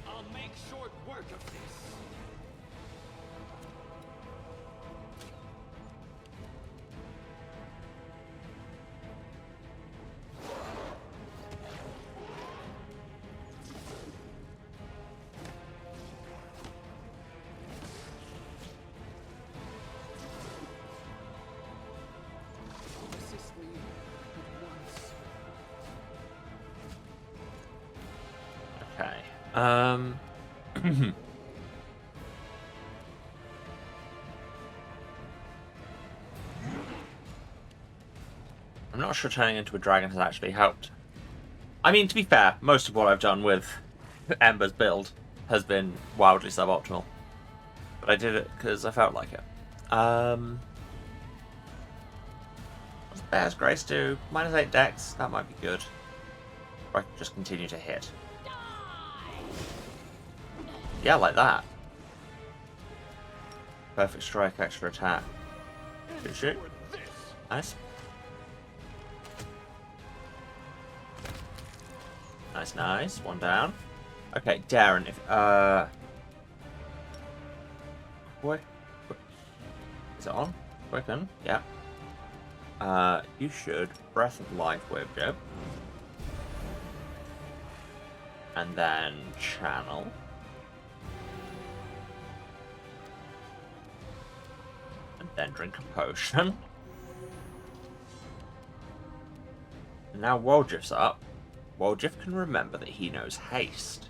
S6: I'll make short work of this. Assist me at once.
S1: Okay. I'm not sure turning into a dragon has actually helped. I mean, to be fair, most of what I've done with Ember's build has been wildly suboptimal. But I did it because I felt like it. What's Bear's Grace do? -8 dex? That might be good. Or I can just continue to hit. Yeah, like that. Perfect strike, extra attack. Good shit. Nice. Nice, nice. One down. Okay, Darren, if quick. Is it on? Quicken, yeah. You should Breath of Life Wave Jab. And then channel. And then drink a potion. And now Woljif's up. Woljif can remember that he knows haste.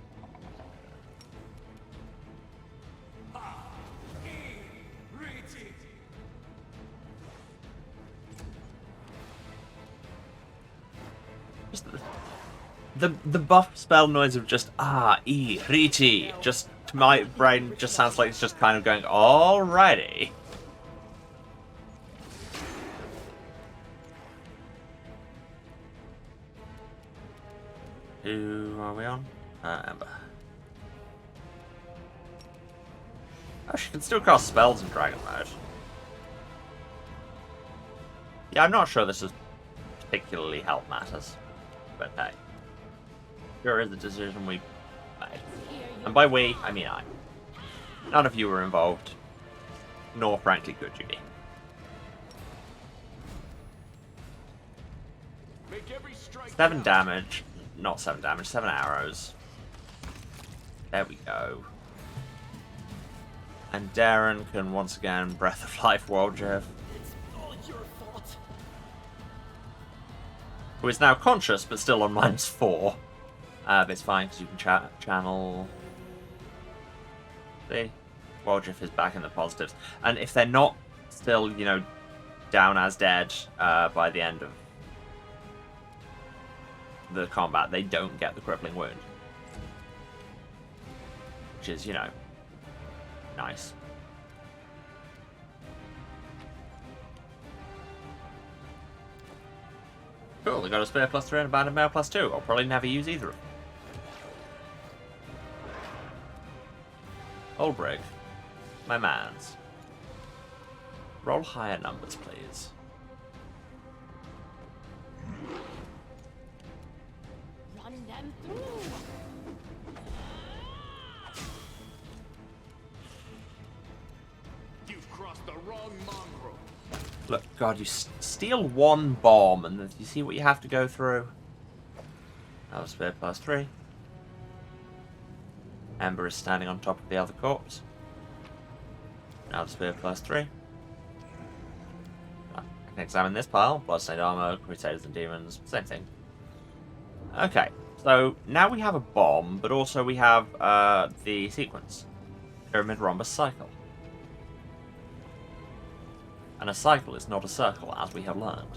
S1: Just the buff spell noise of just riti. Just to my brain just sounds like it's just kind of going, alrighty. Who are we on? Amber. Oh, she can still cast spells in Dragon Mode. Yeah, I'm not sure this is particularly help matters. But hey. Sure is the decision we made. And by we, I mean I. None of you were involved. Nor, frankly, Good Judy. Seven damage. Not 7 damage, 7 arrows. There we go. And Darren can once again Breath of Life Woljif.
S9: It's all your fault.
S1: Who is now conscious, but still on -4. But it's fine, because you can channel... See? Woljif is back in the positives. And if they're not still, you know, down as dead by the end of the combat, they don't get the crippling wound, which is, you know, nice. Cool, they got a spear +3 and a banded mail +2. I'll probably never use either of them. Ulbrig, my mans. Roll higher numbers, please.
S7: Run them through.
S9: You've crossed the wrong mongrel.
S1: Look, God, you steal one bomb, and then you see what you have to go through. That was spear +3. Ember is standing on top of the other corpse. Now the spear +3. I can examine this pile. Bloodstained armor, Crusaders and Demons, same thing. Okay, so now we have a bomb, but also we have the sequence. Pyramid Rhombus Cycle. And a cycle is not a circle, as we have learned.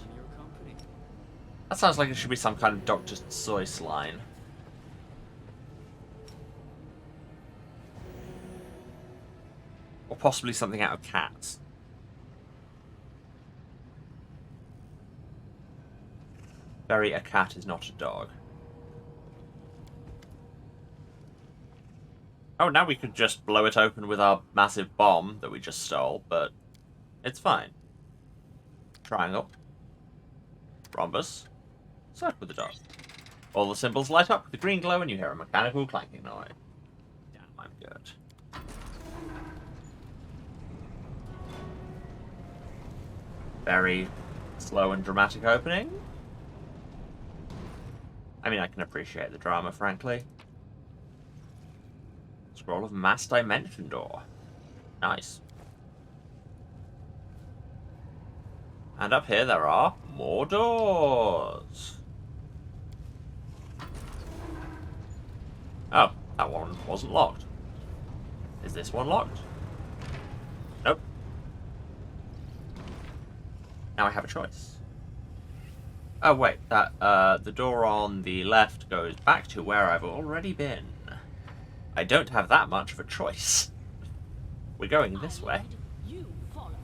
S1: That sounds like it should be some kind of Dr. Seuss line. Or possibly something out of Cats. Bury a cat is not a dog. Oh, now we could just blow it open with our massive bomb that we just stole, but it's fine. Triangle. Rhombus. Circle with the dot. All the symbols light up with a green glow and you hear a mechanical clanking noise. Damn, I'm good. Very slow and dramatic opening. I mean, I can appreciate the drama, frankly. Scroll of Mass Dimension Door. Nice. And up here there are more doors. Oh, that one wasn't locked. Is this one locked? Nope. Now I have a choice. Oh wait, that the door on the left goes back to where I've already been. I don't have that much of a choice. We're going this way.
S7: You follow.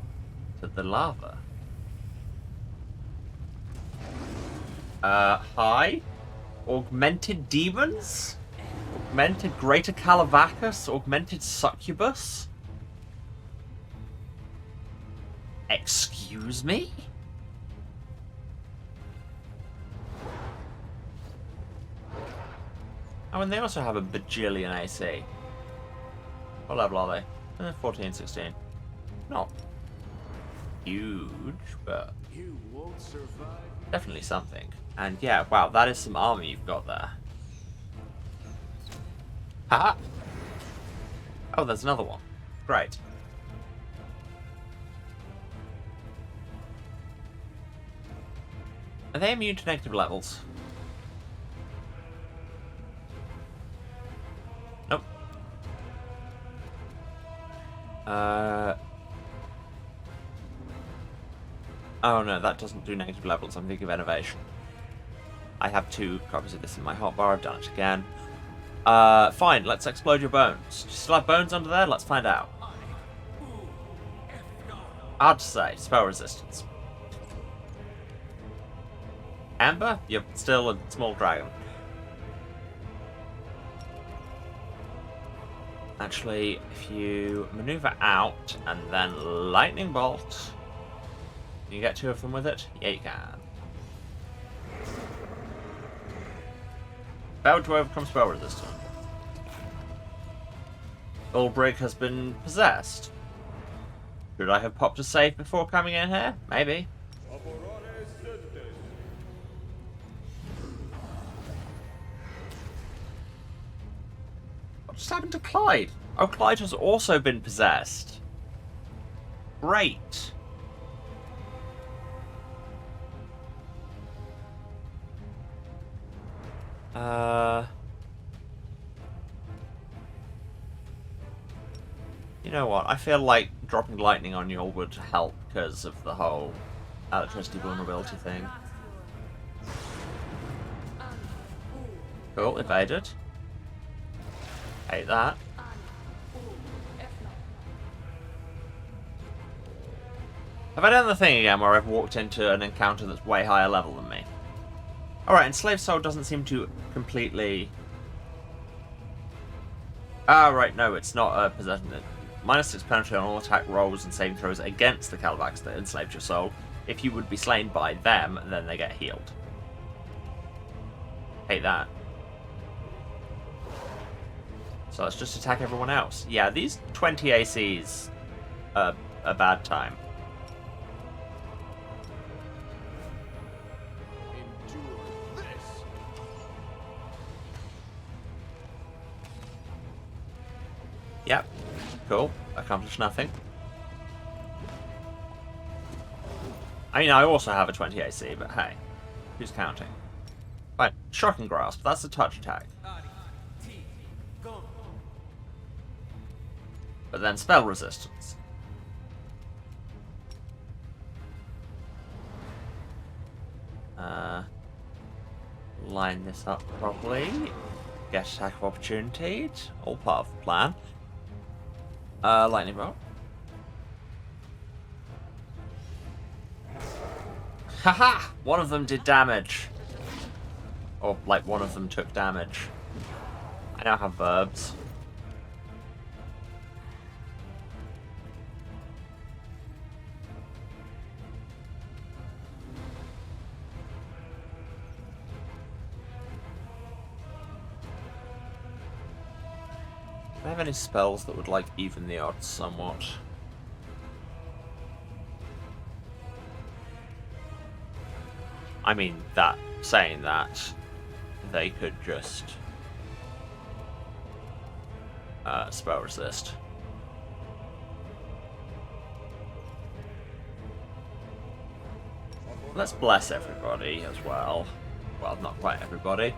S1: To the lava. Hi? Augmented demons? Augmented Greater Calavacus? Augmented Succubus? Excuse me? Oh, and they also have a bajillion AC. What level are they? 14, 16. Not huge, but
S3: You won't survive.
S1: definitely something. And yeah, wow, that is some armor you've got there. Haha! Oh, there's another one. Great. Are they immune to negative levels? Nope. Oh no, that doesn't do negative levels. I'm thinking of Innovation. I have 2 copies of this in my hotbar. I've done it again. Fine, let's explode your bones. Do you still have bones under there? Let's find out. Hard to say. Spell resistance. Amber, you're still a small dragon. Actually, if you maneuver out and then lightning bolt, can you get 2 of them with it? Yeah, you can. Failed to overcome spell resistance. Ulbrig has been possessed. Should I have popped a save before coming in here? Maybe. What just happened to Clyde? Oh, Clyde has also been possessed. Great. You know what? I feel like dropping lightning on you all would help because of the whole electricity vulnerability thing. Cool, evaded. Hate that. Have I done the thing again where I've walked into an encounter that's way higher level than me? Alright, Enslaved Soul doesn't seem to completely Ah, right, no, it's not a possession. -6 penalty on all attack rolls and saving throws against the Kalvax that enslaved your soul. If you would be slain by them, then they get healed. Hate that. So let's just attack everyone else. Yeah, these 20 ACs are a bad time.
S3: Endure this.
S1: Yep. Cool. Accomplished nothing. I mean, I also have a 20 AC, but hey. Who's counting? Right, Shocking Grasp. That's a touch attack. But then spell resistance. Line this up properly. Get attack of opportunity. All part of the plan. Lightning bolt. Haha! One of them did damage. Or, like, one of them took damage. I now have verbs. Do I have any spells that would, like, even the odds somewhat? I mean, saying that, they could just spell resist. Let's bless everybody as well. Well, not quite everybody.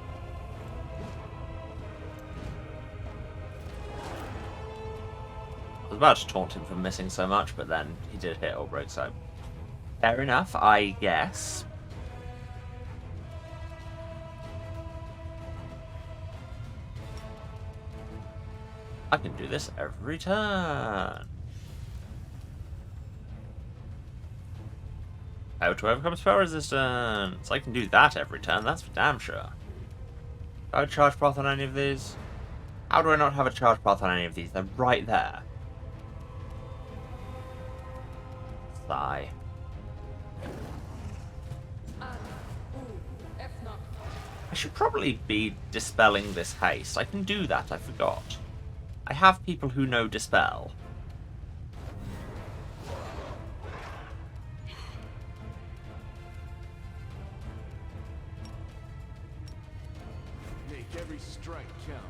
S1: I was about to taunt him for missing so much, but then he did hit Ulbrich, so fair enough, I guess. I can do this every turn. How to overcome spell resistance. I can do that every turn, that's for damn sure. Do I have a charge path on any of these? How do I not have a charge path on any of these? They're right there. Sigh. I should probably be dispelling this haste. I can do that, I forgot. I have people who know dispel.
S3: Make every strike count.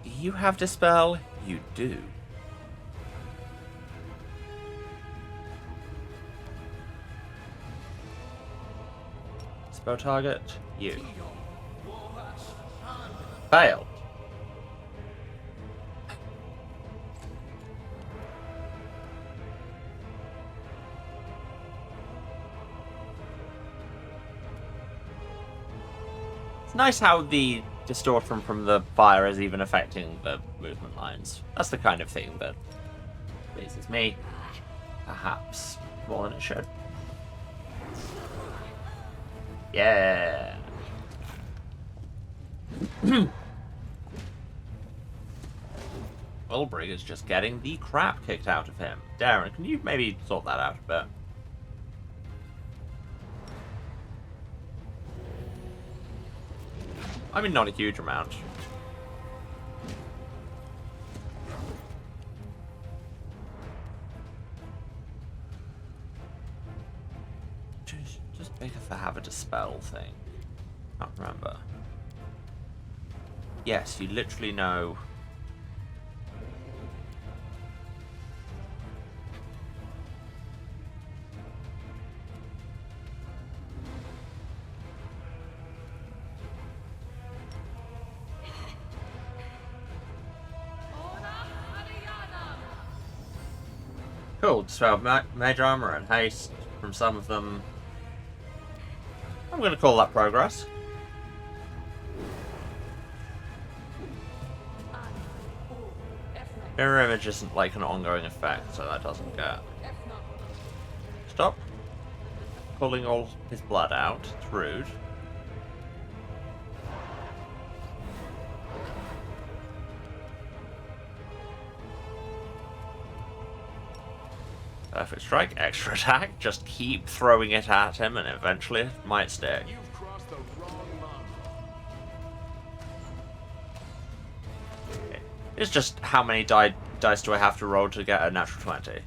S1: Do you have dispel? You do. Spell target, you. Failed. It's nice how the distortion from the fire is even affecting the movement lines. That's the kind of thing that pleases me. Perhaps more than it should. Yeah. Ulbrich is just getting the crap kicked out of him. Darren, can you maybe sort that out a bit? I mean, not a huge amount. Just Bigitha have a dispel thing? Can't remember. Yes, you literally know. Cool, dispel mage armor and haste from some of them. I'm going to call that progress. Mirror image isn't like an ongoing effect, so that doesn't get. Stop pulling all his blood out. It's rude. Perfect strike, extra attack. Just keep throwing it at him, and eventually it might stick.
S10: You've crossed the wrong line.
S1: It's just how many dice do I have to roll to get a natural 20?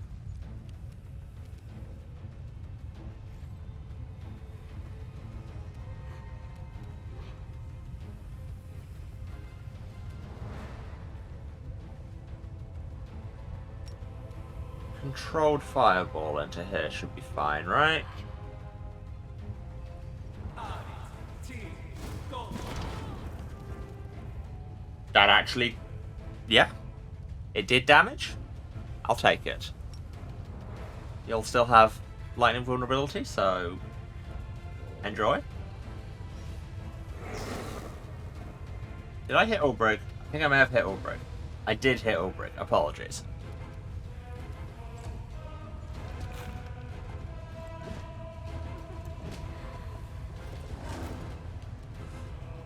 S1: Controlled fireball into here should be fine, right? That actually... yeah. It did damage. I'll take it. You'll still have lightning vulnerability, so... enjoy. Did I hit Ulbrich? I think I may have hit Ulbrich. I did hit Ulbrich. Apologies.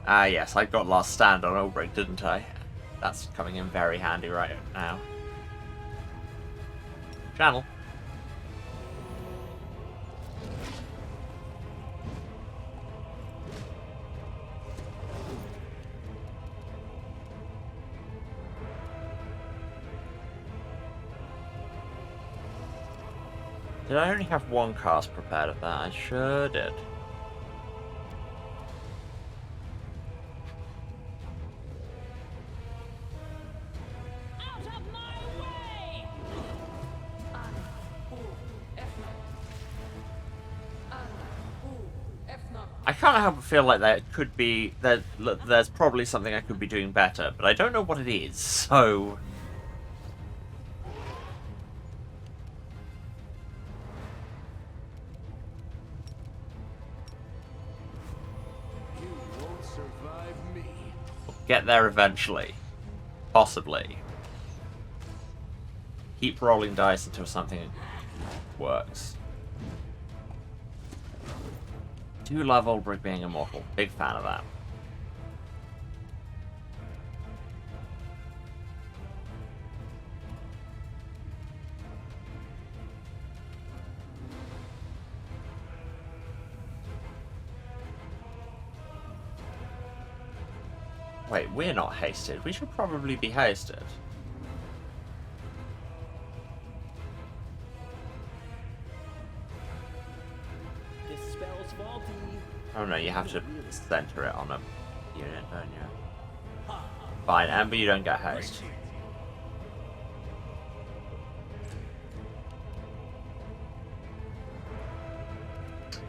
S1: Ah, yes, I got last stand on Ulbrich, didn't I? That's coming in very handy right now. Channel. Did I only have one cast prepared of that? I sure did. I can't help but feel like that could be there's probably something I could be doing better, but I don't know what it is, so...
S10: You won't survive me.
S1: We'll get there eventually. Possibly. Keep rolling dice until something works. Do love Ulbrich being immortal. Big fan of that. Wait, we're not hasted. We should probably be hasted. Oh no, you have to center it on a unit, don't you? Fine, Amber, you don't get haste.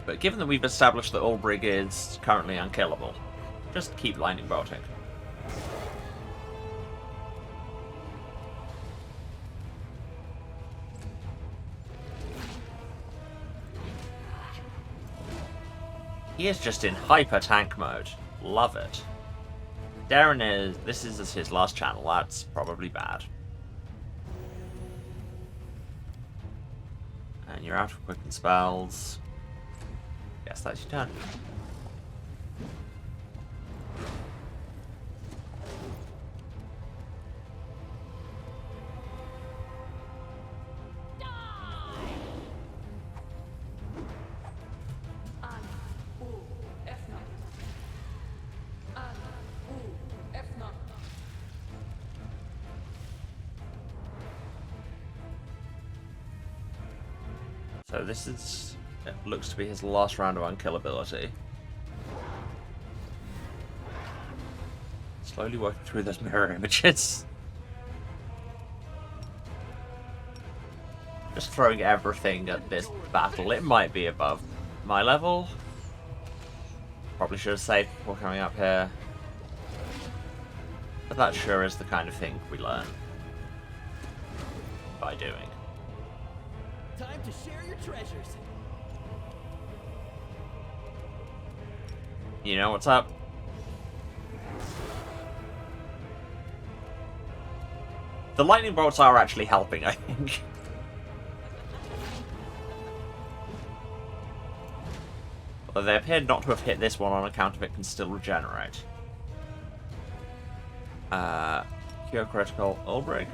S1: But given that we've established that Ulbrich is currently unkillable, just keep lightning bolting. He is just in hyper tank mode. Love it. Darren is... this is his last channel. That's probably bad. And you're out of quicken spells. Guess that's your turn. So this is... it looks to be his last round of unkillability. Slowly working through those mirror images. Just throwing everything at this battle. It might be above my level. Probably should have saved before coming up here. But that sure is the kind of thing we learn by doing.
S9: Time to share your treasures.
S1: You know what's up? The lightning bolts are actually helping, I think. Although they appear not to have hit this one on account of it can still regenerate. Cure critical, Ulbrich.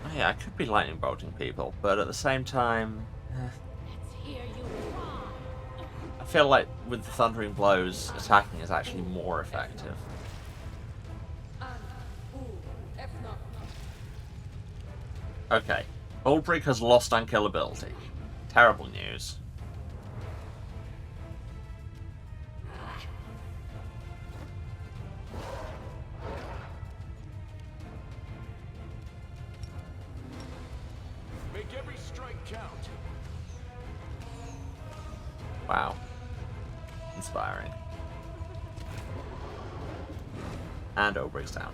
S1: Oh yeah, I could be lightning bolting people, but at the same time... I feel like with the thundering blows, attacking is actually more effective. Okay, Ulbrich has lost unkillability. Terrible news.
S10: Make every strike count.
S1: Wow. Inspiring. And Ulbrich's down.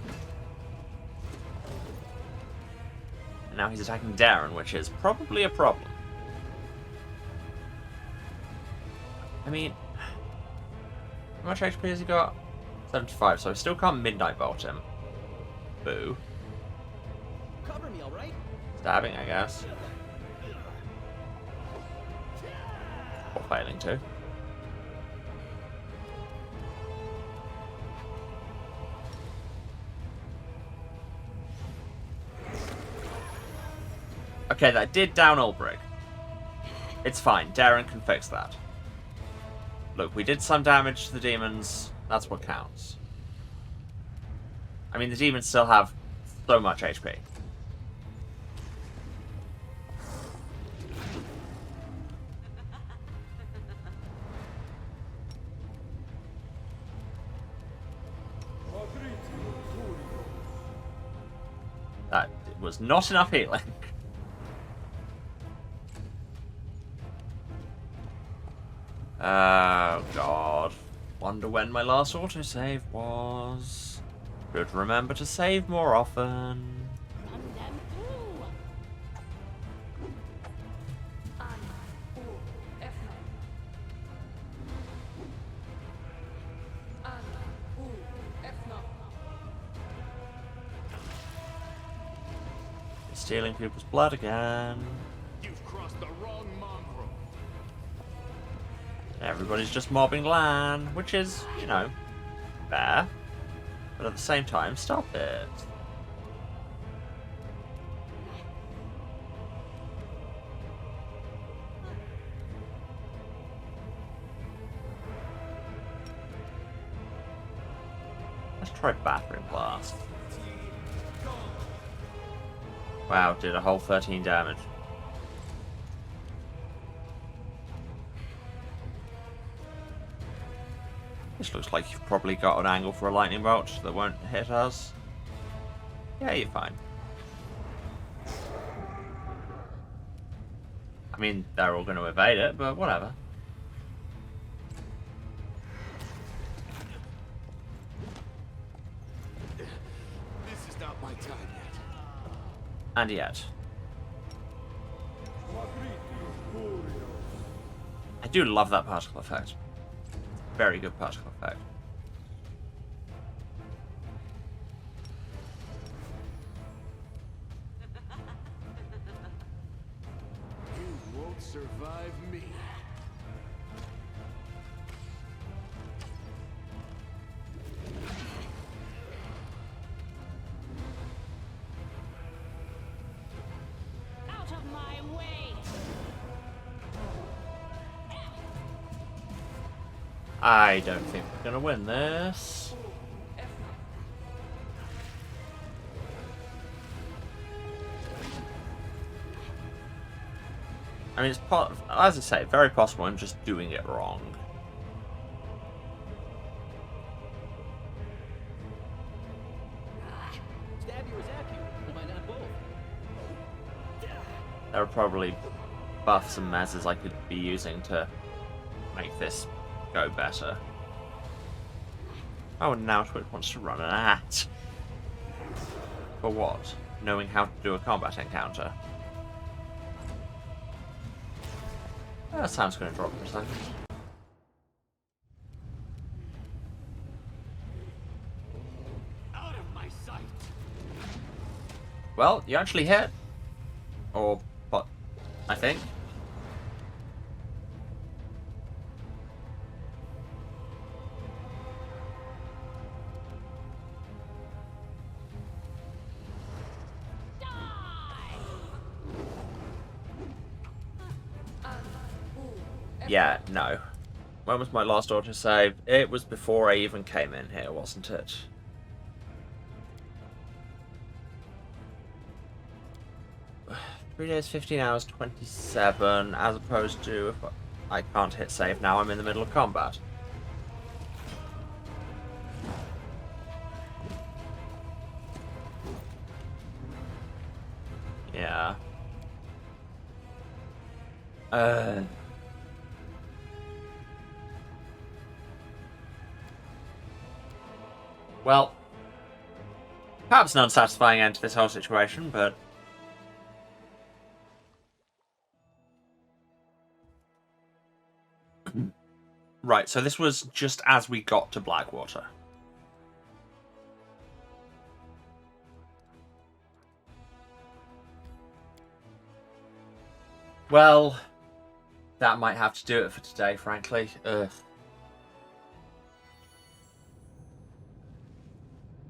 S1: And now he's attacking Darren, which is probably a problem. I mean, how much HP has he got? 75, so I still can't Midnight Bolt him. Boo.
S9: Cover me, all right?
S1: Stabbing, I guess. Or failing to. Okay, that did down Ulbrich. It's fine, Darren can fix that. Look, we did some damage to the demons, that's what counts. I mean, the demons still have so much HP. That was not enough healing. Oh god. Wonder when my last autosave was. Should remember to save more often. Stealing people's blood again.
S10: You've crossed the wrong mongrel.
S1: Everybody's just mobbing Lan, which is, you know, fair. But at the same time, stop it. Let's try Battering Blast. Wow, did a whole 13 damage. This looks like you've probably got an angle for a lightning bolt that won't hit us. Yeah, you're fine. I mean, they're all going to evade it, but whatever.
S10: This is not my time yet.
S1: And yet. I do love that particle effect. Very good particle effect.
S10: You won't survive me.
S7: Out of my way!
S1: I don't think we're going to win this. I mean, it's as I say, very possible I'm just doing it wrong.
S9: Stab you or zap you? Why not both?
S1: There are probably buffs and measures I could be using to make this go better. Oh, and now Twit wants to run an at. For what? Knowing how to do a combat encounter. That sound's going to drop for a second.
S10: Out of my sight.
S1: Well, you actually hit. Or what? I think. Yeah, no. When was my last autosave? It was before I even came in here, wasn't it? Three days, 15 hours, 27, as opposed to if I can't hit save now, I'm in the middle of combat. Yeah. Well, perhaps an unsatisfying end to this whole situation, but... Right, so this was just as we got to Blackwater. Well, that might have to do it for today, frankly. Ugh.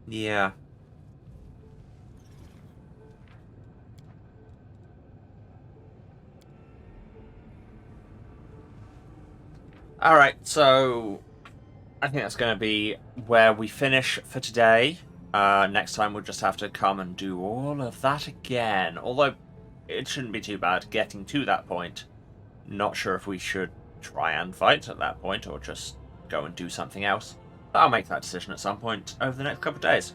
S1: Yeah. Alright, so I think that's going to be where we finish for today. Next time we'll just have to come and do all of that again. Although, it shouldn't be too bad getting to that point. Not sure if we should try and fight at that point, or just go and do something else. But I'll make that decision at some point over the next couple of days.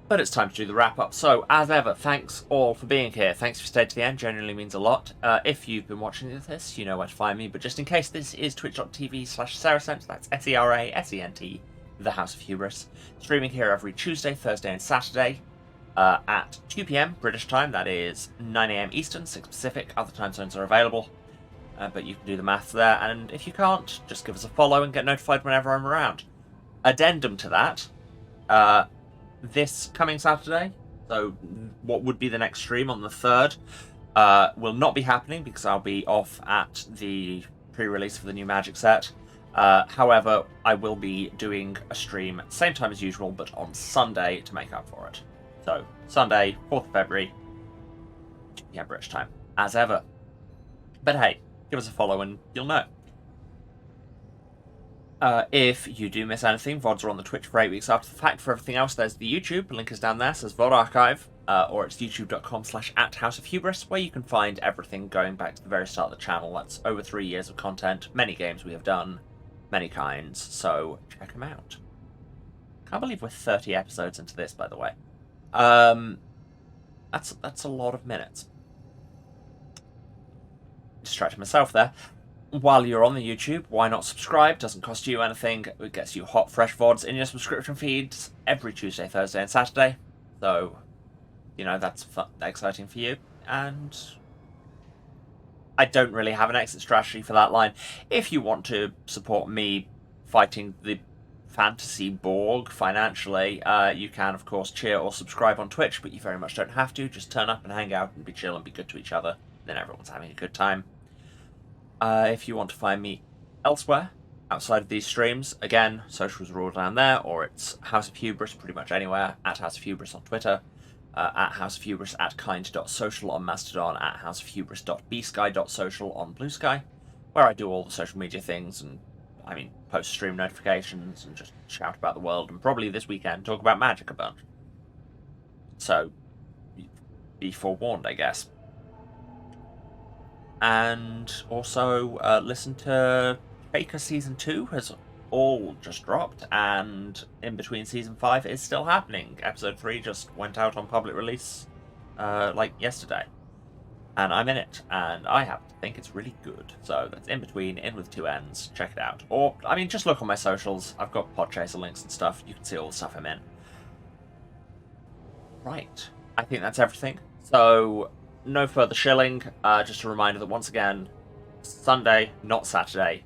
S1: But it's time to do the wrap-up. So, as ever, thanks all for being here. Thanks for staying to the end. Genuinely means a lot. If you've been watching this, you know where to find me. But just in case, this is twitch.tv/Serasent. That's SERASENT, the House of Hubris. Streaming here every Tuesday, Thursday, and Saturday at 2 PM British time. That is 9 AM Eastern, 6 Pacific. Other time zones are available. But you can do the maths there. And if you can't, just give us a follow and get notified whenever I'm around. Addendum to that. This coming Saturday, so what would be the next stream on the 3rd, will not be happening because I'll be off at the pre-release for the new Magic set. However, I will be doing a stream same time as usual, but on Sunday to make up for it. So, Sunday, 4th of February, yeah, British time, as ever. But hey, give us a follow and you'll know. If you do miss anything, VODs are on the Twitch for 8 weeks after the fact. For everything else, there's the YouTube. The link is down there, says VOD Archive. Or it's youtube.com/@houseofhubris, where you can find everything going back to the very start of the channel. That's over 3 years of content, many games we have done, many kinds, so check them out. Can't believe we're 30 episodes into this, by the way. That's a lot of minutes. Distracted myself there. While you're on the YouTube, why not subscribe? Doesn't cost you anything. It gets you hot, fresh VODs in your subscription feeds every Tuesday, Thursday, and Saturday. So, you know, that's fun, exciting for you. And I don't really have an exit strategy for that line. If you want to support me fighting the fantasy Borg financially, you can, of course, cheer or subscribe on Twitch, but you very much don't have to. Just turn up and hang out and be chill and be good to each other. Then everyone's having a good time. If you want to find me elsewhere, outside of these streams, again, socials are all down there, or it's House of Hubris pretty much anywhere, at House of Hubris on Twitter, at House of Hubris at kind.social on Mastodon, at houseofhubris.bsky.social on Blue Sky, where I do all the social media things, and, I mean, post stream notifications, and just shout about the world, and probably this weekend talk about Magic a bunch. So, be forewarned, I guess. And also listen to Faker Season 2 has all just dropped, and in between Season 5 is still happening. Episode 3 just went out on public release like yesterday. And I'm in it, and I happen to think it's really good. So that's in between, in with 2 N's, check it out. Or, I mean, just look on my socials. I've got Podchaser links and stuff. You can see all the stuff I'm in. Right. I think that's everything. So, no further shilling. Just a reminder that once again, Sunday, not Saturday,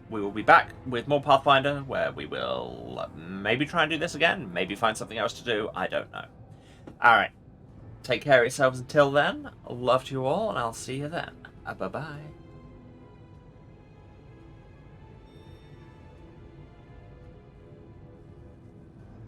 S1: we will be back with more Pathfinder, where we will maybe try and do this again, maybe find something else to do, I don't know. Alright, take care of yourselves until then, love to you all, and I'll see you then. Bye-bye.